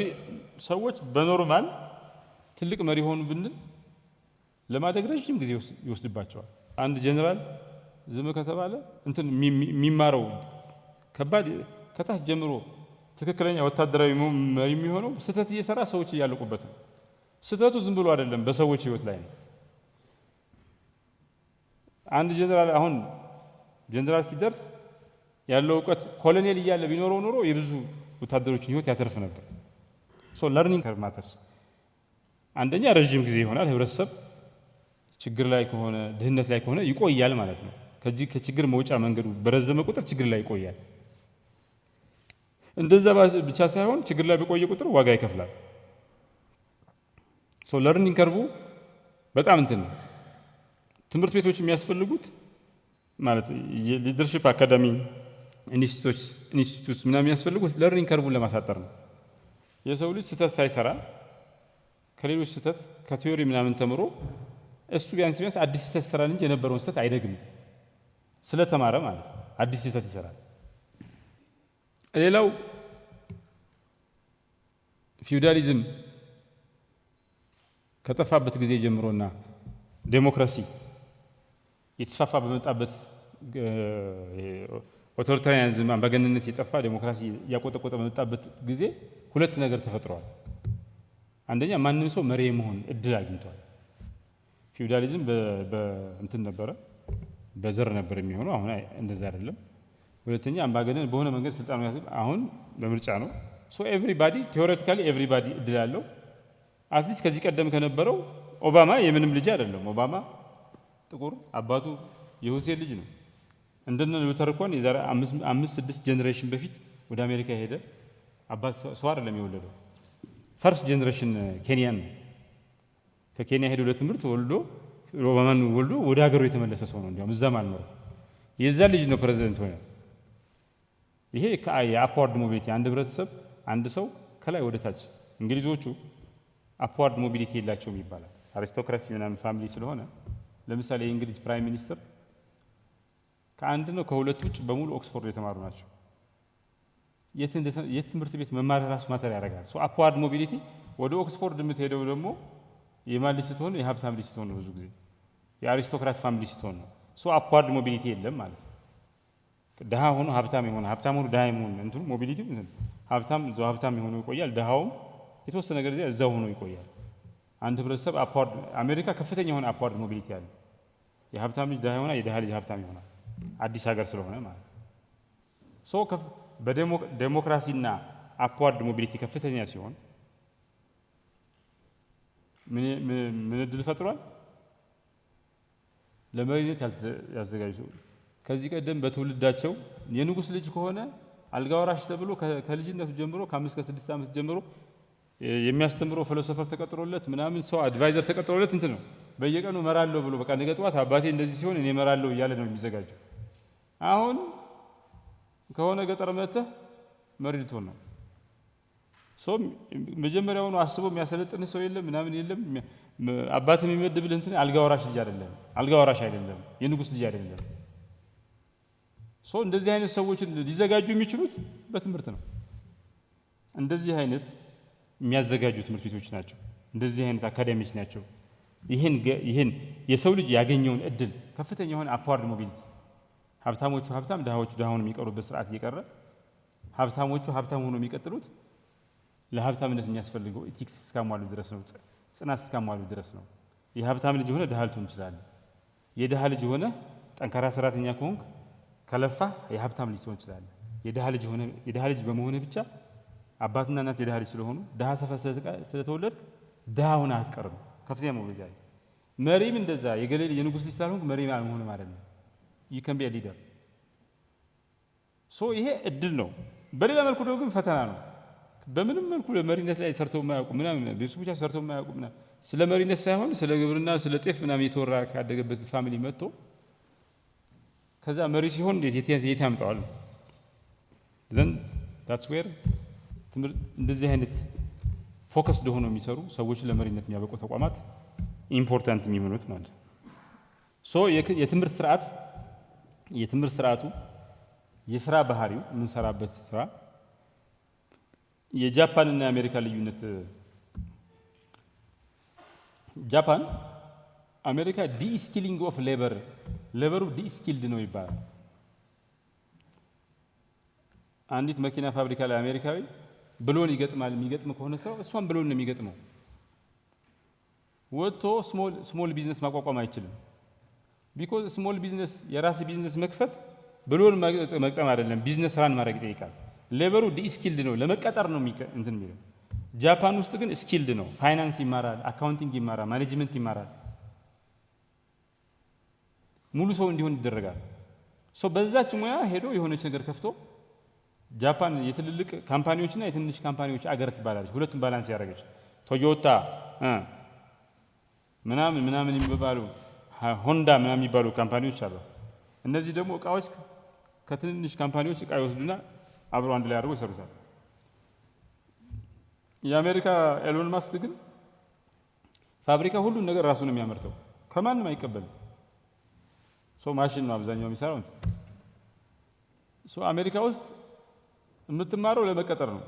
ሰዎች በኖርማል ትልቅ መሪ ሆኑ ብንል ለማደግ ረጅም ጊዜ ይወስድባቸዋል። አንድ ጀነራል ዝም ከተባለ እንትን የሚማረው ከባድ ከታች ጀምሮ ትክክለኛ ወታደራዊ መሪ የሚሆነው ስህተት እየሰራ ሰዎች እያለቁበት ነው። ስህተቱ ዝም ብሎ አይደለም፣ በሰዎች ህይወት ላይ ነው። አንድ ጀነራል አሁን ጀነራል ሲደርስ ያለው እውቀት ኮሎኔል እያለ ቢኖረው ኖሮ የብዙ ወታደሮችን ህይወት ያተርፍ ነበር። ለርኒንግ ከርቭ ማተርስ። አንደኛ ረጅም ጊዜ ይሆናል። ህብረተሰብ ችግር ላይ ከሆነ ድህነት ላይ ከሆነ ይቆያል ማለት ነው። ከችግር መውጫ መንገዱ በረዘመ ቁጥር ችግር ላይ ይቆያል። እንደዛ ብቻ ሳይሆን ችግር ላይ በቆየ ቁጥር ዋጋ ይከፍላል። ለርኒንግ ከርቭ በጣም እንትን ነው። ትምህርት ቤቶች የሚያስፈልጉት ማለት ሊደርሺፕ አካዳሚ ኢንስቲትዩትስ ምናምን የሚያስፈልጉት ለርኒንግ ከርቭን ለማሳጠር ነው። የሰው ልጅ ስህተት ሳይሰራ ከሌሎች ስህተት ከቲዮሪ ምናምን ተምሮ እሱ ቢያንስ አዲስ ስህተት ይሰራል እንጂ የነበረውን ስህተት አይደግምም። ስለተማረ ማለት አዲስ ስህተት ይሰራል። ሌላው ፊውዳሊዝም ከጠፋበት ጊዜ ጀምሮና ዴሞክራሲ የተስፋፋ በመጣበት ኦቶሪታሪያኒዝም አምባገነንነት የጠፋ ዴሞክራሲ ያቆጠቆጠ በመጣበት ጊዜ ሁለት ነገር ተፈጥሯል። አንደኛ ማንም ሰው መሪ መሆን እድል አግኝቷል። ፊውዳሊዝም በእንትን ነበረ፣ በዘር ነበር የሚሆነው። አሁን እንደዛ አይደለም። ሁለተኛ አምባገነን በሆነ መንገድ ስልጣን ያዘ። አሁን በምርጫ ነው። ኤቭሪባዲ ቴዎሬቲካሊ ኤቭሪባዲ እድል አለው። አትሊስት ከዚህ ቀደም ከነበረው ኦባማ የምንም ልጅ አይደለም። ኦባማ ጥቁር አባቱ የሁሴን ልጅ ነው። እንደነ ሉተር እንኳን የዛሬ 5-6 ጀነሬሽን በፊት ወደ አሜሪካ ሄደ። አባት ሰው አይደለም የወለደው። ፈርስት ጀነሬሽን ኬንያን ነው። ከኬንያ ሄዶ ለትምህርት ወልዶ ኦባማን ወልዶ ወደ ሀገሩ የተመለሰ ሰው ነው። እንዲያውም እዛም አልኖረም። የዛ ልጅ ነው ፕሬዝዳንት ሆነ። ይሄ የአፕዋርድ ሞቢሊቲ አንድ ህብረተሰብ አንድ ሰው ከላይ ወደ ታች እንግሊዞቹ አፕዋርድ ሞቢሊቲ የላቸውም ይባላል። አሪስቶክራሲ ምናምን ፋሚሊ ስለሆነ ለምሳሌ የእንግሊዝ ፕራይም ሚኒስተር ከአንድ ነው ከሁለት ውጭ በሙሉ ኦክስፎርድ የተማሩ ናቸው። የት ትምህርት ቤት መማር ራሱ ማተር ያደርጋል። ሶ አፕዋርድ ሞቢሊቲ ወደ ኦክስፎርድ የምትሄደው ደግሞ የማን ልጅ ስትሆን የሀብታም ልጅ ስትሆን ነው። ብዙ ጊዜ የአሪስቶክራት ፋሚሊ ስትሆን ነው። ሶ አፕዋርድ ሞቢሊቲ የለም ማለት ነው። ድሃ ሆኖ ሀብታም የሆነ ሀብታም ሆኖ ድሃ የሆነ እንትኑ ሞቢሊቲ ሀብታም እዛው ሀብታም የሆነ ይቆያል፣ ድሃውም የተወሰነ ነገር እዛው ሆኖ ይቆያል። አንድ ህብረተሰብ አፕዋርድ አሜሪካ ከፍተኛ የሆነ አፕዋርድ ሞቢሊቲ አለ። የሀብታም ልጅ ድሃ ይሆናል፣ የድሃ ልጅ ሀብታም ይሆናል። አዲስ ሀገር ስለሆነ ማለት ነው። ሶ በዴሞክራሲና አፕዋርድ ሞቢሊቲ ከፍተኛ ሲሆን ምን እድል ፈጥሯል? ለመሪነት ያዘጋጁ ከዚህ ቀደም በትውልዳቸው የንጉስ ልጅ ከሆነ አልጋ ወራሽ ተብሎ ከልጅነቱ ጀምሮ ከ5 ከ6 ዓመት ጀምሮ የሚያስተምረው ፊሎሶፈር ተቀጥሮለት ምናምን ሰው አድቫይዘር ተቀጥሮለት እንትን ነው በየቀኑ መራለው ብሎ በቃ ነገ ጠዋት አባቴ እንደዚህ ሲሆን እኔ መራለው እያለ ነው የሚዘጋጀው። አሁን ከሆነ ገጠር መጥተህ መሪ ልትሆን ነው። ሶ መጀመሪያውኑ አስቦ የሚያሰለጥን ሰው የለም ምናምን የለም። አባት የሚመድብልህ እንትን አልጋ ወራሽ ልጅ አይደለም፣ አልጋ ወራሽ አይደለም፣ የንጉስ ልጅ አይደለም። ሶ እንደዚህ አይነት ሰዎችን ሊዘጋጁ የሚችሉት በትምህርት ነው። እንደዚህ አይነት የሚያዘጋጁ ትምህርት ቤቶች ናቸው። እንደዚህ አይነት አካዳሚዎች ናቸው። ይህን የሰው ልጅ ያገኘውን እድል ከፍተኛ የሆነ አፕዋርድ ሞቢሊቲ ሀብታሞቹ ሀብታም ድሃዎቹ ድሃ ሆነው የሚቀሩበት ስርዓት እየቀረ ሀብታሞቹ ሀብታም ሆነው የሚቀጥሉት ለሀብታምነት የሚያስፈልገው ኢቲክስ እስካሟሉ ድረስ ነው፣ ጽናት እስካሟሉ ድረስ ነው። የሀብታም ልጅ ሆነ ድሃ ልትሆን ትችላለህ። የድሃ ልጅ ሆነ ጠንካራ ሰራተኛ ከሆንክ ከለፋ የሀብታም ልጅ ትሆን ትችላለህ። የድሃ ልጅ በመሆንህ ብቻ አባትና እናት የድሃ ልጅ ስለሆኑ ድሃ ሰፈር ስለተወለድክ ድሃ ሆነህ አትቀርም። ከፍተኛ ሞቢሊቲ አለ። መሪም እንደዛ የገሌ የንጉስ ልጅ ስላልሆንክ መሪ መሆን ማለት ነው። you can be a leader። ሶ ይሄ እድል ነው። በሌላ መልኩ ደግሞ ግን ፈተና ነው። በምንም መልኩ ለመሪነት ላይ ሰርተው የማያውቁ ምናምን ቤተሰቦቻ ሰርተው የማያውቁ ምናምን ስለ መሪነት ሳይሆን ስለ ግብርና ስለ ጤፍ ምናምን የተወራ ካደገበት ፋሚሊ መጥቶ ከዛ መሪ ሲሆን የት ያምጣዋል? ዘን that's where ትምህርት እንደዚህ አይነት ፎከስ ሆኖ የሚሰሩ ሰዎች ለመሪነት የሚያበቁ ተቋማት ኢምፖርታንት የሚሆኑት ማለት ነው። ሶ የትምህርት ስርዓቱ የሥራ ባህሪው የምንሰራበት ስራ የጃፓን እና የአሜሪካ ልዩነት ጃፓን አሜሪካ ዲስኪሊንግ ኦፍ ሌበሩ ዲስኪልድ ነው ይባላል። አንዲት መኪና ፋብሪካ ላይ አሜሪካዊ ብሎን ይገጥማል። የሚገጥም ከሆነ ሰው እሷን ብሎን ነው የሚገጥመው። ወጥቶ ስሞል ቢዝነስ ማቋቋም አይችልም። ቢኮዝ ስሞል ቢዝነስ የራስ ቢዝነስ መክፈት ብሎን መግጠም አይደለም፣ ቢዝነስ ራን ማድረግ ይጠይቃል። ሌበሩ ዲስኪልድ ነው፣ ለመቀጠር ነው እንትን የሚለው። ጃፓን ውስጥ ግን ስኪልድ ነው። ፋይናንስ ይማራል፣ አካውንቲንግ ይማራል፣ ማኔጅመንት ይማራል። ሙሉ ሰው እንዲሆን ይደረጋል። ሶ በዛች ሙያ ሄዶ የሆነች ነገር ከፍቶ ጃፓን የትልልቅ ካምፓኒዎችና የትንሽ ካምፓኒዎች አገር ትባላለች። ሁለቱም ባላንስ ያደረገች ቶዮታ ምናምን የሚባሉ ሆንዳ ምናምን የሚባሉ ካምፓኒዎች አሉ። እነዚህ ደግሞ እቃዎች ከትንንሽ ካምፓኒዎች እቃ ይወስዱና አብረው አንድ ላይ አድርገው ይሰሩታል። የአሜሪካ ኤሎን ማስክ ግን ፋብሪካ ሁሉን ነገር ራሱ ነው የሚያመርተው፣ ከማንም አይቀበልም። ሶ ማሽን ነው አብዛኛው የሚሰራው። ሶ አሜሪካ ውስጥ የምትማረው ለመቀጠር ነው።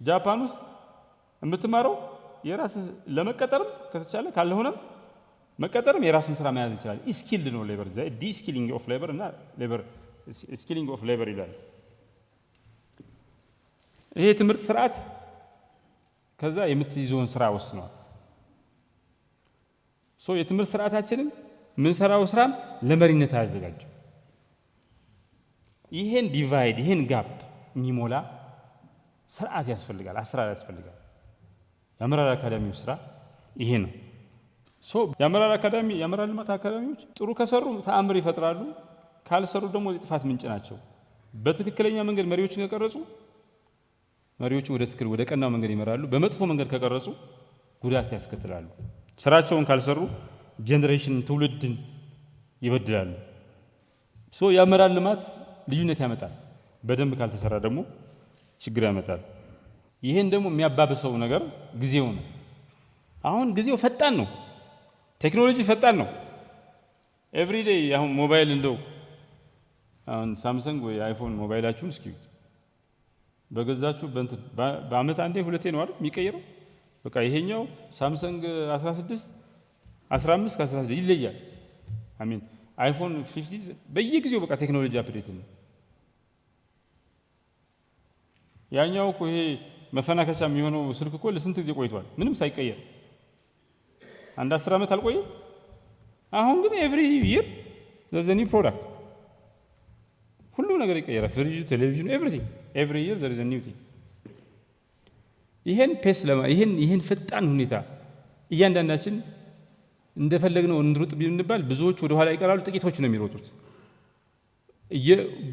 ጃፓን ውስጥ የምትማረው የራስ ለመቀጠርም ከተቻለ ካልሆነም መቀጠርም የራሱን ስራ መያዝ ይችላል። ስኪልድ ነው ሌበር። ዲስኪሊንግ ኦፍ ሌበር እና ሌበር ስኪሊንግ ኦፍ ሌበር ይላል። ይሄ ትምህርት ስርዓት ከዛ የምትይዘውን ስራ ወስኗል። ሶ የትምህርት ስርዓታችንን ምን ሰራው ስራም ለመሪነት አያዘጋጅ። ይሄን ዲቫይድ ይሄን ጋፕ የሚሞላ ስርዓት ያስፈልጋል፣ አሰራር ያስፈልጋል። የአመራር አካዳሚው ስራ ይሄ ነው። ሶ የአመራር ልማት አካዳሚዎች ጥሩ ከሰሩ ተአምር ይፈጥራሉ፣ ካልሰሩ ደግሞ የጥፋት ምንጭ ናቸው። በትክክለኛ መንገድ መሪዎችን ከቀረጹ መሪዎችን ወደ ቀናው መንገድ ይመራሉ። በመጥፎ መንገድ ከቀረጹ ጉዳት ያስከትላሉ። ስራቸውን ካልሰሩ ጄኔሬሽን ትውልድን ይበድላሉ። የአመራር ልማት ልዩነት ያመጣል። በደንብ ካልተሰራ ደግሞ ችግር ያመጣል። ይሄን ደግሞ የሚያባብሰው ነገር ጊዜው ነው። አሁን ጊዜው ፈጣን ነው። ቴክኖሎጂ ፈጣን ነው። ኤቭሪ ዴይ አሁን ሞባይል እንደው አሁን ሳምሰንግ ወይ አይፎን ሞባይላችሁን እስኪ በገዛችሁ በአመት አንዴ ሁለቴ ነው አይደል የሚቀየረው? በቃ ይሄኛው ሳምሰንግ 16 15 ከ16 ይለያል። አሜን አይፎን 50 በየጊዜው በቃ ቴክኖሎጂ አፕዴት ነው። ያኛው እኮ ይሄ መፈናከቻ የሚሆነው ስልክ እኮ ለስንት ጊዜ ቆይቷል ምንም ሳይቀየር አንድ 10 አመት አልቆየም። አሁን ግን ኤቭሪ ይር there's a new product ሁሉ ነገር ይቀየራል። ፍሪጅ፣ ቴሌቪዥን ኤቭሪቲንግ ኤቭሪ ይር there is a new thing። ይሄን ፔስ ይሄን ፈጣን ሁኔታ እያንዳንዳችን እንደፈለግነው እንሩጥ ቢንባል ብዙዎች ወደ ኋላ ይቀራሉ፣ ጥቂቶች ነው የሚሮጡት።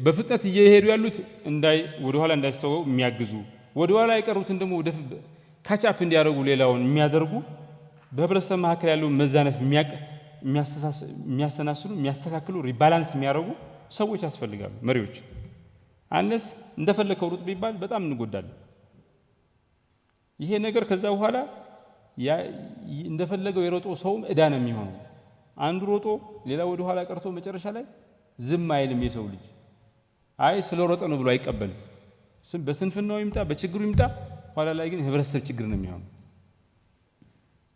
በፍጥነት እየሄዱ ያሉት ወደ ኋላ እንዳይስተው የሚያግዙ ወደ ኋላ የቀሩትን ደግሞ ወደ ካቻፕ እንዲያደርጉ ሌላውን የሚያደርጉ በህብረተሰብ መካከል ያለው መዛነፍ የሚያስተናስሉ የሚያስተካክሉ ሪባላንስ የሚያደርጉ ሰዎች ያስፈልጋሉ፣ መሪዎች። አንለስ እንደፈለከው ሩጥ ቢባል በጣም እንጎዳለን። ይሄ ነገር ከዛ በኋላ እንደፈለገው የሮጦ ሰውም እዳ ነው የሚሆነው። አንዱ ሮጦ ሌላ ወደ ኋላ ቀርቶ መጨረሻ ላይ ዝም አይልም የሰው ልጅ። አይ ስለሮጠ ነው ብሎ አይቀበልም። በስንፍናው ይምጣ በችግሩ ይምጣ፣ ኋላ ላይ ግን ህብረተሰብ ችግር ነው የሚሆነው።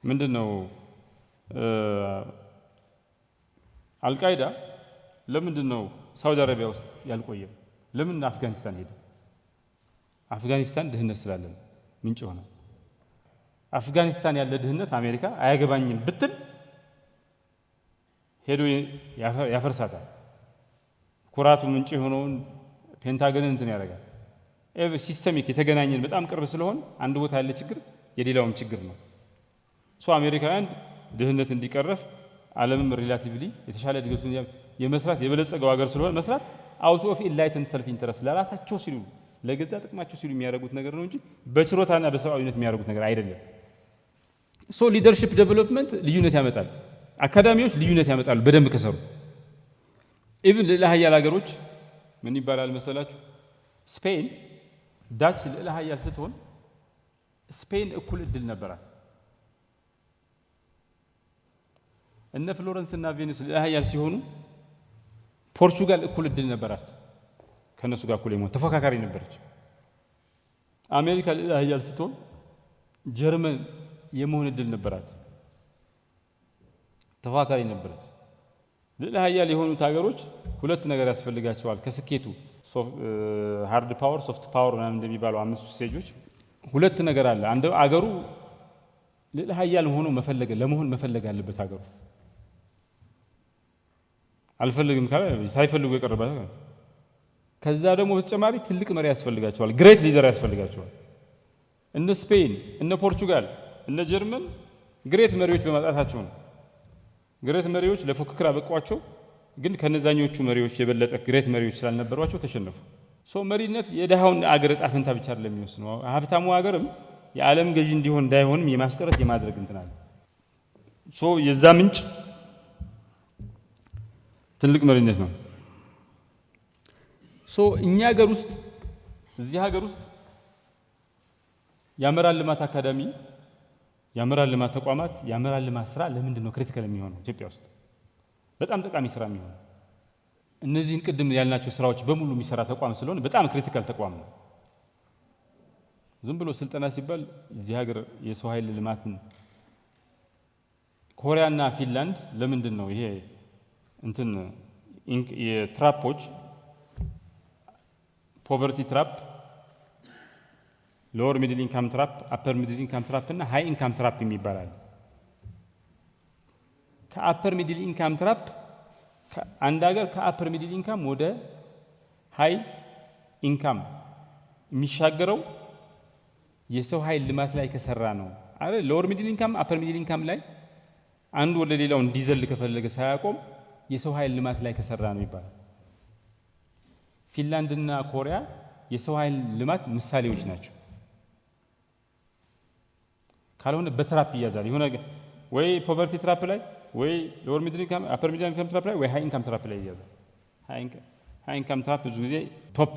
ምንድነው አልቃይዳ ለምንድነው ሳውዲ አረቢያ ውስጥ ያልቆየ? ለምን አፍጋኒስታን ሄደ? አፍጋኒስታን ድህነት ስላለ ምንጭ ሆነ። አፍጋኒስታን ያለ ድህነት አሜሪካ አያገባኝም ብትል ሄዶ ያፈርሳታል። ኩራቱ ምንጭ የሆነውን ፔንታገንን እንትን ያደርጋል። ሲስተሚክ የተገናኘን በጣም ቅርብ ስለሆነ አንድ ቦታ ያለ ችግር የሌላውም ችግር ነው። አሜሪካውያን ድህነት እንዲቀረፍ ዓለምም ሪላቲቭሊ የተሻለ ድገቱን የመስራት የበለጸገው ሀገር ስለሆነ መስራት አውት ኦፍ ኢንላይትድ ሰልፍ ኢንተረስት ለራሳቸው ሲሉ ለገዛ ጥቅማቸው ሲሉ የሚያደርጉት ነገር ነው እንጂ በችሮታና በሰብአዊነት የሚያደርጉት ነገር አይደለም። ሊደርሺፕ ዴቨሎፕመንት ልዩነት ያመጣል። አካዳሚዎች ልዩነት ያመጣሉ በደንብ ከሰሩ። ኢቭን ለሀያል ሀገሮች ምን ይባላል መሰላችሁ? ስፔን ዳች ለሀያል ስትሆን ስፔን እኩል እድል ነበራት። እነ ፍሎረንስ እና ቬኒስ ለሀያል ሲሆኑ ፖርቹጋል እኩል እድል ነበራት። ከነሱ ጋር እኩል የመሆን ተፎካካሪ ነበረች። አሜሪካ ለሀያል ስትሆን ጀርመን የመሆን እድል ነበራት፣ ተፎካካሪ ነበረች። ለሀያል የሆኑት ሀገሮች ሁለት ነገር ያስፈልጋቸዋል ከስኬቱ ሃርድ ፓወር ሶፍት ፓወር ምናምን እንደሚባለው አምስቱ ስቴጆች ሁለት ነገር አለ። አንዱ አገሩ ለሀያል ሆኖ ለመሆን መፈለግ አለበት። አገሩ አልፈልግም ካለ ሳይፈልጉ የቀረበ ከዛ ደግሞ በተጨማሪ ትልቅ መሪ ያስፈልጋቸዋል፣ ግሬት ሊደር ያስፈልጋቸዋል። እነ ስፔን እነ ፖርቹጋል እነ ጀርመን ግሬት መሪዎች በማጣታቸው ነው። ግሬት መሪዎች ለፉክክር አበቋቸው፣ ግን ከነዛኞቹ መሪዎች የበለጠ ግሬት መሪዎች ስላልነበሯቸው ተሸነፉ። መሪነት የደሃውን አገር ዕጣ ፈንታ ብቻ አይደለም የሚወስነው። ሀብታሙ አገርም የዓለም ገዢ እንዲሆን እንዳይሆንም የማስቀረት የማድረግ እንትን አለ። የዛ ምንጭ ትልቅ መሪነት ነው። እኛ ሀገር ውስጥ እዚህ ሀገር ውስጥ የአመራር ልማት አካዳሚ፣ የአመራር ልማት ተቋማት፣ የአመራር ልማት ስራ ለምንድን ነው ክሪቲካል የሚሆነው? ኢትዮጵያ ውስጥ በጣም ጠቃሚ ስራ የሚሆነው እነዚህን ቅድም ያልናቸው ስራዎች በሙሉ የሚሰራ ተቋም ስለሆነ በጣም ክሪቲካል ተቋም ነው። ዝም ብሎ ስልጠና ሲባል እዚህ ሀገር የሰው ኃይል ልማትን ኮሪያና ፊንላንድ ለምንድን ነው ይሄ እንትን የትራፖች ፖቨርቲ ትራፕ፣ ሎወር ሚድል ኢንካም ትራፕ፣ አፐር ሚድል ኢንካም ትራፕ እና ሃይ ኢንካም ትራፕ የሚባላል። ከአፐር ሚድል ኢንካም ትራፕ አንድ ሀገር ከአፐር ሚድል ኢንካም ወደ ሃይ ኢንካም የሚሻገረው የሰው ኃይል ልማት ላይ ከሰራ ነው አይደል? ሎወር ሚድል ኢንካም አፐር ሚድል ኢንካም ላይ አንዱ ወደ ሌላው እንዲዘል ከፈለገ ሳያቆም የሰው ኃይል ልማት ላይ ከሰራ ነው ይባላል። ፊንላንድና ኮሪያ የሰው ኃይል ልማት ምሳሌዎች ናቸው። ካልሆነ በትራፕ ይያዛል። ይሆነ ወይ ፖቨርቲ ትራፕ ላይ ወይ ሎወር ሚድል ኢንካም አፐር ሚድል ኢንካም ትራፕ ላይ ወይ ሃይ ኢንካም ትራፕ ላይ ይያዛል። ሃይ ኢንካም ትራፕ ብዙ ጊዜ ቶፕ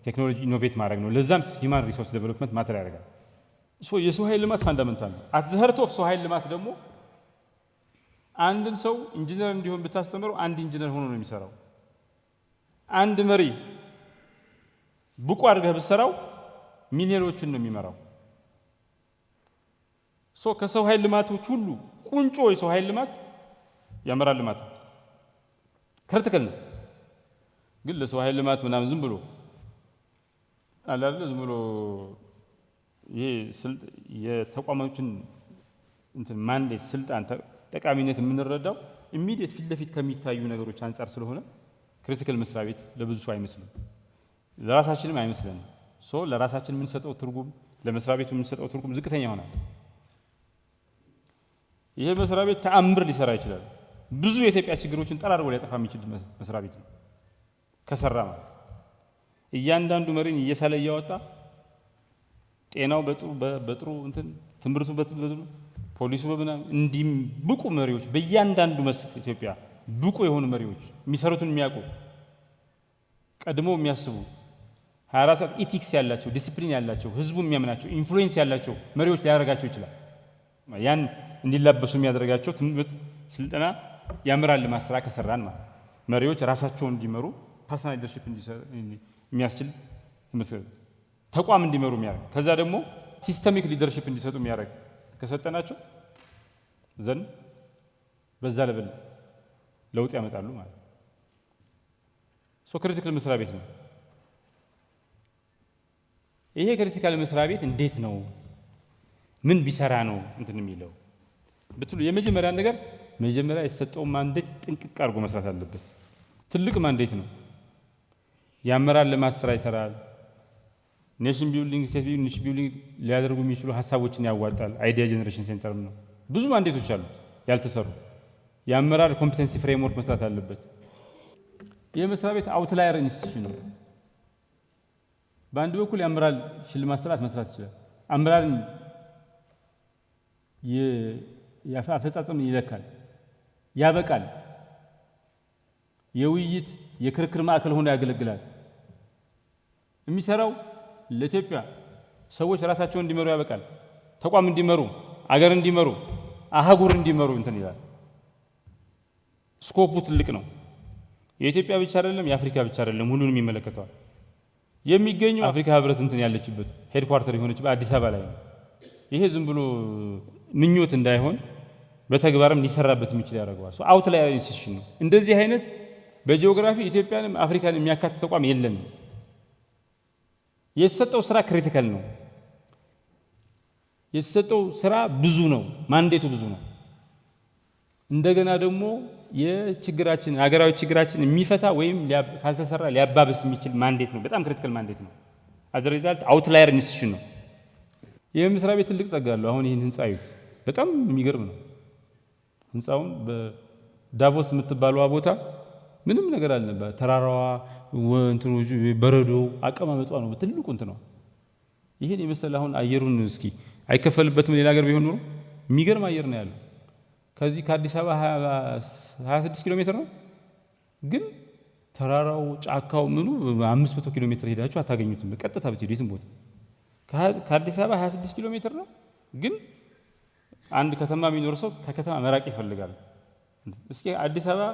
ቴክኖሎጂ ኢኖቬት ማድረግ ነው። ለዛም ሂውማን ሪሶርስ ዴቨሎፕመንት ማተር ያደርጋል። የሰው ኃይል ልማት ፋንዳመንታል ነው። አት ዘ ሀርት ኦፍ ሰው ኃይል ልማት ደግሞ አንድን ሰው ኢንጂነር እንዲሆን ብታስተምረው አንድ ኢንጂነር ሆኖ ነው የሚሰራው። አንድ መሪ ብቁ አድርገህ ብትሰራው ሚሊዮኖችን ነው የሚመራው። ከሰው ኃይል ልማቶች ሁሉ ቁንጮ የሰው ኃይል ልማት ያመራል ልማት ክሪቲካል ነው። ግን ለሰው ኃይል ልማት ምናምን ዝም ብሎ አላለ ዝም ብሎ ይሄ የተቋማችን እንትን ማንዴት ስልጣን ጠቃሚነት የምንረዳው ኢሚዲየት ፊት ለፊት ከሚታዩ ነገሮች አንፃር ስለሆነ ክሪቲካል መስሪያ ቤት ለብዙ ሰው አይመስልም፣ ለራሳችንም አይመስልም። ለራሳችን የምንሰጠው ትርጉም ለመስሪያ ቤቱ የምንሰጠው ትርጉም ዝቅተኛ ይሆናል። ይሄ መስሪያ ቤት ተአምር ሊሰራ ይችላል። ብዙ የኢትዮጵያ ችግሮችን ጠራርጎ ሊያጠፋ የሚችል መስሪያ ቤት ነው ከሰራ ማለት። እያንዳንዱ መሪን እየሳለ እያወጣ ጤናው በጥሩ እንትን ትምርቱ በጥሩ ፖሊሱ በምናምን እንዲህ ብቁ መሪዎች በእያንዳንዱ መስክ ኢትዮጵያ ብቁ የሆኑ መሪዎች የሚሰሩትን የሚያውቁ ቀድሞ የሚያስቡ 24 ሰዓት ኢቲክስ ያላቸው ዲሲፕሊን ያላቸው ህዝቡ የሚያምናቸው ኢንፍሉዌንስ ያላቸው መሪዎች ሊያደርጋቸው ይችላል። ያን እንዲላበሱ የሚያደርጋቸው ትምህርት ስልጠና ያምራል ልማት ስራ ከሰራን ማለት መሪዎች ራሳቸውን እንዲመሩ ፐርሰናል ሊደርሺፕ የሚያስችል ትምህርት ተቋም እንዲመሩ የሚያደርግ ከዛ ደግሞ ሲስተሚክ ሊደርሺፕ እንዲሰጡ የሚያደርግ ከሰጠናቸው ዘን በዛ ለብል ለውጥ ያመጣሉ ማለት ነው። ክሪቲካል መስሪያ ቤት ነው። ይሄ ክሪቲካል መስሪያ ቤት እንዴት ነው ምን ቢሰራ ነው እንትን የሚለው ብትሉ የመጀመሪያ ነገር መጀመሪያ የተሰጠው ማንዴት ጥንቅቅ አድርጎ መስራት አለበት። ትልቅ ማንዴት ነው። ያመራል ልማት ስራ ይሰራል። ኔሽን ቢልዲንግ ስቴት ቢልዲንግ ሊያደርጉ የሚችሉ ሀሳቦችን ያዋጣል። አይዲያ ጀነሬሽን ሴንተርም ነው። ብዙ ማንዴቶች አሉት ያልተሰሩ። ያመራር ኮምፒተንሲ ፍሬምወርክ መስራት አለበት። ይሄ መስሪያ ቤት አውትላየር ኢንስቲትዩሽን ነው። በአንድ በኩል ያመራል ሽልማት ስርዓት መስራት ይችላል። አመራርን የአፈጻጸም ይለካል፣ ያበቃል። የውይይት የክርክር ማዕከል ሆኖ ያገለግላል። የሚሰራው ለኢትዮጵያ ሰዎች ራሳቸውን እንዲመሩ ያበቃል። ተቋም እንዲመሩ፣ አገር እንዲመሩ፣ አህጉር እንዲመሩ እንትን ይላል። ስኮፑ ትልቅ ነው። የኢትዮጵያ ብቻ አይደለም፣ የአፍሪካ ብቻ አይደለም፣ ሁሉንም ይመለከታል። የሚገኘው አፍሪካ ህብረት እንትን ያለችበት ሄድኳርተር የሆነችበት አዲስ አበባ ላይ ነው። ይሄ ዝም ብሎ ምኞት እንዳይሆን በተግባርም ሊሰራበት የሚችል ያደርገዋል። አውትላየር ኢንስቲትዩሽን ነው። እንደዚህ አይነት በጂኦግራፊ ኢትዮጵያንም አፍሪካን የሚያካትት ተቋም የለንም። የተሰጠው ስራ ክሪቲካል ነው። የተሰጠው ስራ ብዙ ነው። ማንዴቱ ብዙ ነው። እንደገና ደግሞ የችግራችን ሀገራዊ ችግራችን የሚፈታ ወይም ካልተሰራ ሊያባብስ የሚችል ማንዴት ነው። በጣም ክሪቲካል ማንዴት ነው። አዝ ሪዛልት አውትላየር ኢንስቲትዩሽን ነው። ይህ መስሪያ ቤት ትልቅ ጸጋ አለው። አሁን ይህን ህንፃ ይዩት። በጣም የሚገርም ነው። ህንፃውን በዳቮስ የምትባለዋ ቦታ ምንም ነገር አልነበረ። ተራራዋ እንትኑ በረዶ አቀማመጧ ነው ትልቁ እንት ነው። ይሄን የመሰለ አሁን አየሩን እስኪ አይከፈልበትም ሌላ ሀገር ቢሆን ኖሮ የሚገርም አየር ነው ያለው። ከዚህ ከአዲስ አበባ 26 ኪሎ ሜትር ነው። ግን ተራራው ጫካው ምኑ 500 ኪሎ ሜትር ሄዳችሁ አታገኙትም። በቀጥታ ብትሄዱ የትም ቦታ ከአዲስ አበባ 26 ኪሎ ሜትር ነው። ግን አንድ ከተማ የሚኖር ሰው ከከተማ መራቅ ይፈልጋል። እስኪ አዲስ አበባ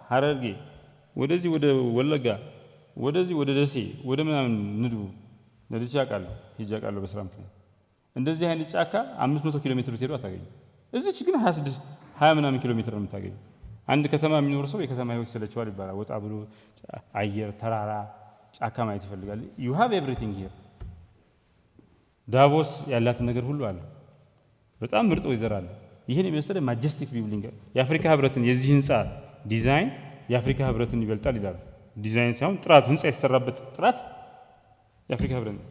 ሐረርጌ ወደዚህ ወደ ወለጋ ወደዚህ ወደ ደሴ ወደ ምናምን ንዱ ነድቻ አውቃለሁ ሄጄ አውቃለሁ በስራ ምክንያት። እንደዚህ አይነት ጫካ 500 ኪሎ ሜትር ብትሄዱ አታገኙ። እዚች ግን 20 ምናምን ኪሎ ሜትር ነው የምታገኙ። አንድ ከተማ የሚኖር ሰው የከተማ ህይወት ይሰለቸዋል ይባላል። ወጣ ብሎ አየር፣ ተራራ፣ ጫካ ማየት ይፈልጋል። you have everything here። ዳቮስ ያላትን ነገር ሁሉ አለ። በጣም ምርጥ ወይዘር አለ። ይሄን የመሰለ ማጀስቲክ ቢልዲንግ የአፍሪካ ህብረትን የዚህ ህንፃ ዲዛይን የአፍሪካ ህብረትን ይበልጣል ይላል። ዲዛይን ሳይሆን ጥራት ህንፃ የተሰራበት ጥራት የአፍሪካ ህብረት ነው።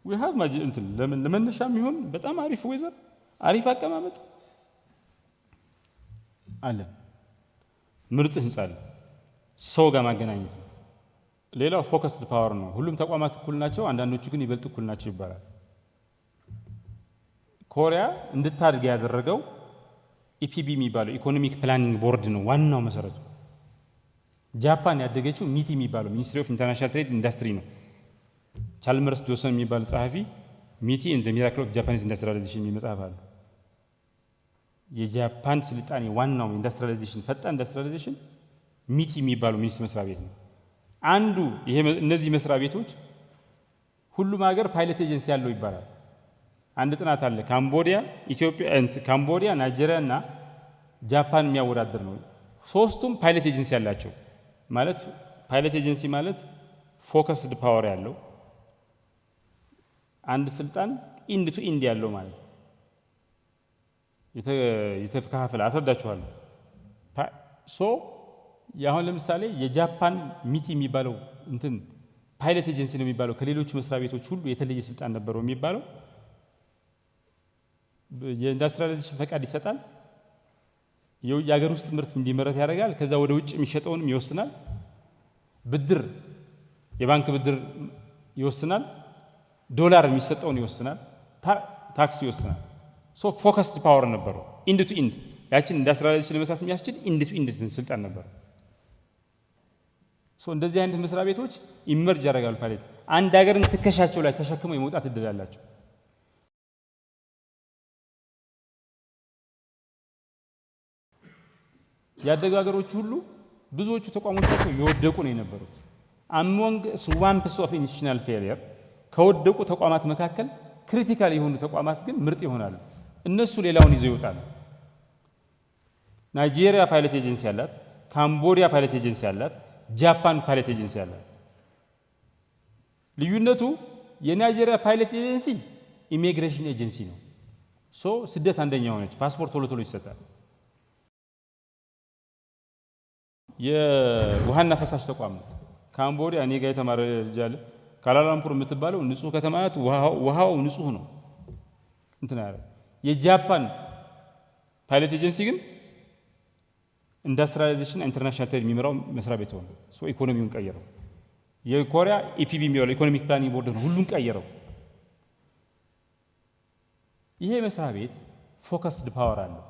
we have እንትን ለመነሻም ይሁን በጣም አሪፍ ወይዘር አሪፍ አቀማመጥ አለ። ምርጥ ህንፃ አለ። ሰው ጋር ማገናኘት ነው። ሌላው ፎከስድ ፓወር ነው። ሁሉም ተቋማት እኩል ናቸው፣ አንዳንዶቹ ግን ይበልጥ እኩል ናቸው ይባላል። ኮሪያ እንድታድግ ያደረገው ኢፒቢ የሚባለው ኢኮኖሚክ ፕላኒንግ ቦርድ ነው ዋናው መሰረቱ። ጃፓን ያደገችው ሚቲ የሚባለው ሚኒስትሪ ኦፍ ኢንተርናሽናል ትሬድ ኢንዱስትሪ ነው። ቻልመርስ ጆንሰን የሚባል ጸሐፊ ሚቲ ኢን ዘ ሚራክል ኦፍ ጃፓኒዝ ኢንዱስትሪያላይዜሽን የሚል መጽሐፍ አለ። የጃፓን ስልጣኔ ዋናው ኢንዱስትሪያላይዜሽን ፈጣን ኢንዱስትሪያላይዜሽን ሚቲ የሚባለው ሚኒስትሪ መስሪያ ቤት ነው። አንዱ ይሄ እነዚህ መስሪያ ቤቶች ሁሉም ሀገር ፓይለት ኤጀንሲ ያለው ይባላል። አንድ ጥናት አለ ካምቦዲያ፣ ኢትዮጵያ፣ ካምቦዲያ፣ ናይጄሪያ እና ጃፓን የሚያወዳድር ነው። ሶስቱም ፓይለት ኤጀንሲ ያላቸው ማለት ፓይለት ኤጀንሲ ማለት ፎከስድ ፓወር ያለው አንድ ስልጣን ኢንድ ቱ ኢንድ ያለው ማለት የተከፋፈለ አስረዳችኋለሁ። ያሁን ለምሳሌ የጃፓን ሚቲ የሚባለው እንትን ፓይለት ኤጀንሲ ነው የሚባለው ከሌሎች መስሪያ ቤቶች ሁሉ የተለየ ስልጣን ነበረው የሚባለው የኢንዱስትሪያላይዜሽን ፈቃድ ይሰጣል። የሀገር ውስጥ ምርት እንዲመረት ያደርጋል። ከዛ ወደ ውጭ የሚሸጠውንም ይወስናል። ብድር የባንክ ብድር ይወስናል። ዶላር የሚሰጠውን ይወስናል። ታክስ ይወስናል። ፎከስድ ፓወር ነበረው ኢንድ ቱ ኢንድ ያችን ኢንዱስትሪያላይዜሽን ለመስራት የሚያስችል ኢንድ ቱ ኢንድ ስልጣን ነበር። እንደዚህ አይነት መስሪያ ቤቶች ኢመርጅ ያደርጋሉ። ፓይለት አንድ ሀገርን ትከሻቸው ላይ ተሸክመው የመውጣት እድል አላቸው። ያደጉ ሀገሮች ሁሉ ብዙዎቹ ተቋሞቻቸው የወደቁ ነው የነበሩት። አሞንግ ስዋምፕስ ኦፍ ኢንስቲቱሽናል ፌሊየር ከወደቁ ተቋማት መካከል ክሪቲካል የሆኑ ተቋማት ግን ምርጥ ይሆናሉ። እነሱ ሌላውን ይዘው ይወጣሉ። ናይጄሪያ ፓይለት ኤጀንሲ አላት፣ ካምቦዲያ ፓይለት ኤጀንሲ አላት፣ ጃፓን ፓይለት ኤጀንሲ አላት። ልዩነቱ የናይጄሪያ ፓይለት ኤጀንሲ ኢሚግሬሽን ኤጀንሲ ነው። ስደት አንደኛ ሆነች፣ ፓስፖርት ቶሎ ቶሎ ይሰጣል። የውሃና ፈሳሽ ተቋም ነው። ካምቦዲያ እኔ ጋር የተማረ ልጅ አለ። ካላላምፑር የምትባለው ንጹህ ከተማ ናት። ውሃው ንጹህ ነው። እንትና የጃፓን ፓይለት ኤጀንሲ ግን ኢንዱስትሪያላይዜሽን ኢንተርናሽናል ትሬድ የሚመራው መስሪያ ቤት ሆነ። ኢኮኖሚውን ቀየረው። የኮሪያ ኢፒቢ የሚባለው ኢኮኖሚክ ፕላኒንግ ቦርድ ነው፣ ሁሉን ቀየረው። ይሄ መስሪያ ቤት ፎከስድ ፓወር አለው።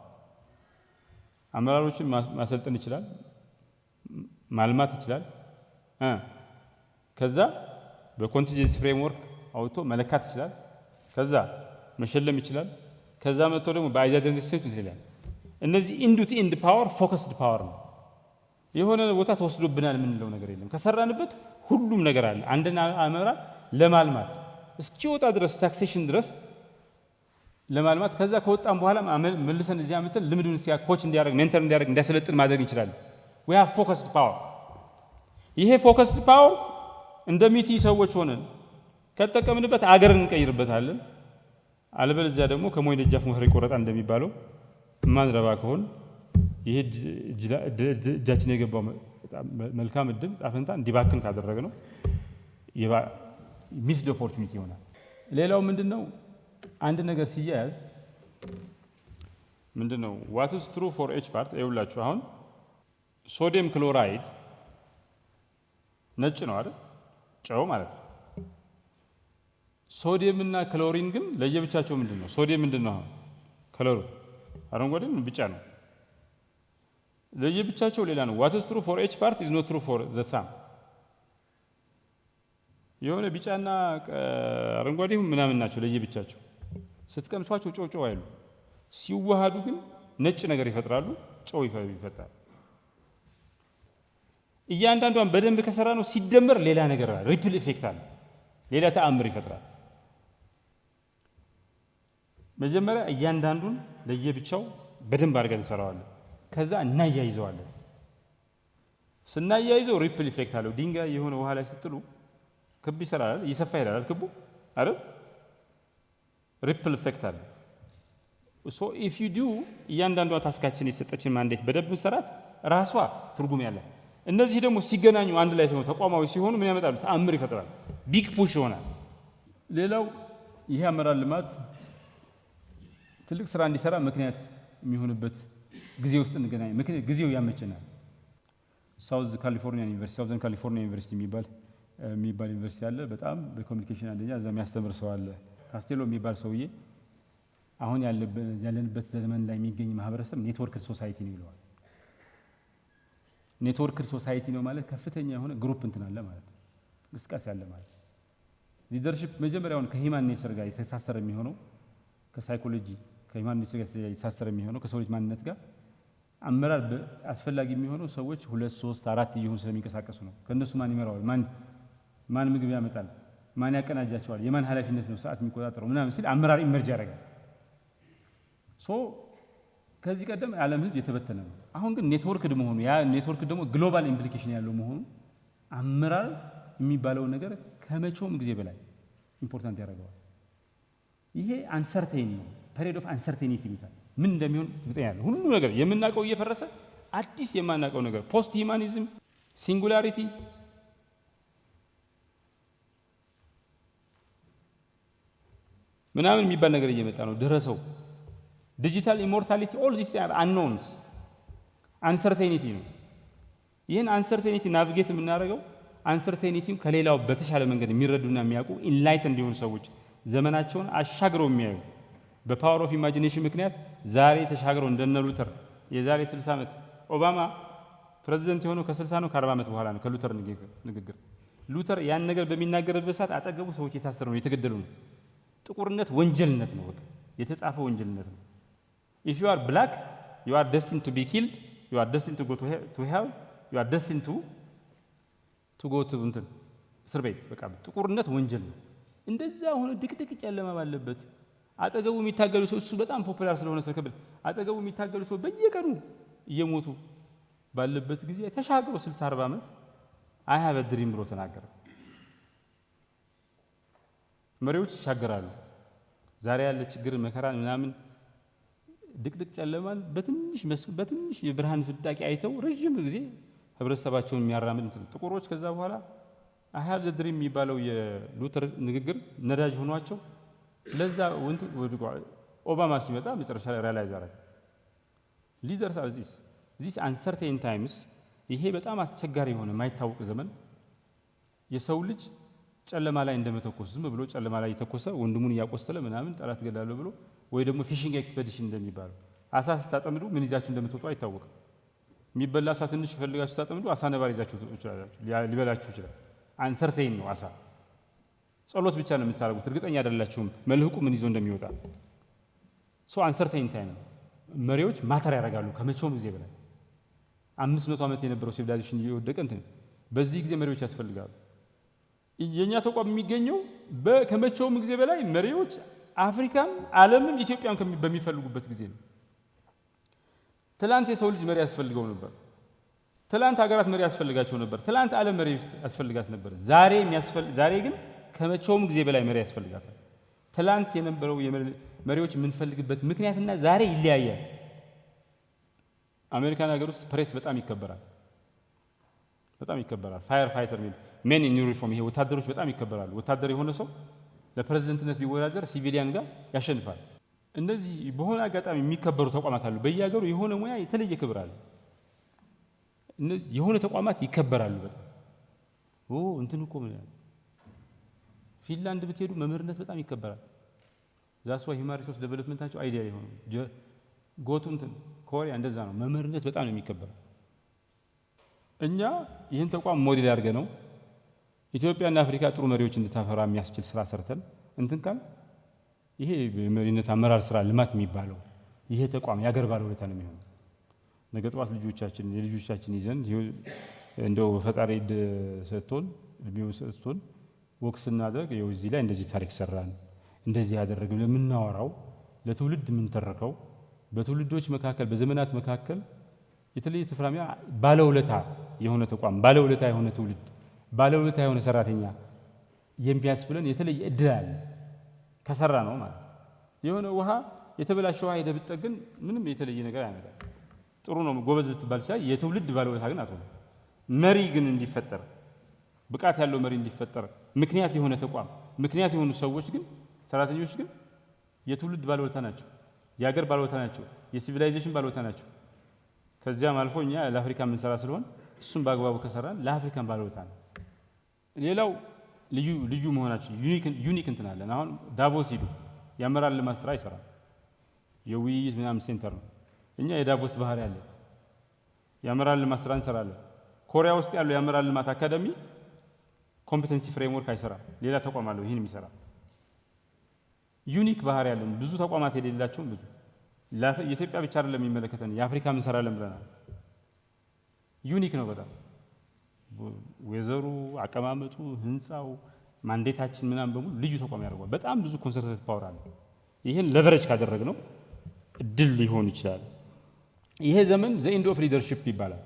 አመራሮችን ማሰልጠን ይችላል፣ ማልማት ይችላል። ከዛ በኮንቲንጀንሲ ፍሬምወርክ አውጥቶ መለካት ይችላል። ከዛ መሸለም ይችላል። ከዛ መጥቶ ደግሞ በአይዛደን ሪሴት ይችላል። እነዚህ ኢንድ ቱ ኢንድ ፓወር ፎከስድ ፓወር ነው። የሆነ ቦታ ተወስዶብናል የምንለው ነገር የለም። ከሰራንበት ሁሉም ነገር አለ። አንድና አመራር ለማልማት እስኪወጣ ድረስ ሳክሴሽን ድረስ ለማልማት ከዛ ከወጣን በኋላ መልሰን እዚያ መጥተን ልምዱን ኮች እንዲያደርግ ሜንተር እንዲያደርግ እንዲያሰለጥን ማድረግ እንችላለን። we have focused power። ይሄ ፎከስድ ፓወር እንደ ሚቲ ሰዎች ሆነን ከተጠቀምንበት አገርን እንቀይርበታለን። አለበለዚያ ደግሞ ከሞኝ ደጃፍ ሞፈር ይቆረጣል እንደሚባለው ማንረባ ከሆነ ይሄ እጃችን የገባው መልካም እድል ጣፈንታ እንዲባክን ካደረግነው ሚስድ ኦፖርቹኒቲ ይሆናል። ሌላው ምንድነው? አንድ ነገር ሲያያዝ ምንድነው what is true for each part ይውላችሁ። አሁን ሶዲየም ክሎራይድ ነጭ ነው አይደል? ጨው ማለት ነው። ሶዲየም እና ክሎሪን ግን ለየብቻቸው ምንድነው? ሶዲየም ምንድነው? ከለሩ አረንጓዴ ነው፣ ቢጫ ነው። ለየብቻቸው ሌላ ነው። what is true for each part is not true for the sum። የሆነ ቢጫና አረንጓዴ ምናምን ናቸው ለየብቻቸው። ስትቀምሷቸው ጨው አይሉ፣ ሲዋሃዱ ግን ነጭ ነገር ይፈጥራሉ፣ ጨው ይፈጥራሉ። እያንዳንዷን በደንብ ከሰራ ነው ሲደመር ሌላ ነገር አለ፣ ሪፕል ኢፌክት አለ፣ ሌላ ተአምር ይፈጥራል። መጀመሪያ እያንዳንዱን ለየብቻው በደንብ አድርገን እንሰራዋለን። ከዛ እናያይዘዋለን። ስናያይዘው ሪፕል ኢፌክት አለው። ድንጋይ የሆነ ውሃ ላይ ስትሉ ክብ ይሰራል፣ ይሰፋ ይላል ክቡ አይደል? ሪፕል ኢፌክት አለ። if you do እያንዳንዷ ታስካችን የሰጠችን ማንዴት በደንብ ሰራት ራሷ ትርጉም ያለ። እነዚህ ደግሞ ሲገናኙ አንድ ላይ ሲሆኑ ተቋማዊ ሲሆኑ ምን ያመጣሉ? ተአምር ይፈጥራል። ቢግ ፑሽ ይሆናል። ሌላው ይሄ አመራር ልማት ትልቅ ስራ እንዲሰራ ምክንያት የሚሆንበት ጊዜ ውስጥ እንገናኝ። ምክንያት ጊዜው ያመቸናል። ሳውዘርን ካሊፎርኒያ ዩኒቨርሲቲ የሚባል ዩኒቨርሲቲ አለ። በጣም በኮሙኒኬሽን አንደኛ እዛ የሚያስተምር ሰው አለ። ካስቴሎ የሚባል ሰውዬ አሁን ያለንበት ዘመን ላይ የሚገኝ ማህበረሰብ ኔትወርክ ሶሳይቲ ነው ይለዋል። ኔትወርክድ ሶሳይቲ ነው ማለት ከፍተኛ የሆነ ግሩፕ እንትን አለ ማለት እንቅስቃሴ አለ ማለት ሊደርሺፕ መጀመሪያውን ከሂማን ኔቸር ጋር የተሳሰረ የሚሆነው ከሳይኮሎጂ ከሂማን ኔቸር ጋር የተሳሰረ የሚሆነው ከሰው ልጅ ማንነት ጋር አመራር አስፈላጊ የሚሆነው ሰዎች 2 3 4 ይሁን ስለሚንቀሳቀሱ ነው ከነሱ ማን ይመራዋል ማን ምግብ ያመጣል ማን ያቀናጃቸዋል የማን ኃላፊነት ነው ሰዓት የሚቆጣጠረው ምናምን ሲል አመራር ኢመርጅ ያደርጋል ሶ ከዚህ ቀደም ዓለም ህዝብ የተበተነ ነው አሁን ግን ኔትወርክድ መሆኑ ያ ኔትወርክ ደግሞ ግሎባል ኢምፕሊኬሽን ያለው መሆኑ አመራር የሚባለው ነገር ከመቼውም ጊዜ በላይ ኢምፖርታንት ያደርገዋል ይሄ አንሰርቴኒ ነው ፔሪድ ኦፍ አንሰርቴኒቲ ይሉታል ምን እንደሚሆን ግጠኛ ያለው ሁሉ ነገር የምናቀው እየፈረሰ አዲስ የማናቀው ነገር ፖስት ሂማኒዝም ሲንጉላሪቲ ምናምን የሚባል ነገር እየመጣ ነው ደረሰው ዲጂታል ኢሞርታሊቲ ኦል ዚስ አር አንኖንስ አንሰርቴኒቲ ነው ይሄን አንሰርቴኒቲ ናቪጌት የምናደርገው አንሰርቴኒቲው ከሌላው በተሻለ መንገድ የሚረዱና የሚያውቁ ኢንላይት እንዲሆኑ ሰዎች ዘመናቸውን አሻግረው የሚያዩ በፓወር ኦፍ ኢማጂኔሽን ምክንያት ዛሬ ተሻግረው እንደነ ሉተር የዛሬ 60 ዓመት ኦባማ ፕሬዝዳንት የሆነው ከ60 ነው ከ40 ዓመት በኋላ ነው ከሉተር ንግግር ሉተር ያን ነገር በሚናገርበት ሰዓት አጠገቡ ሰዎች የታሰሩ ነው የተገደሉ ነው ጥቁርነት ወንጀልነት ነው በቃ የተጻፈ ወንጀልነት ነው if you are black you are destined to be killed you are destined to go to hell you are destined to go to እንትን እስር ቤት በቃ ጥቁርነት ወንጀል ነው እንደዛ ሆነ ድቅድቅ ጨለማ ባለበት አጠገቡ የሚታገሉ ሰው እሱ በጣም ፖፑላር ስለሆነ ስለከበደ አጠገቡ የሚታገሉ ሰው በየቀኑ እየሞቱ ባለበት ጊዜ ተሻግሮ 60 40 ዓመት I have a dream ብሎ ተናገረ መሪዎች ይሻገራሉ ዛሬ ያለ ችግር መከራን ምናምን ድቅድቅ ጨለማን በትንሽ የብርሃን ፍጣቂ አይተው ረጅም ጊዜ ህብረተሰባቸውን የሚያራምድ ጥቁሮች ከዛ በኋላ I have the dream የሚባለው የሉተር ንግግር ነዳጅ ሆኗቸው ለዛ ኦባማ ሲመጣ መጨረሻ ላይ ሪያላይዝ አደረገ ሊደርስ አር ዚስ አንሰርቴን ታይምስ ይሄ በጣም አስቸጋሪ የሆነ የማይታወቅ ዘመን የሰው ልጅ ጨለማ ላይ እንደመተኮስ ዝም ብሎ ጨለማ ላይ የተኮሰ ወንድሙን ያቆሰለ ምናምን ጠላት ገላለው ብሎ ወይ ደግሞ ፊሺንግ ኤክስፔዲሽን እንደሚባለው አሳ ስታጠምዱ ምን ይዛችሁ እንደምትወጡ አይታወቅም የሚበላ አሳ ትንሽ ፈልጋችሁ ስታጠምዱ አሳ ነባር ይዛችሁ ትወጣላችሁ ሊበላችሁ ይችላል አንሰርቴን ነው አሳ ጸሎት ብቻ ነው የምታረጉት እርግጠኛ አይደላችሁም መልህቁ ምን ይዞ እንደሚወጣ ሶ አንሰርቴን ታይም መሪዎች ማተር ያደርጋሉ ከመቼውም ጊዜ በላይ 500 ዓመት የነበረው ሲቪላይዜሽን እየወደቀ እንትን በዚህ ጊዜ መሪዎች ያስፈልጋሉ የኛ ተቋም የሚገኘው ከመቼውም ጊዜ በላይ መሪዎች አፍሪካም ዓለምም ኢትዮጵያም በሚፈልጉበት ጊዜ ነው ትላንት የሰው ልጅ መሪ ያስፈልገው ነበር ትላንት ሀገራት መሪ ያስፈልጋቸው ነበር ትላንት ዓለም መሪ ያስፈልጋት ነበር ዛሬ ግን ከመቼውም ጊዜ በላይ መሪ ያስፈልጋታል ትላንት የነበረው መሪዎች የምንፈልግበት ምክንያትና ዛሬ ይለያያል አሜሪካን ሀገር ውስጥ ፕሬስ በጣም ይከበራል ፋየር ፋይተር ሜን ኢን ዩኒፎርም ይሄ ወታደሮች በጣም ይከበራሉ ወታደር የሆነ ሰው ለፕሬዝዳንትነት ቢወዳደር ሲቪሊያን ጋር ያሸንፋል እነዚህ በሆነ አጋጣሚ የሚከበሩ ተቋማት አሉ በየሀገሩ የሆነ ሙያ የተለየ ክብር አለ እነዚህ የሆነ ተቋማት ይከበራሉ በጣም እንትን እኮ ፊንላንድ ብትሄዱ መምህርነት በጣም ይከበራል ዛስዋ ሂውማን ሪሶርስ ዴቨሎፕመንታቸው አይዲያ ይሆኑ ጎቱን ኮሪያ እንደዛ ነው መምህርነት በጣም ነው የሚከበረው እኛ ይህን ተቋም ሞዴል አድርገ ነው ኢትዮጵያና አፍሪካ ጥሩ መሪዎች እንድታፈራ የሚያስችል ስራ ሰርተን እንትን ካል ይሄ መሪነት አመራር ስራ ልማት የሚባለው ይሄ ተቋም ያገር ባለውለታ ነው የሚሆነው ነገ ጧት ልጆቻችን ይዘን እንደው ፈጣሪ ሰጥቶን ልቢው ሰጥቶን ወክስና ደግ እዚህ ላይ እንደዚህ ታሪክ ሰራን እንደዚህ ያደረግን ለምናወራው ለትውልድ የምንተርከው በትውልዶች መካከል በዘመናት መካከል የተለየ ስፍራሚያ ባለውለታ የሆነ ተቋም ባለውለታ የሆነ ትውልድ ባለውለታ የሆነ ሰራተኛ የሚያስብለን የተለየ እድል አለ ከሰራ ነው ማለት የሆነ ውሃ የተበላሸው ውሃ ይደብጠግን ምንም የተለየ ነገር አይመጣም ጥሩ ነው ጎበዝ ልትባል ይችላል የትውልድ ባለውለታ ግን አትሆንም መሪ ግን እንዲፈጠር ብቃት ያለው መሪ እንዲፈጠር ምክንያት የሆነ ተቋም ምክንያት የሆኑ ሰዎች ግን ሰራተኞች ግን የትውልድ ባለውለታ ናቸው የሀገር ባለውለታ ናቸው የሲቪላይዜሽን ባለውለታ ናቸው ከዚያም አልፎኛ ለአፍሪካ ምን ሰራ ስለሆነ እሱን በአግባቡ ከሰራን ለአፍሪካን ባለውለታ ነው ሌላው ልዩ መሆናችን ዩኒክ እንትን አለን አሁን ዳቮስ ሂዱ ያመራር ልማት ስራ ይሰራል የውይይት ምናምን ሴንተር ነው እኛ የዳቮስ ባህሪ አለ የአመራር ልማት ስራ እንሰራለን። ኮሪያ ውስጥ ያለው የአመራር ልማት አካዳሚ ኮምፒተንሲ ፍሬምወርክ አይሰራም። ሌላ ተቋም አለው ይሄን የሚሰራ ዩኒክ ባህሪ ያለን ብዙ ተቋማት የሌላቸው ብዙ የኢትዮጵያ ብቻ አይደለም የሚመለከተን የአፍሪካ ምን ሰራለን ብለናል። ዩኒክ ነው በጣም ወዘሩ አቀማመጡ ህንጻው ማንዴታችን ምናምን በሙሉ ልዩ ተቋም ያደርጋል። በጣም ብዙ ኮንሰርቬቲቭ ፓወር አለ። ይሄን ለቨሬጅ ካደረግነው እድል ሊሆን ይችላል። ይሄ ዘመን ዘ ኤንድ ኦፍ ሊደርሺፕ ይባላል።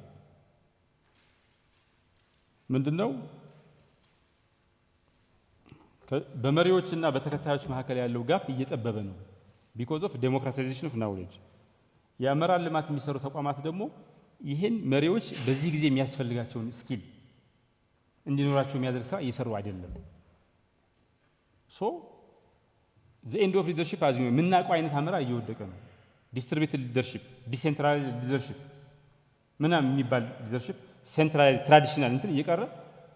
ምንድነው? በመሪዎችና በተከታዮች መካከል ያለው ጋፕ እየጠበበ ነው። ቢኮዝ ኦፍ ዴሞክራታይዜሽን ኦፍ ናውሌጅ። የአመራር ልማት የሚሰሩ ተቋማት ደግሞ ይሄን መሪዎች በዚህ ጊዜ የሚያስፈልጋቸውን ስኪል እንዲኖራቸው የሚያደርግ ስራ እየሰሩ አይደለም። ሶ ዘ ኤንድ ኦፍ ሊደርሺፕ አዚ የምናውቀው አይነት አመራር እየወደቀ ነው። ዲስትሪቢዩትድ ሊደርሺፕ፣ ዲሴንትራላይዝድ ሊደርሺፕ ምናምን የሚባል ሊደርሺፕ ሴንትራላይዝድ ትራዲሽናል እንትን እየቀረ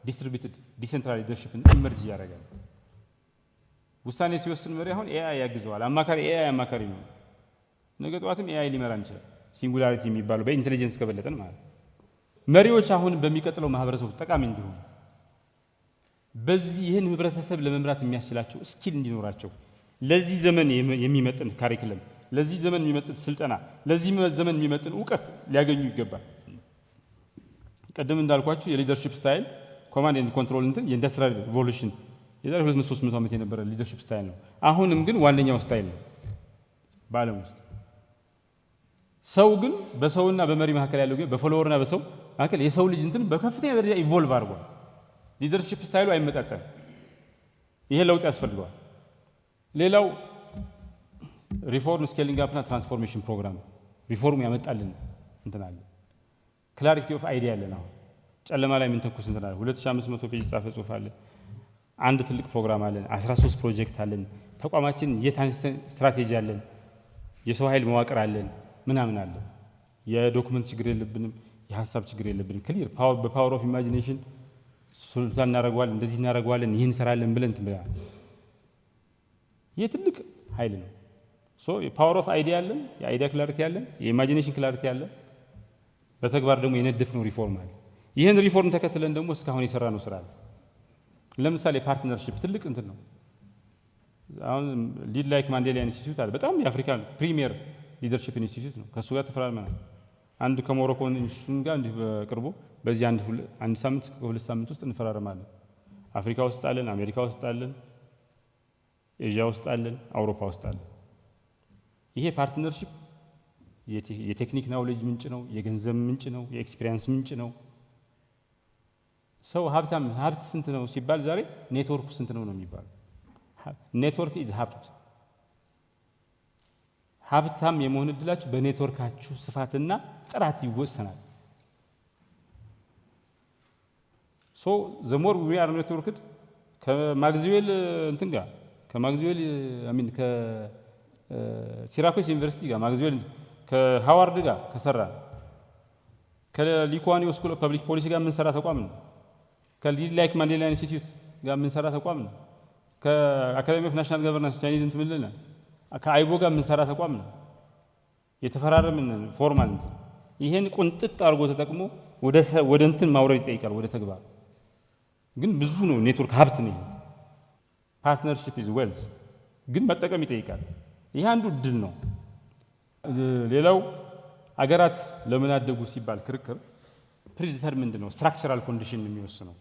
ዲስትሪቢዩትድ ዲሴንትራላይዝድ ሊደርሺፕ ኢመርጅ እያደረገ ነው። ውሳኔ ሲወስን መሪ አሁን ኤአይ ያግዘዋል። አማካሪ ኤአይ አማካሪ ነው። ነገ ጠዋትም ኤአይ ሊመራን ይችላል። ሲንጉላሪቲ የሚባለው በኢንቴሊጀንስ ከበለጠን ማለት ነው። መሪዎች አሁን በሚቀጥለው ማህበረሰብ ጠቃሚ እንዲሆኑ በዚህ ይህን ህብረተሰብ ለመምራት የሚያስችላቸው ስኪል እንዲኖራቸው ለዚህ ዘመን የሚመጥን ካሪኩለም፣ ለዚህ ዘመን የሚመጥን ስልጠና፣ ለዚህ ዘመን የሚመጥን እውቀት ሊያገኙ ይገባል። ቀደም እንዳልኳችሁ የሊደርሺፕ ስታይል ኮማንድ ኤንድ ኮንትሮል እንትን የኢንዱስትሪያል ሪቮሉሽን የዛሬ 200-300 ዓመት የነበረ ሊደርሺፕ ስታይል ነው። አሁንም ግን ዋነኛው ስታይል ነው በዓለም ውስጥ። ሰው ግን በሰውና በመሪ መካከል ያለው ግን በፎሎወርና በሰው መካከል የሰው ልጅ እንትን በከፍተኛ ደረጃ ኢቮልቭ አድርጓል። ሊደርሺፕ ስታይሉ አይመጣጠንም። ይሄ ለውጥ ያስፈልገዋል። ሌላው ሪፎርም ስኬሊንግ አፕና ትራንስፎርሜሽን ፕሮግራም ሪፎርም ያመጣልን እንትን አለ። ክላሪቲ ኦፍ አይዲያ አለን። አሁን ጨለማ ላይ ምን ተኩስ እንትን አለ። 2500 ፔጅ ጻፈ ጽሁፍ አለ። አንድ ትልቅ ፕሮግራም አለን። 13 ፕሮጀክት አለን። ተቋማችን የታንስተን ስትራቴጂ አለን። የሰው ኃይል መዋቅር አለን ምናምን አለ። የዶክመንት ችግር የለብንም፣ የሐሳብ ችግር የለብንም። ክሊር በፓወር ኦፍ ኢማጂኔሽን ሱልጣን እናደርገዋለን፣ እንደዚህ እናደርገዋለን፣ ይህን እንሰራለን ብለን እንትን ብለናል። ይህ ትልቅ ኃይል ነው። ሶ የፓወር ኦፍ አይዲያ አለን፣ የአይዲያ ክላሪቲ አለን፣ የኢማጂኔሽን ክላሪቲ አለን። በተግባር ደግሞ የነደፍነው ሪፎርም አለ። ይህን ሪፎርም ተከትለን ደግሞ እስካሁን የሰራነው ስራ አለ። ለምሳሌ ፓርትነርሺፕ ትልቅ እንትን ነው። አሁን ሊድ ላይክ ማንዴላ ኢንስቲትዩት አለ። በጣም የአፍሪካ ፕሪሚየር ሊደርሺፕ ኢንስቲትዩት ነው። ከሱ ጋር ተፈራርመናል። አንድ ከሞሮኮ ኢንስቲትዩት ጋር እንዲህ በቅርቡ በዚህ አንድ ሳምንት ከሁለት ሳምንት ውስጥ እንፈራረማለን። አፍሪካ ውስጥ አለን፣ አሜሪካ ውስጥ አለን፣ ኤዥያ ውስጥ አለን፣ አውሮፓ ውስጥ አለን። ይሄ ፓርትነርሺፕ የቴክኒክ ናውሌጅ ምንጭ ነው፣ የገንዘብ ምንጭ ነው፣ የኤክስፒሪየንስ ምንጭ ነው። ሰው ሀብት ስንት ነው ሲባል ዛሬ ኔትወርክ ስንት ነው ነው የሚባለው። ኔትወርክ ኢዝ ሀብት። ሀብታም የመሆን እድላችሁ በኔትወርካችሁ ስፋትና ጥራት ይወሰናል። ሶ ዘ ሞር ዊ አር ኔትወርክድ ከማግዚዌል እንትን ጋር ከማግዚዌል አሚን ከሲራኮስ ዩኒቨርሲቲ ጋር ማግዚዌል ከሃዋርድ ጋር ከሰራ ከሊኳኒዮ ስኩል ኦፍ ፐብሊክ ፖሊሲ ጋር ምን ሰራ ተቋም ነው። ከሊድ ላይክ ማንዴላ ኢንስቲትዩት ጋር ምን ሰራ ተቋም ነው። ከአካዳሚ ኦፍ ናሽናል ገቨርናንስ ቻይኒዝ እንትን ምንልና ከአይቦ ጋር ምን ሰራ ተቋም ነው። የተፈራረምን ፎርማል እንትን ይሄን ቁንጥጥ አድርጎ ተጠቅሞ ወደ እንትን ማውረድ ይጠይቃል፣ ወደ ተግባር ግን ብዙ ነው። ኔትወርክ ሀብት ነው። ፓርትነርሺፕ ኢዝ ዌልዝ ግን መጠቀም ይጠይቃል። ይሄ አንዱ እድል ነው። ሌላው አገራት ለምን አደጉ ሲባል ክርክር ፕሪዲተርሚንድ ነው። ስትራክቸራል ኮንዲሽን የሚወስነው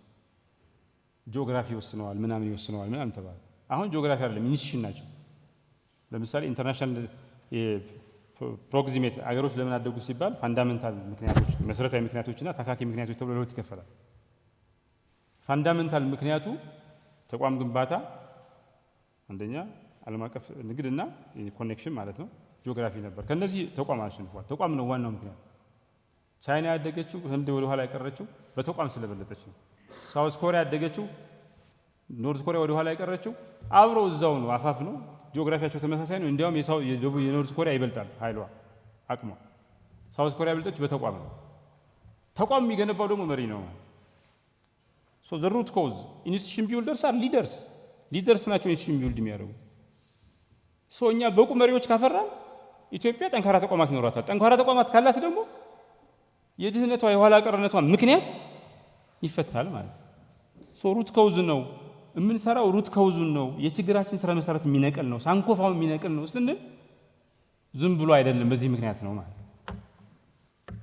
ጂኦግራፊ ይወስነዋል፣ ምናምን ይወስነዋል ምናምን ተባለ። አሁን ጂኦግራፊ አይደለም ኢንስቲትዩሽን ናቸው። ለምሳሌ ኢንተርናሽናል ፕሮክሲሜት አገሮች ለምን አደጉ ሲባል ፋንዳሜንታል ምክንያቶች፣ መሰረታዊ ምክንያቶችና ታካኪ ምክንያቶች ተብሎ ለሁለት ይከፈላል። ፋንዳሜንታል ምክንያቱ ተቋም ግንባታ አንደኛ ዓለም አቀፍ ንግድና ኮኔክሽን ማለት ነው። ጂኦግራፊ ነበር። ከነዚህ ተቋም አሸንፏል። ተቋም ነው ዋናው ምክንያት። ቻይና ያደገችው ህንድ ወደ ኋላ የቀረችው በተቋም ስለበለጠች ነው። ሳውዝ ኮሪያ ያደገችው ኖርዝ ኮሪያ ወደ ኋላ የቀረችው አብረው እዛው ነው፣ አፋፍ ነው። ጂኦግራፊያቸው ተመሳሳይ ነው። እንዲያውም የኖርዝ ኮሪያ ይበልጣል ኃይሏ አቅሟ። ሳውዝ ኮሪያ ያበለጠች በተቋም ነው። ተቋም የሚገነባው ደግሞ መሪ ነው። ሶ ዘ ሩት ኮዝ ኢንስቲትዩሽን ቢልደርስ አር ሊደርስ ናቸው ኢንስቲትዩሽን ቢልድ የሚያደርጉ። ሶ እኛ በቁ መሪዎች ካፈራን ኢትዮጵያ ጠንካራ ተቋማት ይኖራታል። ጠንካራ ተቋማት ካላት ደግሞ የድህነቷ የኋላ ቀርነቷ ምክንያት ይፈታል ማለት ሩት ከውዝ ነው የምንሰራው ሩት ከውዙን ነው የችግራችን ስራ መሰረት የሚነቀል ነው ሳንኮፋው የሚነቀል ነው ስንል ዝም ብሎ አይደለም በዚህ ምክንያት ነው ማለት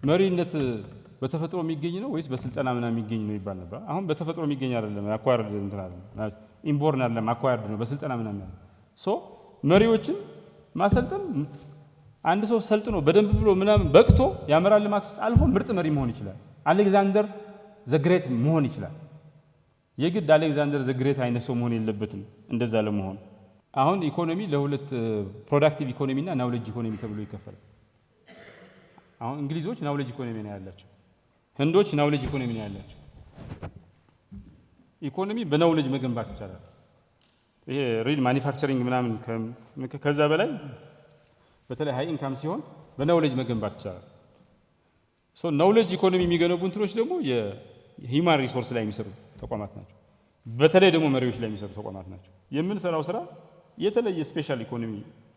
መሪነት በተፈጥሮ የሚገኝ ነው ወይስ በስልጠና ምናምን የሚገኝ ነው ይባል ነበር አሁን በተፈጥሮ የሚገኝ አይደለም አኳርድ እንተናል ኢምቦርን አይደለም አኳርድ ነው በስልጠና ምናምን መሪዎችን ማሰልጠን አንድ ሰው ሰልጥኖ በደንብ ብሎ ምናምን በቅቶ ያመራል ልማት ውስጥ አልፎ ምርጥ መሪ መሆን ይችላል አሌክዛንደር ዘግሬት መሆን ይችላል የግድ አሌክዛንደር ዘግሬት አይነት ሰው መሆን የለበትም እንደዛ ለመሆን አሁን ኢኮኖሚ ለሁለት ፕሮዳክቲቭ ኢኮኖሚ እና ናውሌጅ ኢኮኖሚ ተብሎ ይከፈላል አሁን እንግሊዞች ናውሌጅ ኢኮኖሚ ነው ያላቸው ህንዶች ናውሌጅ ኢኮኖሚ ነው ያላቸው ኢኮኖሚ በናውሌጅ መገንባት ይቻላል ይሄ ሪል ማኒፋክቸሪንግ ምናምን ከዛ በላይ በተለይ ሃይ ኢንካም ሲሆን በናውሌጅ መገንባት ይቻላል ናውሌጅ ኢኮኖሚ የሚገነቡ እንትኖች ደግሞ የሂውማን ሪሶርስ ላይ የሚሰሩ ተቋማት ናቸው በተለይ ደግሞ መሪዎች ላይ የሚሰሩ ተቋማት ናቸው የምንሰራው ስራ የተለየ ስፔሻል ኢኮኖሚ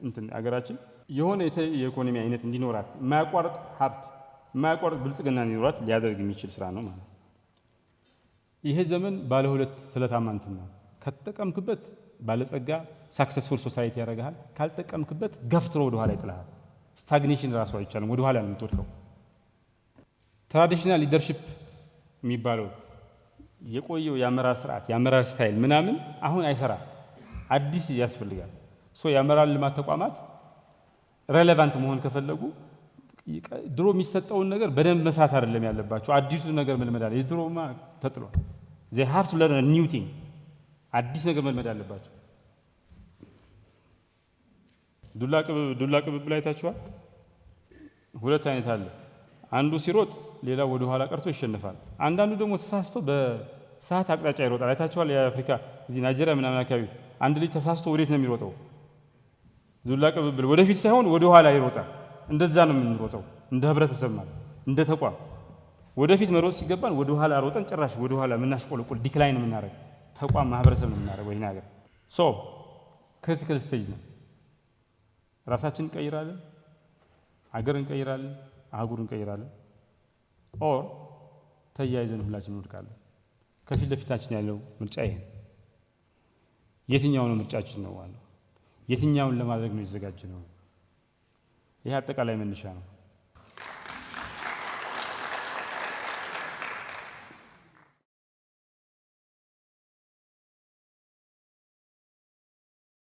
እንትን አገራችን የሆነ የኢኮኖሚ አይነት እንዲኖራት የማያቋርጥ ሀብት የማያቋርጥ ብልጽግና እንዲኖራት ሊያደርግ የሚችል ስራ ነው ማለት ይሄ ዘመን ባለ ሁለት ስለታማ እንትን ነው ከተጠቀምክበት ባለጸጋ ሳክሰስፉል ሶሳይቲ ያደርጋል ካልተጠቀምክበት ገፍትሮ ወደ ኋላ ይጥላል ስታግኔሽን ራሱ አይቻልም ወደ ኋላ ነው የምትወድቀው ትራዲሽናል ሊደርሺፕ የሚባለው የቆየው የአመራር ስርዓት የአመራር ስታይል ምናምን አሁን አይሰራ አዲስ ያስፈልጋል የአመራር ልማት ተቋማት ሬሌቫንት መሆን ከፈለጉ ድሮ የሚሰጠውን ነገር በደንብ መስራት አይደለም ያለባቸው አዲሱ ነገር መልመድ አለ የድሮማ ተጥሏል they have to learn a new thing አዲስ ነገር መልመድ አለባቸው ዱላ ቅብብል አይታችኋል ሁለት አይነት አለ አንዱ ሲሮጥ ሌላው ወደ ኋላ ቀርቶ ይሸነፋል አንዳንዱ ደግሞ ተሳስቶ በሰዓት አቅጣጫ ይሮጣል አይታችኋል የአፍሪካ እዚህ ናይጄሪያ ምናምን አካባቢ አንድ ልጅ ተሳስቶ ወዴት ነው የሚሮጠው ዱላ ቅብብል ወደፊት ሳይሆን ወደ ኋላ ይሮጣል እንደዛ ነው የምንሮጠው እንደ ህብረተሰብ ማለት እንደ ተቋም ወደፊት መሮጥ ሲገባን ወደ ኋላ ሮጠን ጭራሽ ወደ ኋላ ምናሽቆልቆል ዲክላይን የምናደርግ ተቋም ማህበረሰብ ነው የምናደርገው ይሄን ሀገር ክሪቲካል ስቴጅ ነው ራሳችንን እንቀይራለን ሀገር እንቀይራለን አህጉር እንቀይራለን ኦር ተያይዘን ሁላችን እንወድቃለን ከፊት ለፊታችን ያለው ምርጫ ይሄ የትኛው ነው ምርጫችን ነው ዋናው የትኛውን ለማድረግ ነው የተዘጋጀነው ይሄ አጠቃላይ መነሻ ነው